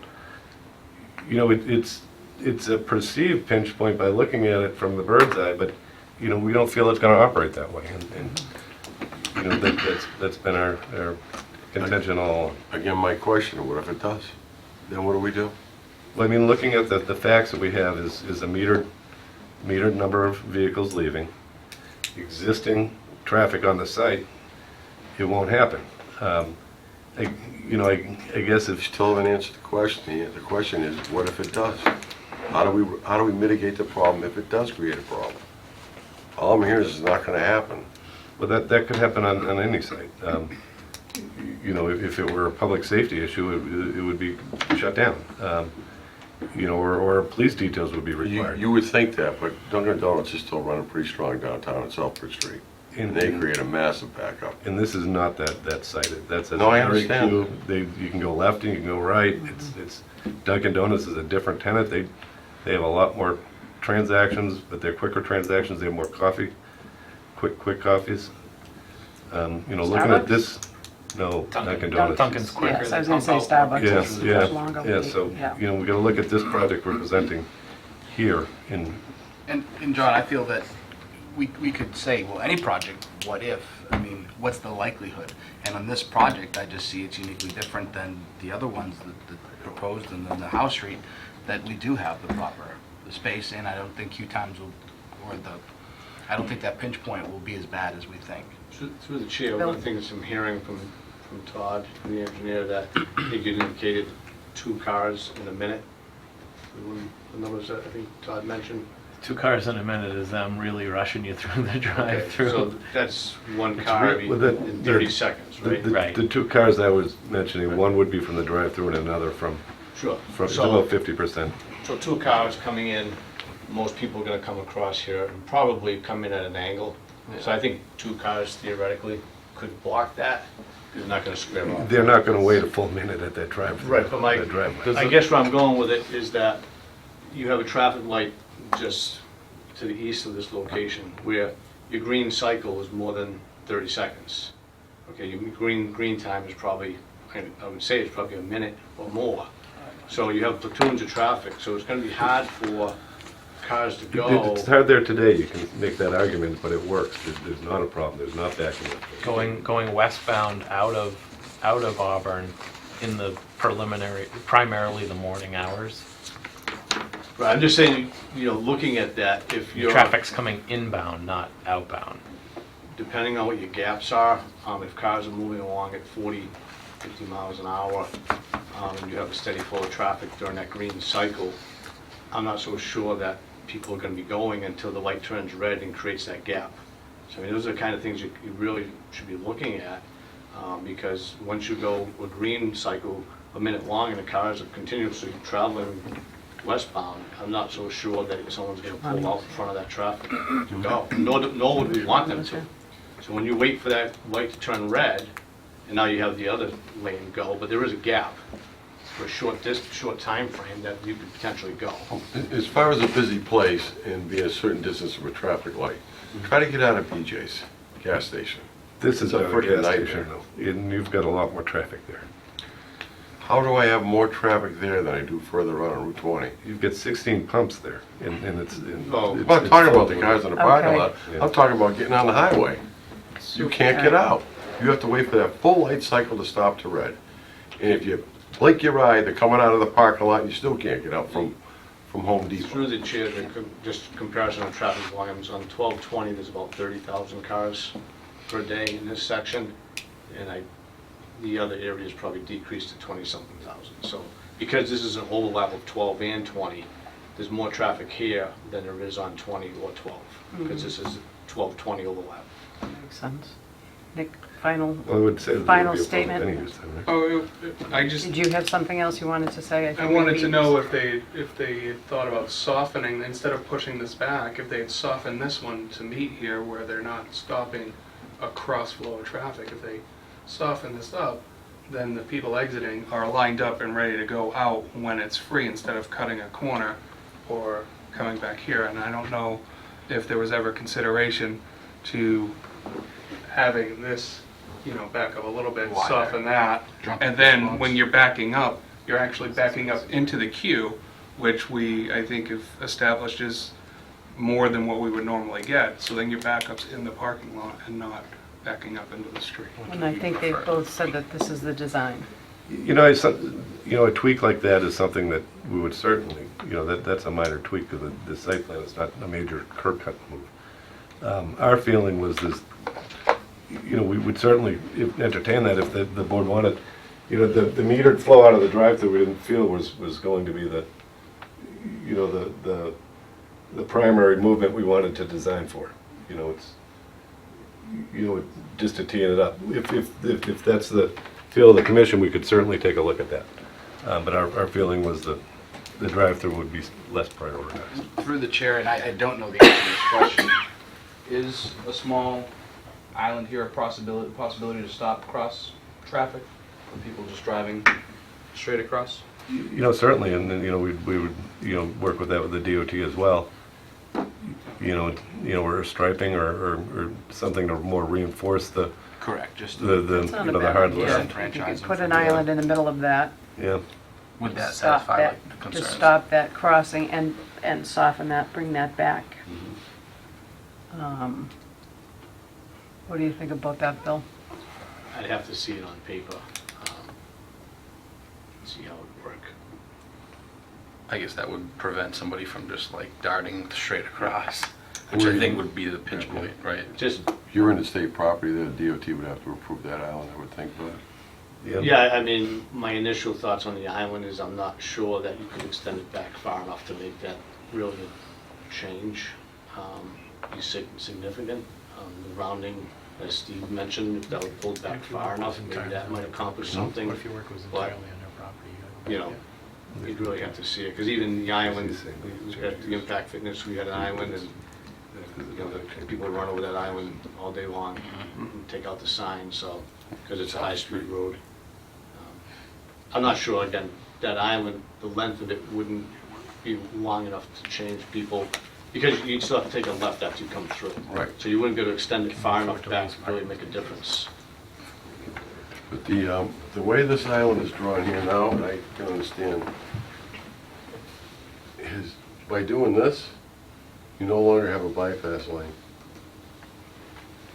You know, it's a perceived pinch point by looking at it from the bird's eye, but, you know, we don't feel it's going to operate that way. And you know, that's been our contention all along. Again, my question, what if it does? Then what do we do? Well, I mean, looking at the facts that we have is a metered number of vehicles leaving, existing traffic on the site, it won't happen. I guess if Still haven't answered the question. The question is, what if it does? How do we mitigate the problem if it does create a problem? All I'm hearing is it's not going to happen. well, that could happen on any site. You know, if it were a public safety issue, it would be shut down. You know, or police details would be required. You would think that, but Dunkin' Donuts is still running pretty strong downtown on Southbridge Street. And they create a massive backup. And this is not that site. That's a No, I generic understand. queue. You can go left and you can go right. It's Dunkin' Donuts is a different tenant. They have a lot more transactions, but they're quicker transactions. They have more coffee, quick coffees. You know, looking at Starbucks? this, no, Dunkin' Donuts. Dunkin's quicker. Yes, I was going to say Starbucks. Yes, is yeah, much longer. yeah. So Yeah. you know, we got to look at this project we're presenting here in. And John, I feel that we could say, well, any project, what if? I mean, what's the likelihood? And on this project, I just see it's uniquely different than the other ones that proposed and then the House Street, that we do have the space, and I don't think queue times will, I don't think that pinch point will be as bad as we think. Through the chair, one of the things I'm hearing from Todd, from the engineer, that I think you indicated 2 cars in a minute. The numbers that I think Todd mentioned. 2 cars in a minute is them really rushing you through the Okay, drive-through. so that's 1 car every, Well, in 30 seconds, right? Right. The 2 cars I was mentioning, one would be from the drive-through and another from Sure. it's So- about 50%. So 2 cars coming in, most people are gonna come across here and probably come in at an angle. So I think 2 cars theoretically could block that, because they're not gonna square off. They're not going to wait a full minute at that drive-through. Right, but that driveway. I guess where I'm going with it is that you have a traffic light just to the east of this location, where your green cycle is more than 30 seconds. Okay, your green time is probably, I would say it's probably a minute or more. So you have platoons of traffic, so it's gonna be hard for cars to go. It's hard there today, you can make that argument, but it works. There's not a problem, there's not backing up. Going westbound out of Auburn in the primarily the morning hours. Right, I'm just saying, you know, looking at that, if you're. Traffic's coming inbound, not outbound. Depending on what your gaps are, if cars are moving along at 40, 50 miles an hour, and you have a steady flow of traffic during that green cycle, I'm not so sure that people are gonna be going until the light turns red and creates that gap. So I mean, those are the kind of things you really should be looking at, because once you go a green cycle a minute long and the cars are continuously traveling westbound, I'm not so sure that someone's gonna pull out in front of that traffic to go, nor would we want them to. So when you wait for that light to turn red, and now you have the other lane go, but there is a gap for a short time frame that you could potentially go. As far as a busy place and be a certain distance from a traffic light, try to get out of BJ's gas station. This is It's a a freaking gas nightmare. station, though, and you've got a lot more traffic there. How do I have more traffic there than I do further on Route 20? You've got 16 pumps there, and it's... Oh. I'm not talking about the cars in the parking Okay. lot. Yeah. I'm talking about getting on the highway. You can't get out. You have to wait for that full light cycle to stop to red. And if you blink your eye, they're coming out of the parking lot, and you still can't get out from Home Depot. Through the chair, just comparison on traffic volumes, on 1220, there's about 30,000 cars per day in this section, and the other areas probably decreased to 20-something thousand. So because this is an overlap of 12 and 20, there's more traffic here than there is on 20 or 12, because this is 12-20 overlap. Makes sense. Nick, final, I would say that there final would be a public statement? any use time, right? Oh, I just, Did you have something else you wanted to say? I think we wanted to beat know this. if they thought about softening, instead of pushing this back, if they'd soften this one to meet here where they're not stopping a cross flow of traffic. If they soften this up, then the people exiting are lined up and ready to go out when it's free instead of cutting a corner or coming back here. And I don't know if there was ever consideration to having this, you know, back up a little bit, Wider. soften that, Drop and the then response. when you're backing up, you're actually backing up into the queue, which we, I think, have established is more than what we would normally get. So then your backup's in the parking lot and not backing up into the street. And I think they both said that this is the design. You know, a tweak like that is something that we would certainly, you know, that's a minor tweak because the site plan is not a major curb cut move. Our feeling was this, you know, we would certainly entertain that if the board wanted. You know, the metered flow out of the drive-through we didn't feel was going to be the, you know, the primary movement we wanted to design for. You know, it's, you know, just to tee it up. If that's the feel of the commission, we could certainly take a look at that. But our feeling was that the drive-through would be less prioritized. Through the chair, and I don't know the answer to this question, is a small island here a possibility to stop cross traffic for people just driving straight across? You know, certainly, and then, you know, we would, you know, work with that with the DOT as well. You know, or striping or something to more reinforce the Correct, just the It's not you a know, the bad hard idea. line. If you could Franchise put them an from there. island in the middle of that. Yeah. Would that stop satisfy that- like the concerns? Just stop that crossing and soften that, bring that back. What do you think about that, Bill? I'd have to see it on paper, see how it would work. I guess that would prevent somebody from just like darting straight across, which I think would be the pinch point, right? Just, If you're in the state property, the DOT would have to approve that island, I would think, but. yeah, I mean, my initial thoughts on the island is I'm not sure that you could extend it back far enough to make that really a change be significant. The rounding, as Steve mentioned, if that would pull back far enough, maybe that might accomplish something. What if your work was But, entirely on their property? you know, you'd really have to see it, because even the island, we at the Impact Fitness, we had an island, and you know, the people run over that island all day long and take out the sign, so, because it's a high-street road. I'm not sure, again, that island, the length of it wouldn't be long enough to change people, because you'd still have to take a left after you come through. Right. So you wouldn't be able to extend it far enough back to really make a difference. But the way this island is drawn here now, I can understand, is by doing this, you no longer have a bypass lane.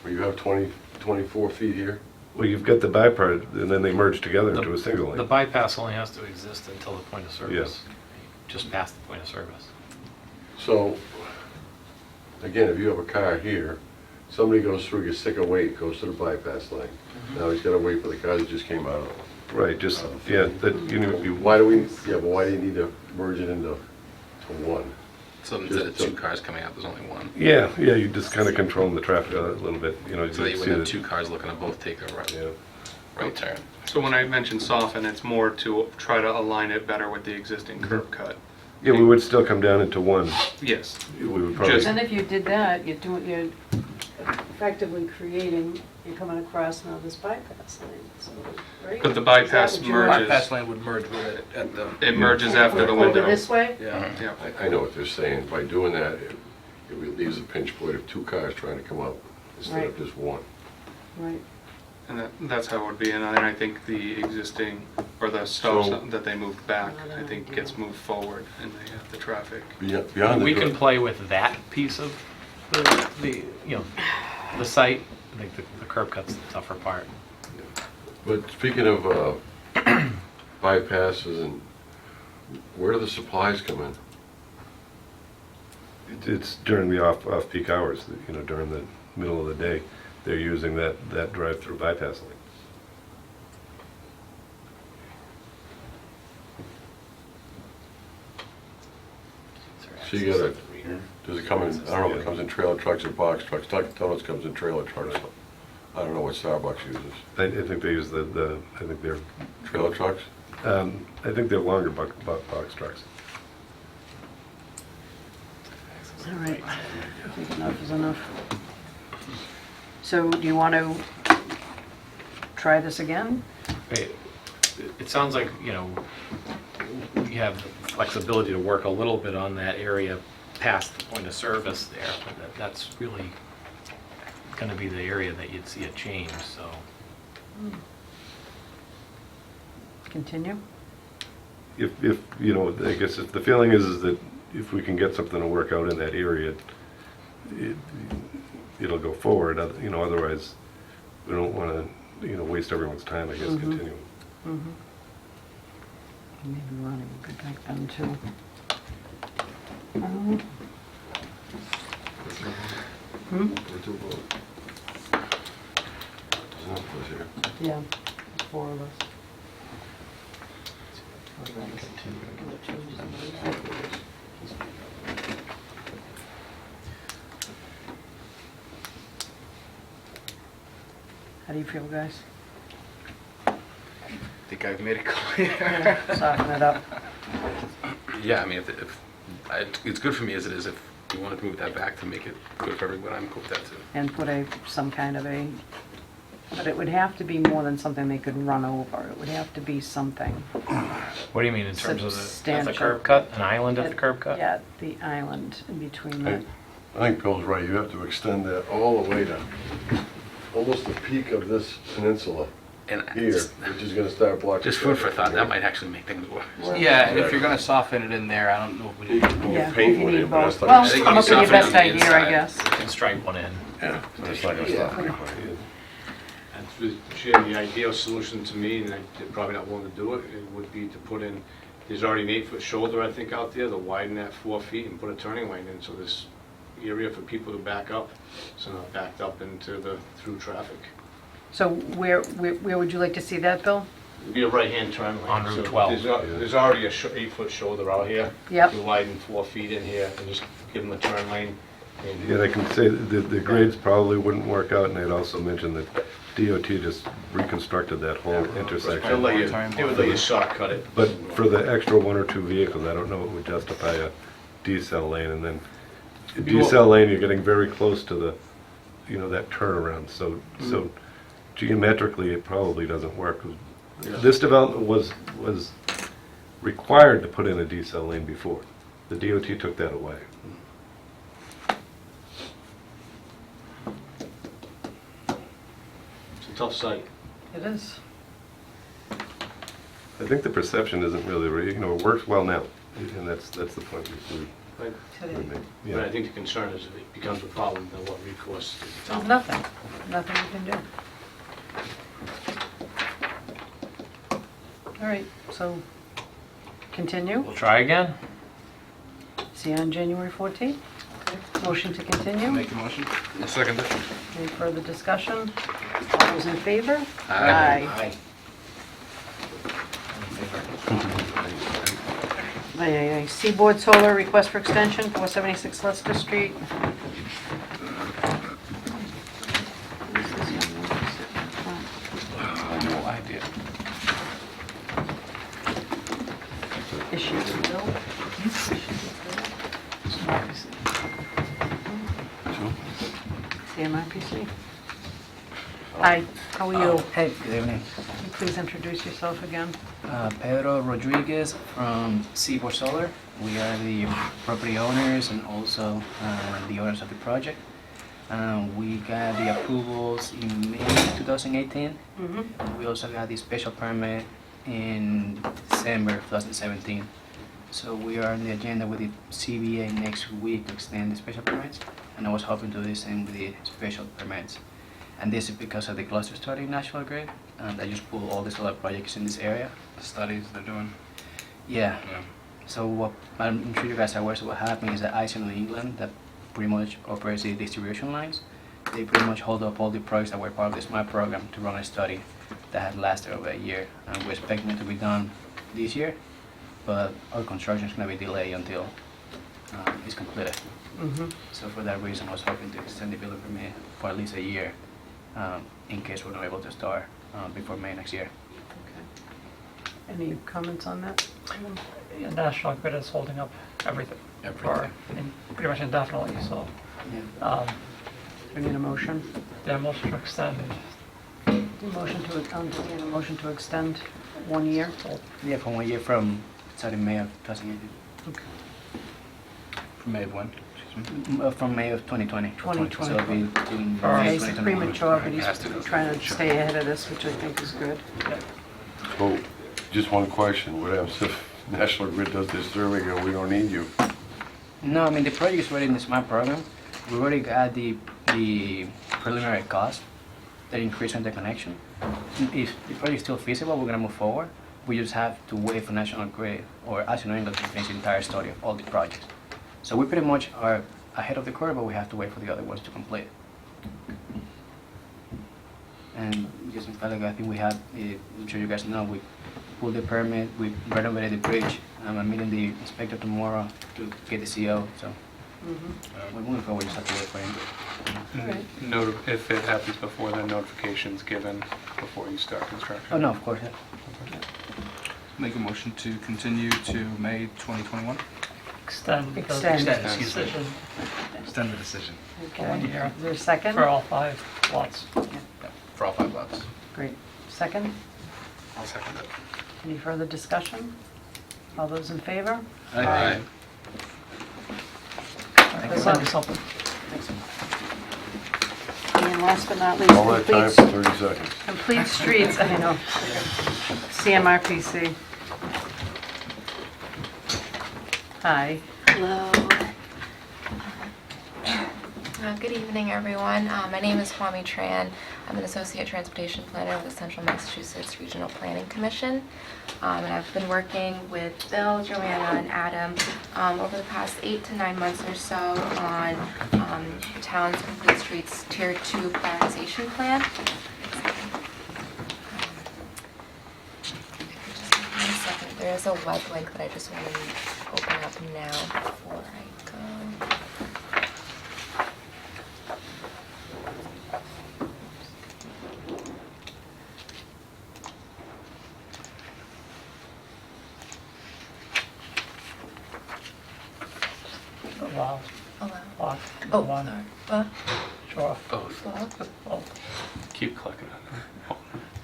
Where you have 24 feet here. Well, you've got the bypass, and then they merge together into a single lane. The bypass only has to exist until the point of service. Just past the point of service. So, again, if you have a car here, somebody goes through, gets sick of wait, goes to the bypass lane. Now he's gotta wait for the car that just came out of. Right, just, yeah, that, you know, Why do we, yeah, but why do you need to merge it into one? So instead of two cars coming out, there's only one. yeah, you just kind of controlling the traffic a little bit, you know. So that you see wouldn't have that- two cars looking to both take a right turn. So when I mentioned soften, it's more to try to align it better with the existing curb cut. Yeah, we would still come down into one. Yes. We would probably. Just- Then if you did that, you're effectively creating, you're coming across now this bypass lane, so, right? But the bypass Is that what you're- merges. Bypass lane would merge with it at the... It merges after the Over window. this way? Yeah. Yeah. I know what they're saying, by doing that, it relieves a pinch point of two cars trying to come out instead of Right. just one. Right. And that's how it would be, and I think the existing, or the stop So- sign that they moved back, I think gets moved forward, and they have the traffic. Beyond the. We can play with that piece of the you know, the site. I think the curb cut's the tougher part. But speaking of bypasses, and where do the supplies come in? It's during the off-peak hours, you know, during the middle of the day, they're using that drive-through bypass lane. So you gotta, does it come in, I don't know if it comes in trailer trucks or box trucks. Dunkin' Donuts comes in trailer trucks. I don't know what Starbucks uses. I think they use I think they're, Trailer trucks? I think they're longer box trucks. All right, I think enough is enough. So do you want to try this again? It sounds like, you know, we have flexibility to work a little bit on that area past the point of service there, but that's really going to be the area that you'd see a change, so. Continue? If, you know, I guess if the feeling is that if we can get something to work out in that area, it'll go forward, you know, otherwise we don't want to, you know, waste everyone's time, I guess, continuing. Maybe Ronnie would go back down too. What's the vote? There's enough of us here. Yeah, 4 of us. How do you feel, guys? I think I've made it clear. Yeah, soften it up. Yeah, I mean, it's good for me as it is. If you wanted to move that back to make it good for everyone, I'm cool with that too. And put some kind of but it would have to be more than something they could run over. It would have to be something. What do you mean in terms of at the Substantial. curb cut? An island at the curb cut? Yeah, the island in between the, I think Bill's right. You have to extend that all the way to almost the peak of this peninsula And here, which is gonna start blocking. just food for thought, that might actually make things worse. Yeah, and if you're gonna soften it in there, I don't know if we need to yeah, if paint you with need it, but both. that's not Well, gonna- I think come you up with your soften it best on the idea, I inside. guess. You can strike one in. Yeah, that's not gonna stop anybody. And the ideal solution to me, and they're probably not willing to do it, it would be to put in, there's already an 8-foot shoulder, I think, out there, to widen that 4 feet and put a turning lane in, so there's area for people to back up, so not backed up into the through traffic. So where would you like to see that, Bill? It'd be a right-hand turn lane. On Route So 12. There's already a 8-foot shoulder out here. Yep. You widen 4 feet in here and just give them a turn lane. and- Yeah, I can say that the grades probably wouldn't work out, and I'd also mention that DOT just reconstructed that whole They'll intersection. let you, they would let you shortcut it. But for the extra 1 or 2 vehicles, I don't know it would justify a decel lane, and then a decel lane, you're getting very close to the, you know, that turnaround, so geometrically, it probably doesn't work. This development was required to put in a decel lane before. The DOT took that away. It's a tough site. It is. I think the perception isn't really, you know, it works well now, and that's the point we Today. make. But I Yeah. think the concern is if it becomes a problem, then what recourse is the There's town? nothing you can do. All right, so continue. We'll try again. See you on January 14th. Motion to continue. Make the motion? I'll second it. Any further discussion? All those in favor? Aye. Aye. Aye. Seaboard Solar request for extension, 476 Leicester Street. No idea. Issues with Bill. CMRPC. Hi, how are you? Hey, good evening. Can you please introduce yourself again? Pedro Rodriguez from Seaboard Solar. We are the property owners and also the owners of the project. We got the approvals in May 2018. We also got the special permit in December 2017. So we are on the agenda with the CBA next week to extend the special permits, and I was hoping to do the same with the special permits. And this is because of the cluster study National Grid, and I just pull all the solar projects in this area. The studies they're doing. Yeah. So what I'm sure you guys are aware of what happened is that ICE in New England that pretty much operates the distribution lines. They pretty much hold up all the projects that were part of the SMART program to run a study that had lasted over a year, and we're expecting it to be done this year, but our construction is going to be delayed until is completed. So for that reason, I was hoping to extend the building permit for at least a year, in case we're not able to start before May next year. Any comments on that? Yeah, National Grid is holding up everything. Pretty much indefinitely, so. We need a motion. Yeah, motion to extend. Motion to, motion to extend 1 year. Yeah, for 1 year from starting May of 2018. Okay. From May of when? From May of 2020. 2020. So it'll be in Okay, May it's 2021. premature, but he's trying to stay ahead of this, which I think is good. So, just one question, what happens if National Grid does this survey and we don't need you? No, I mean, the project is already in the SMART program. We already got the preliminary cost that increase in the connection. If the project is still feasible, we're gonna move forward. We just have to wait for National Grid or as New England to finish the entire study of all the projects. So we pretty much are ahead of the curve, but we have to wait for the other ones to complete. And just in fact, I think we have, I'm sure you guys know, we pulled the permit, we renovated the bridge. I'm meeting the inspector tomorrow to get the CO, so we're moving forward, we just have to wait for him. If it happens before, then notification's given before you start construction. Oh, no, of course, yeah. Make a motion to continue to May 2021? Extend. Extend. Decision Extend the decision. Okay. 1 year. Is there a second? For all 5 lots. For all 5 lots. Great. Second? I'll second it. Any further discussion? All those in favor? Aye. I'll send you something. And last but not least, All that time for 30 seconds. complete streets, I know. CMRPC. Hi. Hello. Good evening, everyone. My name is Kwame Tran. I'm an Associate Transportation Planner with the Central Massachusetts Regional Planning Commission. And I've been working with Bill, Joanna, and Adam over the past 8 to 9 months or so on the town's Complete Streets Tier 2 prioritization plan. Just give me a second. There is a web link that I just want to open up now before I go. Allow. Lock. Oh, One. sorry. Sure. Both. Both. Keep clicking on it.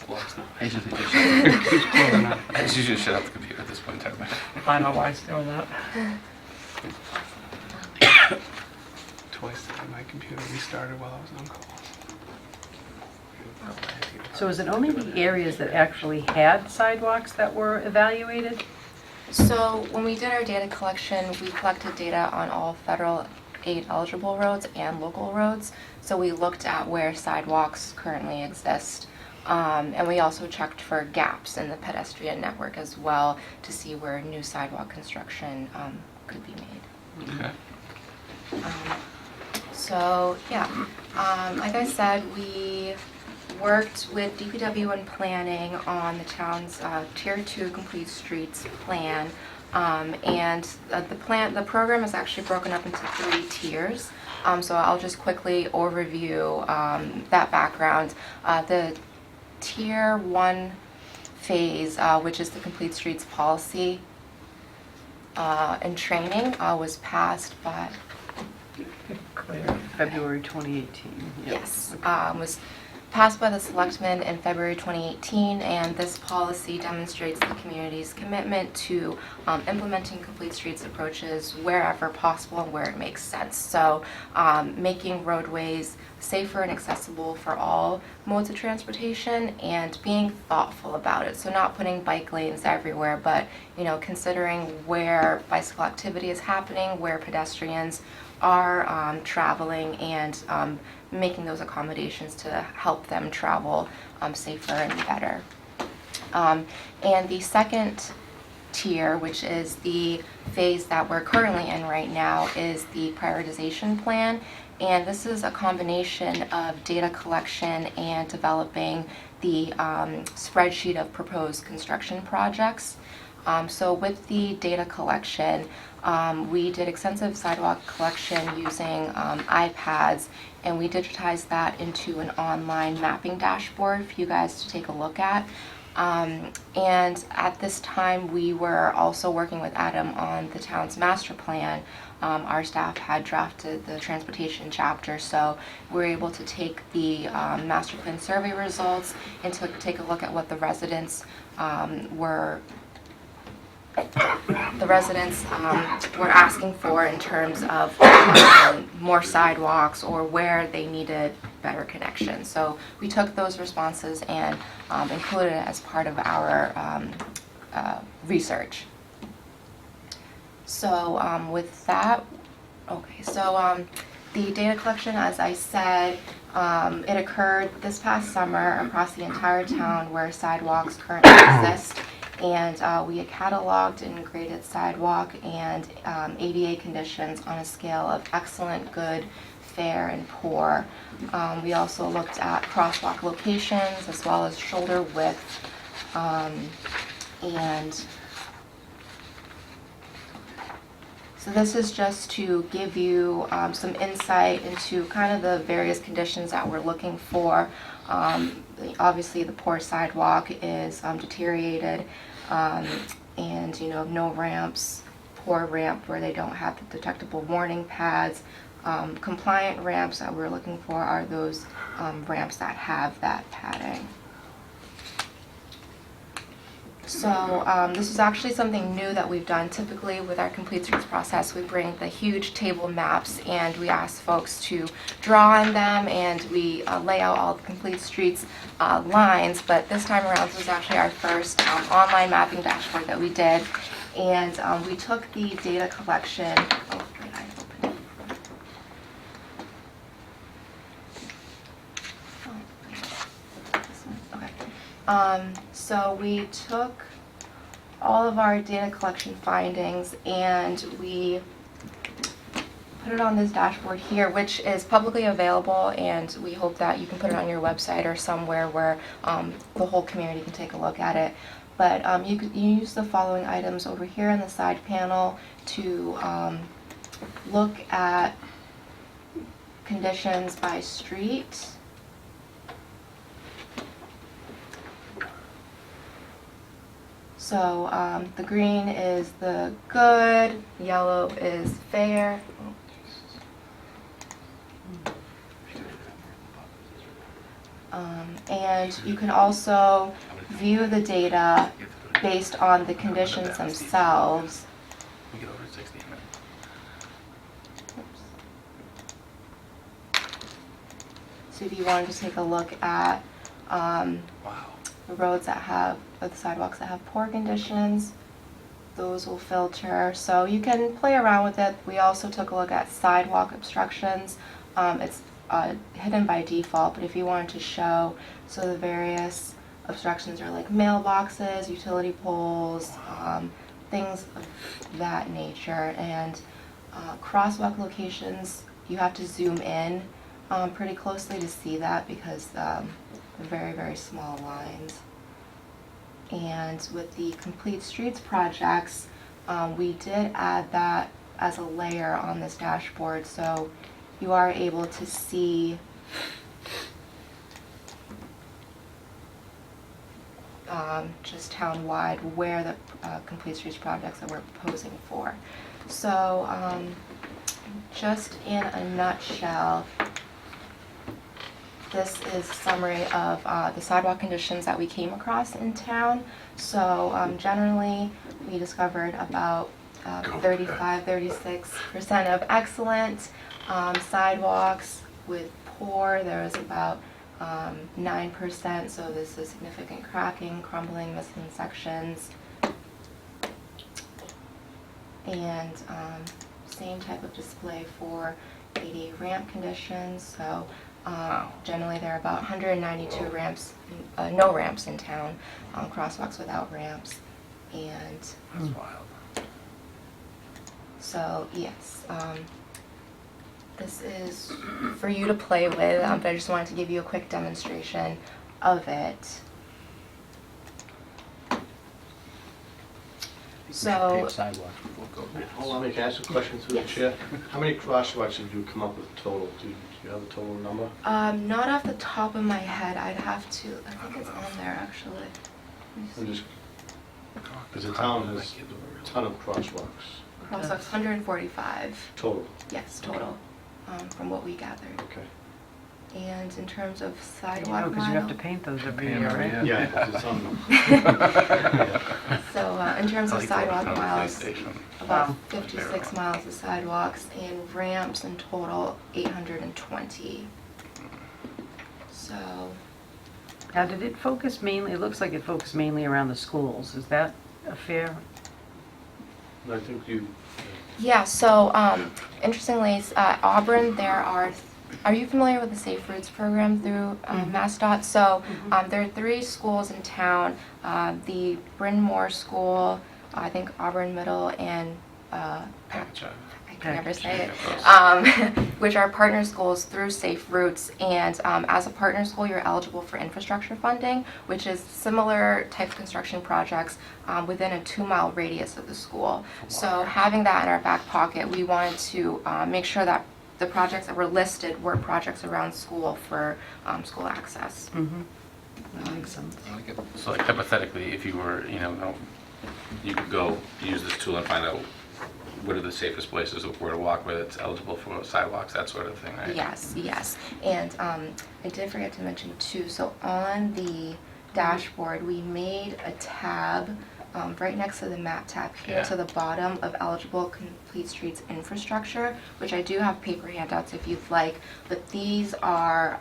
Blocks now. I usually Keeps closing on it. I just usually shut off the computer at this point in time. I know why it's doing that. Twice today, my computer restarted while I was on call. So is it only the areas that actually had sidewalks that were evaluated? So when we did our data collection, we collected data on all federal aid eligible roads and local roads. So we looked at where sidewalks currently exist. And we also checked for gaps in the pedestrian network as well to see where new sidewalk construction could be made. Okay. So yeah, like I said, we worked with DPW and planning on the town's Tier 2 Complete Streets plan. And the program is actually broken up into 3 tiers. So I'll just quickly overview that background. The Tier 1 phase, which is the Complete Streets policy and training, was passed by February 2018. Yes, was passed by the Selectmen in February 2018, and this policy demonstrates the community's commitment to implementing complete streets approaches wherever possible and where it makes sense. So making roadways safer and accessible for all modes of transportation and being thoughtful about it. So not putting bike lanes everywhere, but considering where bicycle activity is happening, where pedestrians are traveling, and making those accommodations to help them travel safer and better. And the second tier, which is the phase that we're currently in right now, is the prioritization plan. And this is a combination of data collection and developing the spreadsheet of proposed construction projects. So with the data collection, we did extensive sidewalk collection using iPads, and we digitized that into an online mapping dashboard for you guys to take a look at. And at this time, we were also working with Adam on the town's master plan. Our staff had drafted the transportation chapter, so we were able to take the master plan survey results and to take a look at what the residents were asking for in terms of more sidewalks or where they needed better connections. So we took those responses and included it as part of our research. So with that, the data collection, as I said, it occurred this past summer across the entire town where sidewalks currently exist. And we had cataloged and graded sidewalk and ADA conditions on a scale of excellent, good, fair, and poor. We also looked at crosswalk locations as well as shoulder width. And so this is just to give you some insight into kind of the various conditions that we're looking for. Obviously, the poor sidewalk is deteriorated, and no ramps, poor ramp where they don't have the detectable warning pads. Compliant ramps that we're looking for are those ramps that have that padding. So this is actually something new that we've done. Typically with our complete streets process, we bring the huge table maps and we ask folks to draw on them, and we lay out all the complete streets lines. But this time around, this was actually our first online mapping dashboard that we did. And we took the data collection. Oh, wait, I opened it. Okay. So we took all of our data collection findings and we put it on this dashboard here, which is publicly available, and we hope that you can put it on your website or somewhere where the whole community can take a look at it. But you use the following items over here in the side panel to look at conditions by street. So the green is the good, yellow is fair. And you can also view the data based on the conditions themselves. We get over 60 minutes. So if you wanted to take a look at the roads that have, or the sidewalks that have poor conditions, those will filter. So you can play around with it. We also took a look at sidewalk obstructions. It's hidden by default, but if you wanted to show, so the various obstructions are like mailboxes, utility poles, things of that nature. And crosswalk locations, you have to zoom in pretty closely to see that because they're very, very small lines. And with the Complete Streets projects, we did add that as a layer on this dashboard, so you are able to see just town-wide where the Complete Streets projects that we're proposing for. So just in a nutshell, this is a summary of the sidewalk conditions that we came across in town. So generally, we discovered about 35–36% of excellent sidewalks. With poor, there was about 9%, so this is significant cracking, crumbling, missing sections. And same type of display for ADA ramp conditions. So generally there are about 192 ramps, no ramps in town, crosswalks without ramps. And That's wild. So yes, this is for you to play with, but I just wanted to give you a quick demonstration of it. So, Paved sidewalks before it goes. Hold on, can I ask a question through the Yes. chair? How many crosswalks did you come up with total? Do you have a total number? not off the top of my head, I'd have to, I think it's on there actually. Let me I'm see. just, because the town has a ton of crosswalks Crosswalks, 145, total. yes, total, from what we gathered. Okay. And in terms of You sidewalk know, because you have to mile, paint those every Paint year, every right? year. Yeah, it's on. so in terms of sidewalk miles, about Wow. 56 miles of sidewalks, and ramps in total 820. So, Now, did it focus mainly, it looks like it focused mainly around the schools. Is that a fair? I think you, yeah, so interestingly, at Auburn, are you familiar with the Safe Routes program through MassDOT? So there are 3 schools in town, the Bryn Mawr School, I think Auburn Middle, and I can never say it, which are partner schools through Safe Routes. And as a partner school, you're eligible for infrastructure funding, which is similar type construction projects within a 2-mile radius of the school. So having that in our back pocket, we wanted to make sure that the projects that were listed were projects around school for school access. That makes sense. So like hypothetically, if you were, you could go use this tool and find out what are the safest places where to walk, whether it's eligible for sidewalks, that sort of thing, right? Yes, yes. And I did forget to mention too, so on the dashboard, we made a tab right next to the map tab here to the bottom of eligible complete streets infrastructure, which I do have paper handouts if you'd like, but these are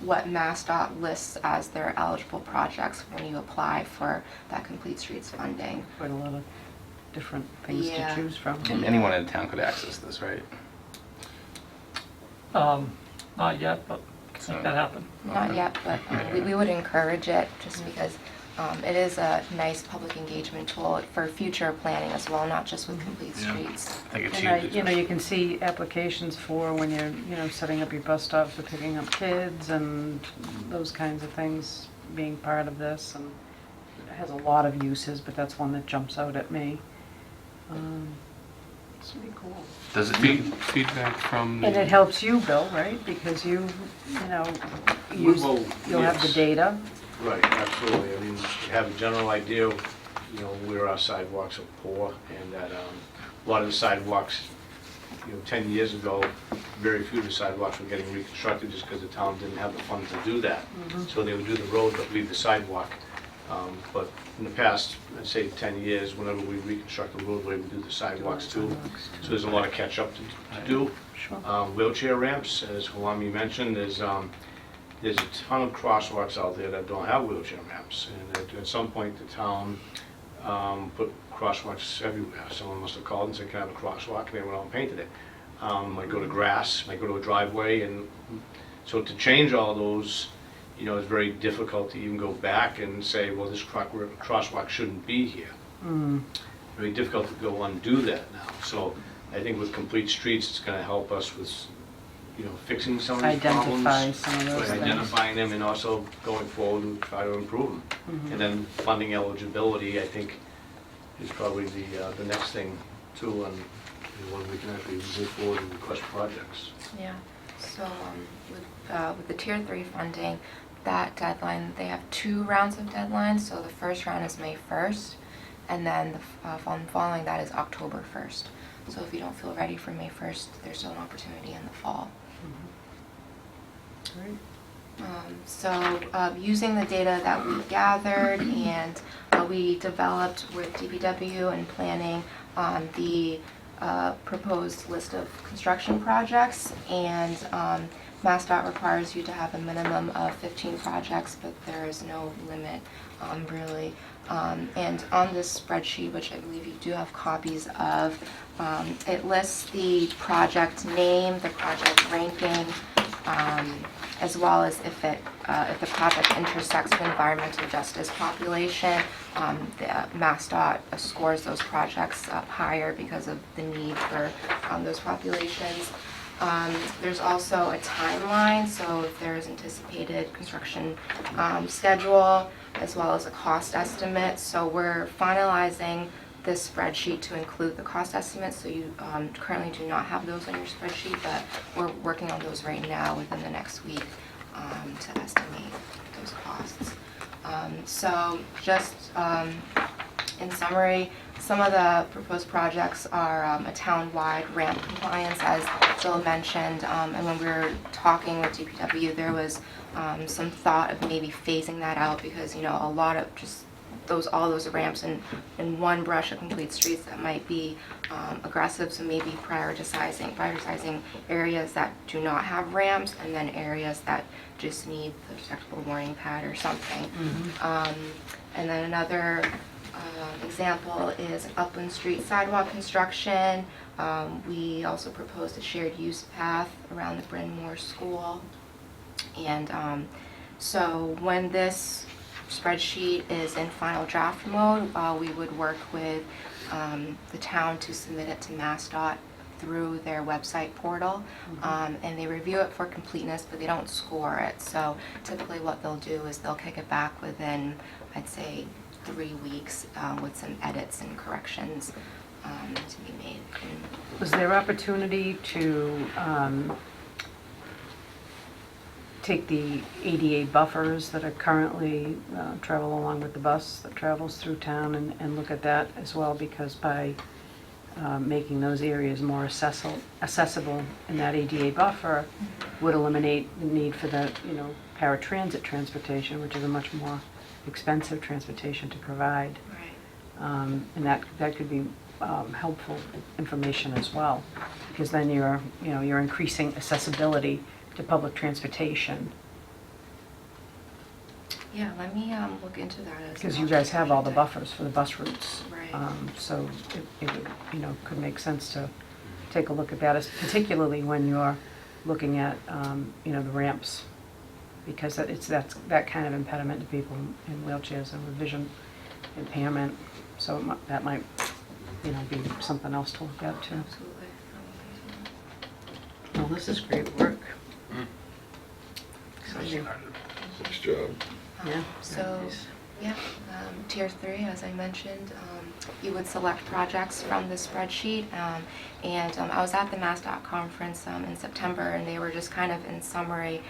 what MassDOT lists as their eligible projects when you apply for that complete streets funding. Quite a lot of different things to choose from. And anyone in town could access this, right? Not yet, but can make that happen. Not yet, but we would encourage it just because it is a nice public engagement tool for future planning as well, not just with complete streets. I think it's And huge. you can see applications for when you're, setting up your bus stops or picking up kids and those kinds of things being part of this. And it has a lot of uses, but that's one that jumps out at me. It's pretty cool. Does it feedback from And it helps you, Bill, right? Because you'll have the data. right, absolutely. I mean, you have a general idea of, where our sidewalks are poor, and that a lot of the sidewalks, 10 years ago, very few of the sidewalks were getting reconstructed just because the town didn't have the funds to do that. So they would do the road but leave the sidewalk. But in the past, I'd say 10 years, whenever we reconstruct the roadway, we do the sidewalks too. So there's a lot of catch-up to do. Sure. Wheelchair ramps, as Halami mentioned, there's a ton of crosswalks out there that don't have wheelchair ramps. And at some point, the town put crosswalks everywhere. Someone must have called and said, can I have a crosswalk? And they went out and painted it. Might go to grass, might go to a driveway. And so to change all those, it's very difficult to even go back and say, well, this crosswalk shouldn't be here. Very difficult to go undo that now. So I think with complete streets, it's going to help us with, fixing some of these problems. Identify some of those things. Identifying them and also going forward and try to improve them. And then funding eligibility, I think, is probably the next thing too, and when we can actually move forward and request projects. Yeah, so with the Tier 3 funding, that deadline, they have 2 rounds of deadlines. So the first round is May 1st, and then the following that is October 1st. So if you don't feel ready for May 1st, there's still an opportunity in the fall. Great. So using the data that we gathered and we developed with DPW and planning the proposed list of construction projects, and MassDOT requires you to have a minimum of 15 projects, but there is no limit really. And on this spreadsheet, which I believe you do have copies of, it lists the project name, the project ranking, as well as if the project intersects with environmental justice population. The MassDOT scores those projects up higher because of the need for those populations. There's also a timeline, so if there's anticipated construction schedule, as well as a cost estimate. So we're finalizing this spreadsheet to include the cost estimates, so you currently do not have those on your spreadsheet, but we're working on those right now within the next week to estimate those costs. So just in summary, some of the proposed projects are a town-wide ramp compliance, as Jill mentioned, and when we were talking with DPW, there was some thought of maybe phasing that out because, you know, a lot of just all those ramps in one brush of complete streets that might be aggressive, so maybe prioritizing areas that do not have ramps and then areas that just need the detectable warning pad or something. And then another example is Upland Street sidewalk construction. We also proposed a shared use path around the Bryn Mawr School. And so when this spreadsheet is in final draft mode, we would work with the town to submit it to MassDOT through their website portal, and they review it for completeness, but they don't score it. So typically what they'll do is they'll kick it back within, I'd say, 3 weeks with some edits and corrections to be made. Was there opportunity to take the ADA buffers that are currently travel along with the bus that travels through town and look at that as well? Because by making those areas more accessible in that ADA buffer would eliminate the need for the, you know, paratransit transportation, which is a much more expensive transportation to provide. Right. And that could be helpful information as well, because then you're increasing accessibility to public transportation. Yeah, let me look into that as well. Because you guys have all the buffers for the bus routes. Right. So it would, you know, could make sense to take a look at that, particularly when you're looking at, you know, the ramps, because that's that kind of impediment to people in wheelchairs and with vision impairment. So that might, you know, be something else to look at too. Absolutely. Well, this is great work. Exciting. Nice job. Yeah. So, yeah, tier 3, as I mentioned, you would select projects from the spreadsheet. And I was at the MassDOT conference in September, and they were just kind of in summary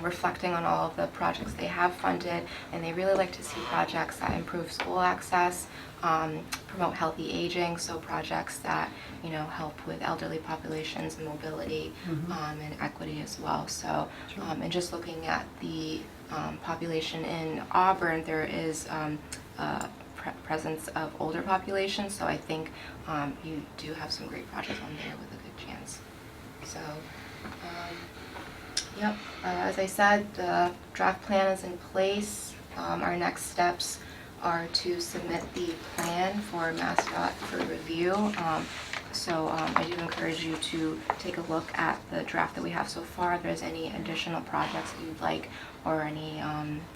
reflecting on all of the projects they have funded, and they really like to see projects that improve school access, promote healthy aging, so projects that, you know, help with elderly populations and mobility and equity as well. So, and just looking at the population in Auburn, there is presence of older population, so I think you do have some great projects on there with a good chance. So, yep, as I said, the draft plan is in place. Our next steps are to submit the plan for MassDOT for review. So I do encourage you to take a look at the draft that we have so far. If there's any additional projects that you'd like or any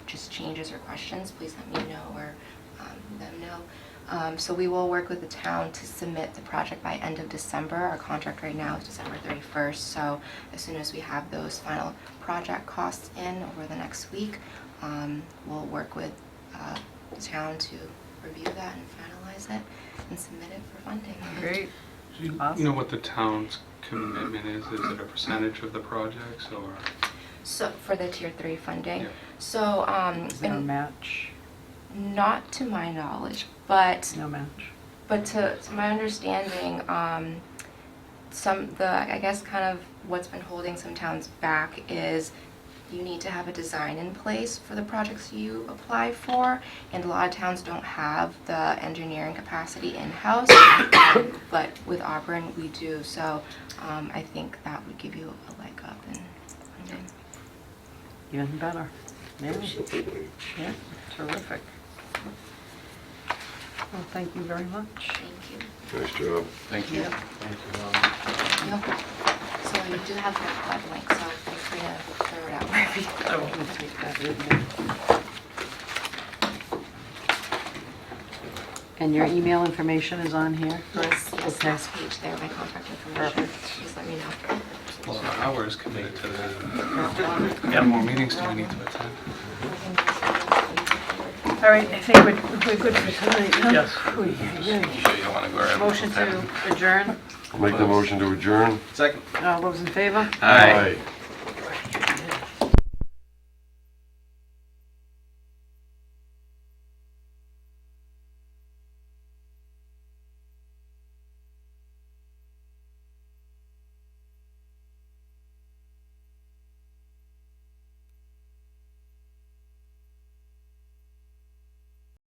just changes or questions, please let me know or let them know. So we will work with the town to submit the project by end of December. Our contract right now is December 31st. So as soon as we have those final project costs in over the next week, we'll work with the town to review that and finalize it and submit it for funding. Great. Do you know what the town's commitment is? Is it a percentage of the projects or? So for the tier 3 funding. Yeah. So Is there a match? not to my knowledge, but No match. but to my understanding, I guess kind of what's been holding some towns back is you need to have a design in place for the projects you apply for, and a lot of towns don't have the engineering capacity in-house, but with Auburn we do, so I think that would give you a leg up in funding. Even better. Yeah. Absolutely. Yeah, terrific. Well, thank you very much. Thank you. Nice job. Thank you. Yep. Yep. So you do have that web link, so feel free to throw it out wherever you I will take that with me. And your email information is on here? Yes, Okay. last page there, my contact information. Perfect. Just let me know. Well, our hours committed to that. How many more meetings do we need to attend? All right, I think we're good for tonight, huh? Yes. Oy, oy, You sure you don't wanna go around? oy. Motion to adjourn. I'll make the motion to adjourn. Second. All those in favor? Aye.